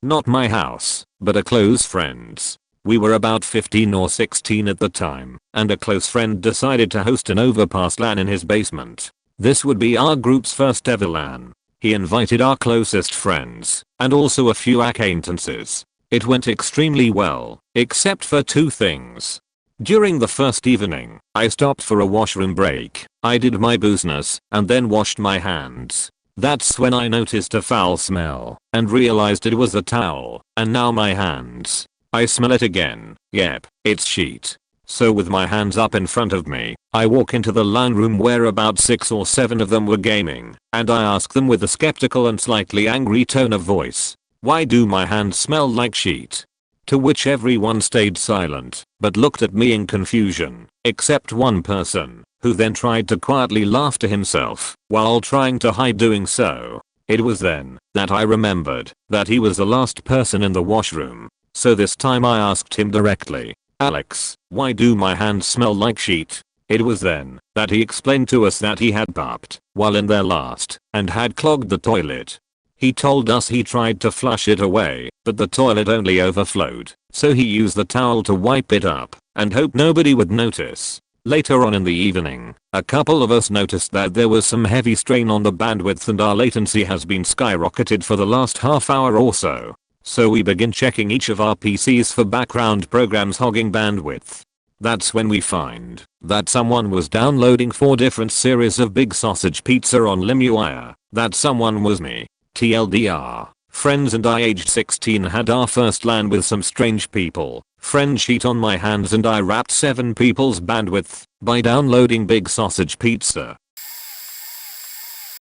Not my house, but a close friend's. We were about 15 or 16 at the time, and a close friend decided to host an overpass LAN in his basement. This would be our group's first ever LAN. He invited our closest friends, and also a few acquaintances. It went extremely well, except for 2 things. During the first evening, I stopped for a washroom break. I did my business, and then washed my hands. That's when I noticed a foul smell, and realized it was a towel, and now my hands. I smell it again. Yep, it's sheet. So with my hands up in front of me, I walk into the LAN room where about 6 or 7 of them were gaming, and I ask them with a skeptical and slightly angry tone of voice, "Why do my hands smell like sheet?" To which everyone stayed silent, but looked at me in confusion, except one person, who then tried to quietly laugh to himself, while trying to hide doing so. It was then that I remembered that he was the last person in the washroom. So this time I asked him directly, "Alex, why do my hands smell like sheet?" It was then that he explained to us that he had pooped while in there last and had clogged the toilet. He told us he tried to flush it away, but the toilet only overflowed, so he used the towel to wipe it up and hoped nobody would notice. Later on in the evening, a couple of us noticed that there was some heavy strain on the bandwidth and our latency has been skyrocketed for the last half hour or so. So we begin checking each of our PCs for background programs hogging bandwidth. That's when we find that someone was downloading 4 different series of Big Sausage Pizza on LimeWire. That someone was me. TLDR. Friends and I aged 16 had our first LAN with some strange people. Friend cheat on my hands and I wrapped 7 people's bandwidth by downloading Big Sausage Pizza.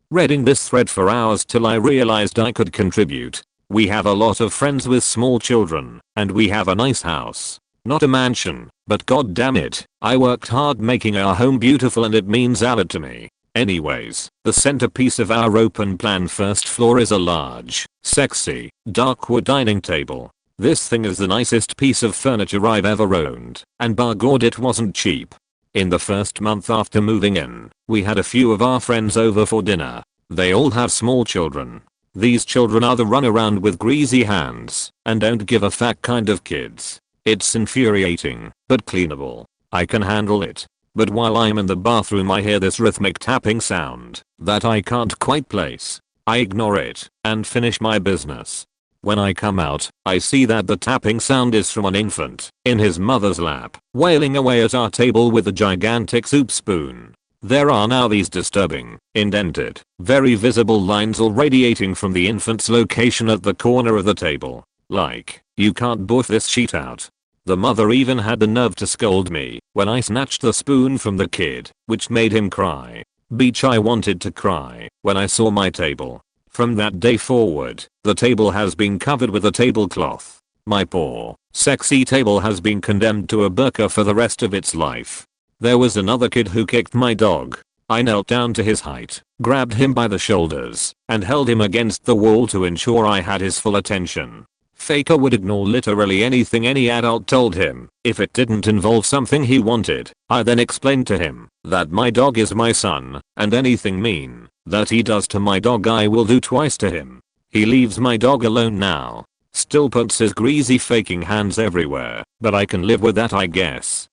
Reading this thread for hours till I realized I could contribute. We have a lot of friends with small children, and we have a nice house. Not a mansion, but god damn it, I worked hard making our home beautiful and it means a lot to me. Anyways, the centerpiece of our open plan first floor is a large, sexy, dark wood dining table. This thing is the nicest piece of furniture I've ever owned, and bar God it wasn't cheap. In the first month after moving in, we had a few of our friends over for dinner. They all have small children. These children are the run around with greasy hands, and don't give a fuck kind of kids. It's infuriating, but cleanable. I can handle it. But while I'm in the bathroom I hear this rhythmic tapping sound that I can't quite place. I ignore it and finish my business. When I come out, I see that the tapping sound is from an infant in his mother's lap, wailing away at our table with a gigantic soup spoon. There are now these disturbing, indented, very visible lines all radiating from the infant's location at the corner of the table. Like, you can't both this shit out. The mother even had the nerve to scold me when I snatched the spoon from the kid, which made him cry. Beach, I wanted to cry when I saw my table. From that day forward, the table has been covered with a tablecloth. My poor, sexy table has been condemned to a burqa for the rest of its life. There was another kid who kicked my dog. I knelt down to his height, grabbed him by the shoulders, and held him against the wall to ensure I had his full attention. Faker would ignore literally anything any adult told him if it didn't involve something he wanted. I then explained to him that my dog is my son, and anything mean that he does to my dog I will do twice to him. He leaves my dog alone now. Still puts his greasy faking hands everywhere, but I can live with that I guess.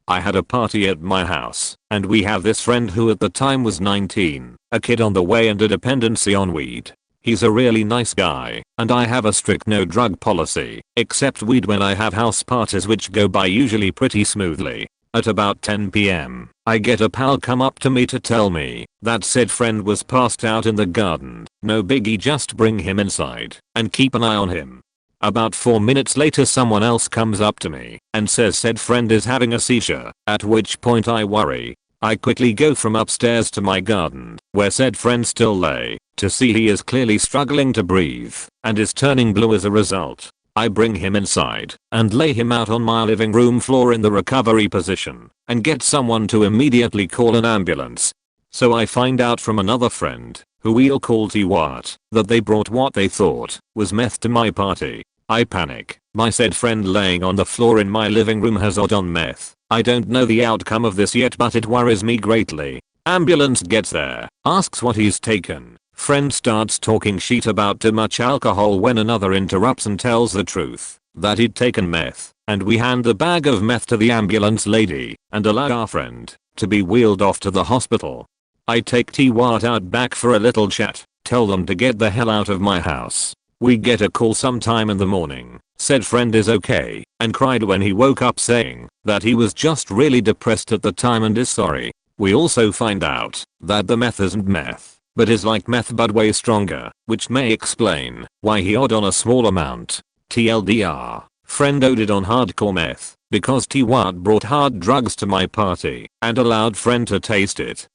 I had a party at my house, and we have this friend who at the time was 19, a kid on the way and a dependency on weed. He's a really nice guy, and I have a strict no drug policy, except weed when I have house parties which go by usually pretty smoothly. At about 10 PM, I get a pal come up to me to tell me that said friend was passed out in the garden. No biggie, just bring him inside and keep an eye on him. About 4 minutes later someone else comes up to me and says said friend is having a seizure, at which point I worry. I quickly go from upstairs to my garden, where said friend still lay, to see he is clearly struggling to breathe and is turning blue as a result. I bring him inside and lay him out on my living room floor in the recovery position and get someone to immediately call an ambulance. So I find out from another friend, who we'll call T-Wat, that they brought what they thought was meth to my party. I panic. My said friend laying on the floor in my living room has odd on meth. I don't know the outcome of this yet, but it worries me greatly. Ambulance gets there, asks what he's taken. Friend starts talking shit about too much alcohol when another interrupts and tells the truth, that he'd taken meth, and we hand the bag of meth to the ambulance lady and allow our friend to be wheeled off to the hospital. I take T-Wat out back for a little chat, tell them to get the hell out of my house. We get a call sometime in the morning, said friend is okay, and cried when he woke up saying that he was just really depressed at the time and is sorry. We also find out that the meth isn't meth, but is like meth but way stronger, which may explain why he odd on a small amount. TLDR, friend OD'd on hardcore meth, because T-Wat brought hard drugs to my party and allowed friend to taste it.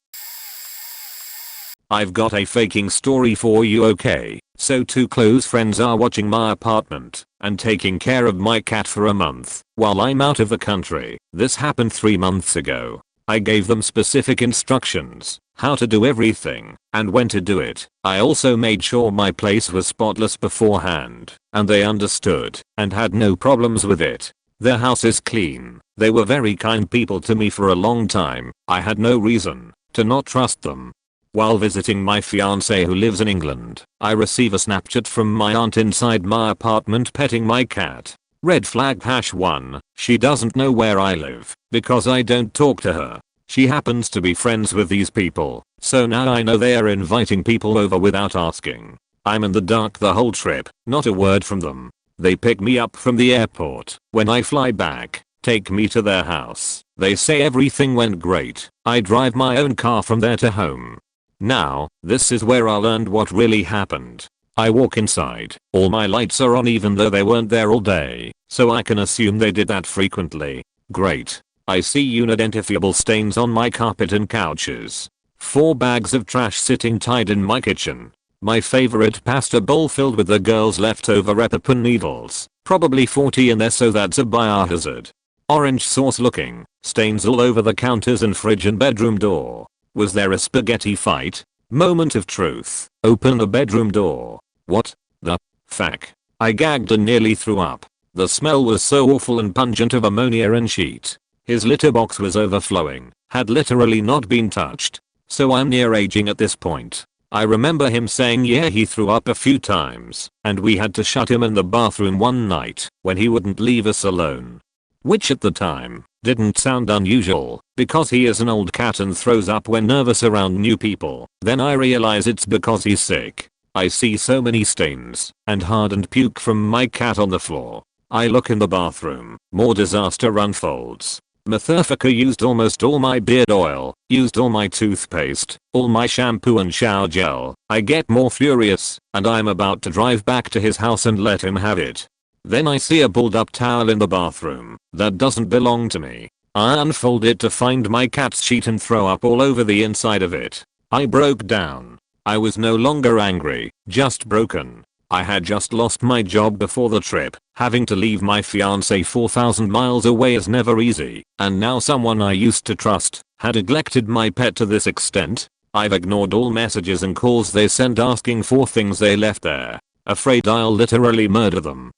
I've got a faking story for you, okay? So 2 close friends are watching my apartment and taking care of my cat for a month while I'm out of the country. This happened 3 months ago. I gave them specific instructions, how to do everything, and when to do it. I also made sure my place was spotless beforehand, and they understood and had no problems with it. Their house is clean. They were very kind people to me for a long time. I had no reason to not trust them. While visiting my fiance who lives in England, I receive a Snapchat from my aunt inside my apartment petting my cat. Red flag #1, she doesn't know where I live because I don't talk to her. She happens to be friends with these people, so now I know they are inviting people over without asking. I'm in the dark the whole trip, not a word from them. They pick me up from the airport. When I fly back, take me to their house. They say everything went great. I drive my own car from there to home. Now, this is where I learned what really happened. I walk inside, all my lights are on even though they weren't there all day, so I can assume they did that frequently. Great. I see unidentifiable stains on my carpet and couches. 4 bags of trash sitting tied in my kitchen. My favorite pasta bowl filled with the girls' leftover Epipin needles, probably 40 in there, so that's a biohazard. Orange sauce looking, stains all over the counters and fridge and bedroom door. Was there a spaghetti fight? Moment of truth. Open the bedroom door. What the fuck? I gagged and nearly threw up. The smell was so awful and pungent of ammonia and sheet. His litter box was overflowing, had literally not been touched. So I'm near aging at this point. I remember him saying yeah he threw up a few times, and we had to shut him in the bathroom one night when he wouldn't leave us alone. Which at the time didn't sound unusual, because he is an old cat and throws up when nervous around new people. Then I realize it's because he's sick. I see so many stains and hardened puke from my cat on the floor. I look in the bathroom, more disaster unfolds. Motherfucker used almost all my beard oil, used all my toothpaste, all my shampoo and shower gel. I get more furious, and I'm about to drive back to his house and let him have it. Then I see a balled up towel in the bathroom that doesn't belong to me. I unfold it to find my cat's sheet and throw up all over the inside of it. I broke down. I was no longer angry, just broken. I had just lost my job before the trip. Having to leave my fiance 4,000 miles away is never easy, and now someone I used to trust had neglected my pet to this extent. I've ignored all messages and calls they sent asking for things they left there, afraid I'll literally murder them.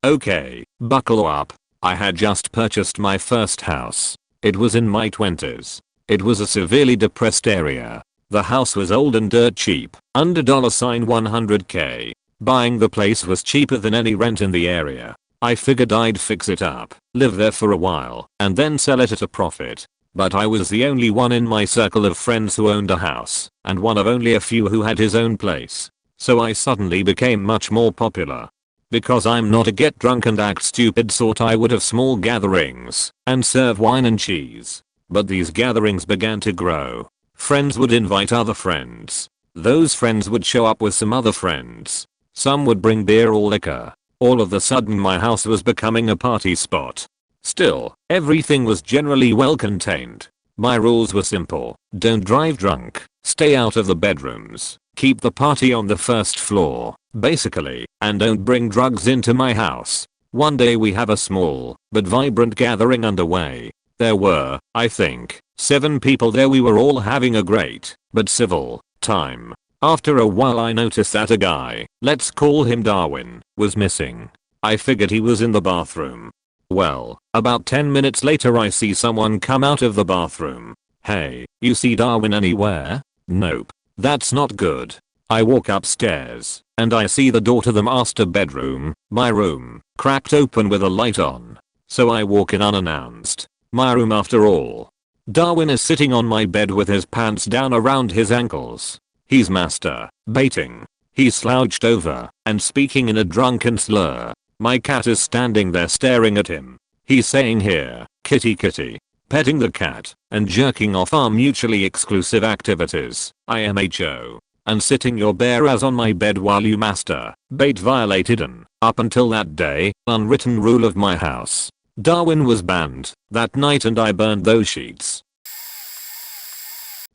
Okay, buckle up. I had just purchased my first house. It was in my 20s. It was a severely depressed area. The house was old and dirt cheap, under $100K. Buying the place was cheaper than any rent in the area. I figured I'd fix it up, live there for a while, and then sell it at a profit. But I was the only one in my circle of friends who owned a house, and one of only a few who had his own place. So I suddenly became much more popular. Because I'm not a get drunk and act stupid sort, I would have small gatherings and serve wine and cheese. But these gatherings began to grow. Friends would invite other friends. Those friends would show up with some other friends. Some would bring beer or liquor. All of a sudden my house was becoming a party spot. Still, everything was generally well contained. My rules were simple. Don't drive drunk. Stay out of the bedrooms. Keep the party on the first floor, basically, and don't bring drugs into my house. One day we have a small but vibrant gathering underway. There were, I think, 7 people there. We were all having a great but civil time. After a while I noticed that a guy, let's call him Darwin, was missing. I figured he was in the bathroom. Well, about 10 minutes later I see someone come out of the bathroom. Hey, you see Darwin anywhere? Nope. That's not good. I walk upstairs, and I see the door to the master bedroom, my room, cracked open with a light on. So I walk in unannounced. My room after all. Darwin is sitting on my bed with his pants down around his ankles. He's masturbating. He's slouched over and speaking in a drunken slur. My cat is standing there staring at him. He's saying here, kitty kitty, petting the cat and jerking off our mutually exclusive activities, IMHO, and sitting your bare ass on my bed while you masturbate violated an, up until that day, unwritten rule of my house. Darwin was banned that night and I burned those sheets.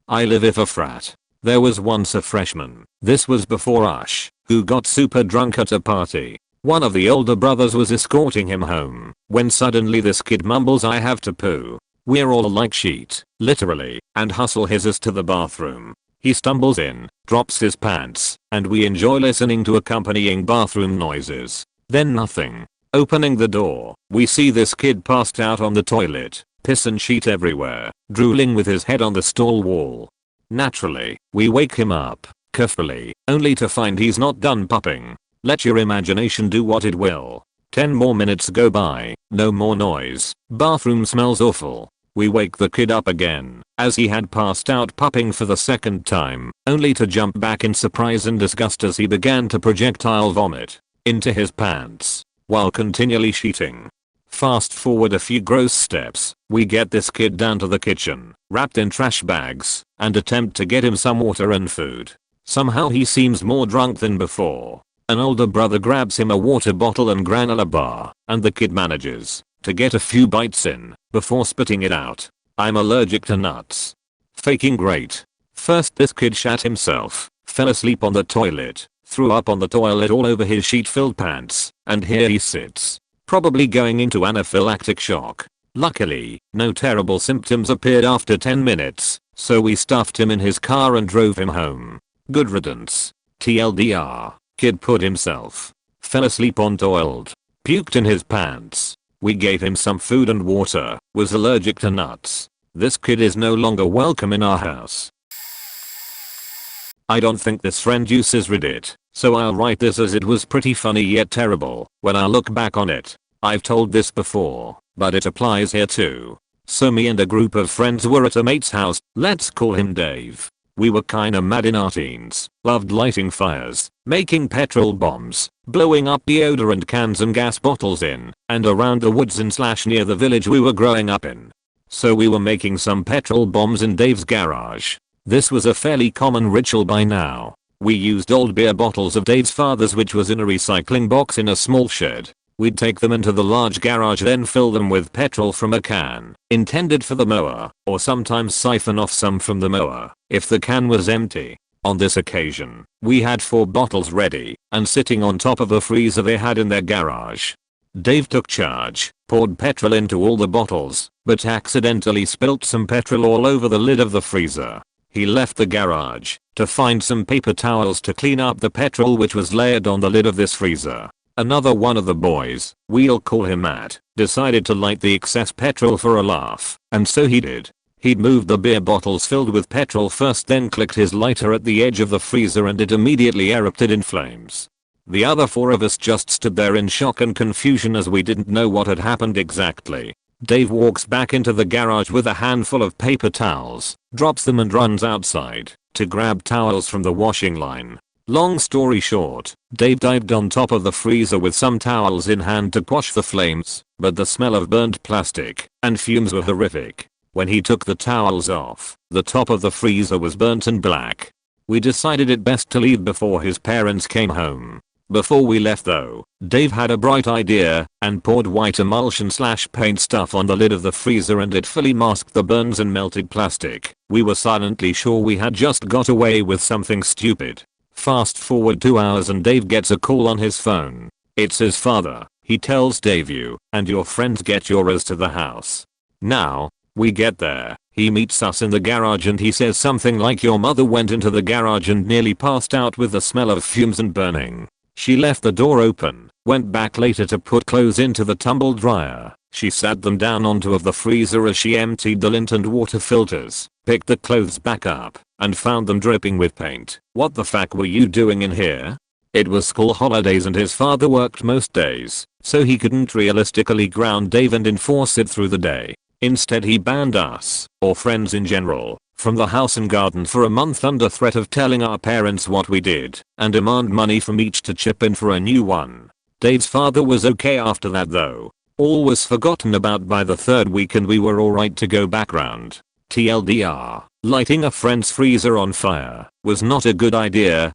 I live in a frat. There was once a freshman, this was before Ush, who got super drunk at a party. One of the older brothers was escorting him home, when suddenly this kid mumbles I have to poo. We're all like shit, literally, and hustle his ass to the bathroom. He stumbles in, drops his pants, and we enjoy listening to accompanying bathroom noises. Then nothing. Opening the door, we see this kid passed out on the toilet, piss and sheet everywhere, drooling with his head on the stall wall. Naturally, we wake him up, carefully, only to find he's not done popping. Let your imagination do what it will. 10 more minutes go by, no more noise, bathroom smells awful. We wake the kid up again, as he had passed out popping for the second time, only to jump back in surprise and disgust as he began to projectile vomit into his pants, while continually sheeting. Fast forward a few gross steps, we get this kid down to the kitchen, wrapped in trash bags, and attempt to get him some water and food. Somehow he seems more drunk than before. An older brother grabs him a water bottle and granola bar, and the kid manages to get a few bites in before spitting it out. I'm allergic to nuts. Faking great. First this kid shat himself, fell asleep on the toilet, threw up on the toilet all over his sheet-filled pants, and here he sits, probably going into anaphylactic shock. Luckily, no terrible symptoms appeared after 10 minutes, so we stuffed him in his car and drove him home. Good riddance. TLDR, kid put himself, fell asleep on toilet, puked in his pants. We gave him some food and water, was allergic to nuts. This kid is no longer welcome in our house. I don't think this friend uses Reddit, so I'll write this as it was pretty funny yet terrible when I look back on it. I've told this before, but it applies here too. So me and a group of friends were at a mate's house, let's call him Dave. We were kinda mad in our teens, loved lighting fires, making petrol bombs, blowing up deodorant cans and gas bottles in and around the woods and / near the village we were growing up in. So we were making some petrol bombs in Dave's garage. This was a fairly common ritual by now. We used old beer bottles of Dave's father's which was in a recycling box in a small shed. We'd take them into the large garage, then fill them with petrol from a can intended for the mower, or sometimes siphon off some from the mower if the can was empty. On this occasion, we had 4 bottles ready and sitting on top of a freezer they had in their garage. Dave took charge, poured petrol into all the bottles, but accidentally spilt some petrol all over the lid of the freezer. He left the garage to find some paper towels to clean up the petrol which was layered on the lid of this freezer. Another one of the boys, we'll call him Matt, decided to light the excess petrol for a laugh, and so he did. He'd moved the beer bottles filled with petrol first, then clicked his lighter at the edge of the freezer and it immediately erupted in flames. The other 4 of us just stood there in shock and confusion as we didn't know what had happened exactly. Dave walks back into the garage with a handful of paper towels, drops them and runs outside to grab towels from the washing line. Long story short, Dave dived on top of the freezer with some towels in hand to quash the flames, but the smell of burnt plastic and fumes were horrific. When he took the towels off, the top of the freezer was burnt and black. We decided it best to leave before his parents came home. Before we left though, Dave had a bright idea and poured white emulsion / paint stuff on the lid of the freezer and it fully masked the burns and melted plastic. We were silently sure we had just got away with something stupid. Fast forward 2 hours and Dave gets a call on his phone. It's his father. He tells Dave, you and your friends get yours to the house. Now, we get there. He meets us in the garage and he says something like, your mother went into the garage and nearly passed out with the smell of fumes and burning. She left the door open, went back later to put clothes into the tumble dryer. She sat them down on top of the freezer as she emptied the lint and water filters, picked the clothes back up, and found them dripping with paint. What the fuck were you doing in here? It was school holidays and his father worked most days, so he couldn't realistically ground Dave and enforce it through the day. Instead he banned us, or friends in general, from the house and garden for a month under threat of telling our parents what we did, and demand money from each to chip in for a new one. Dave's father was okay after that though. All was forgotten about by the 3rd week and we were alright to go back round. TLDR, lighting a friend's freezer on fire was not a good idea.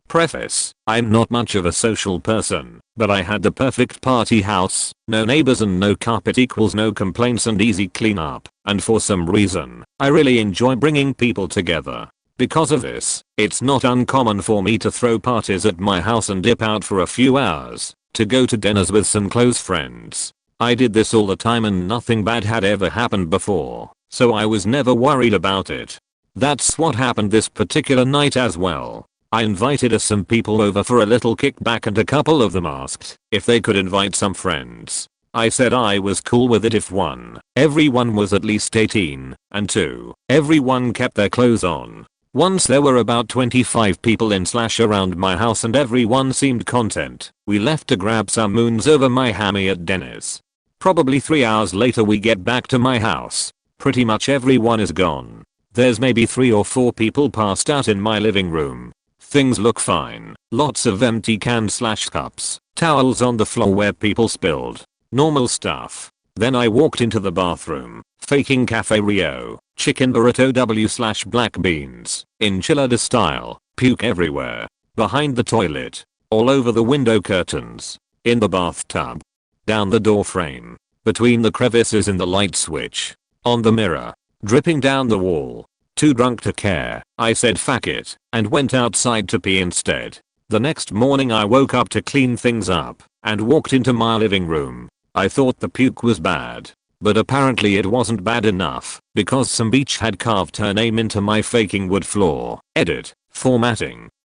Preface, I'm not much of a social person, but I had the perfect party house, no neighbors and no carpet equals no complaints and easy cleanup, and for some reason, I really enjoy bringing people together. Because of this, it's not uncommon for me to throw parties at my house and dip out for a few hours to go to dinners with some close friends. I did this all the time and nothing bad had ever happened before, so I was never worried about it. That's what happened this particular night as well. I invited some people over for a little kickback and a couple of them asked if they could invite some friends. I said I was cool with it if 1, everyone was at least 18, and 2, everyone kept their clothes on. Once there were about 25 people in / around my house and everyone seemed content, we left to grab some moons over my hammy at Denny's. Probably 3 hours later we get back to my house. Pretty much everyone is gone. There's maybe 3 or 4 people passed out in my living room. Things look fine. Lots of empty cans/cups, towels on the floor where people spilled. Normal stuff. Then I walked into the bathroom, faking Cafe Rio, chicken burrito W/black beans, enchilada style, puke everywhere. Behind the toilet. All over the window curtains. In the bathtub. Down the door frame. Between the crevices in the light switch. On the mirror. Dripping down the wall. Too drunk to care, I said fuck it, and went outside to pee instead. The next morning I woke up to clean things up, and walked into my living room. I thought the puke was bad. But apparently it wasn't bad enough, because some bitch had carved her name into my faking wood floor. Edit. Formatting.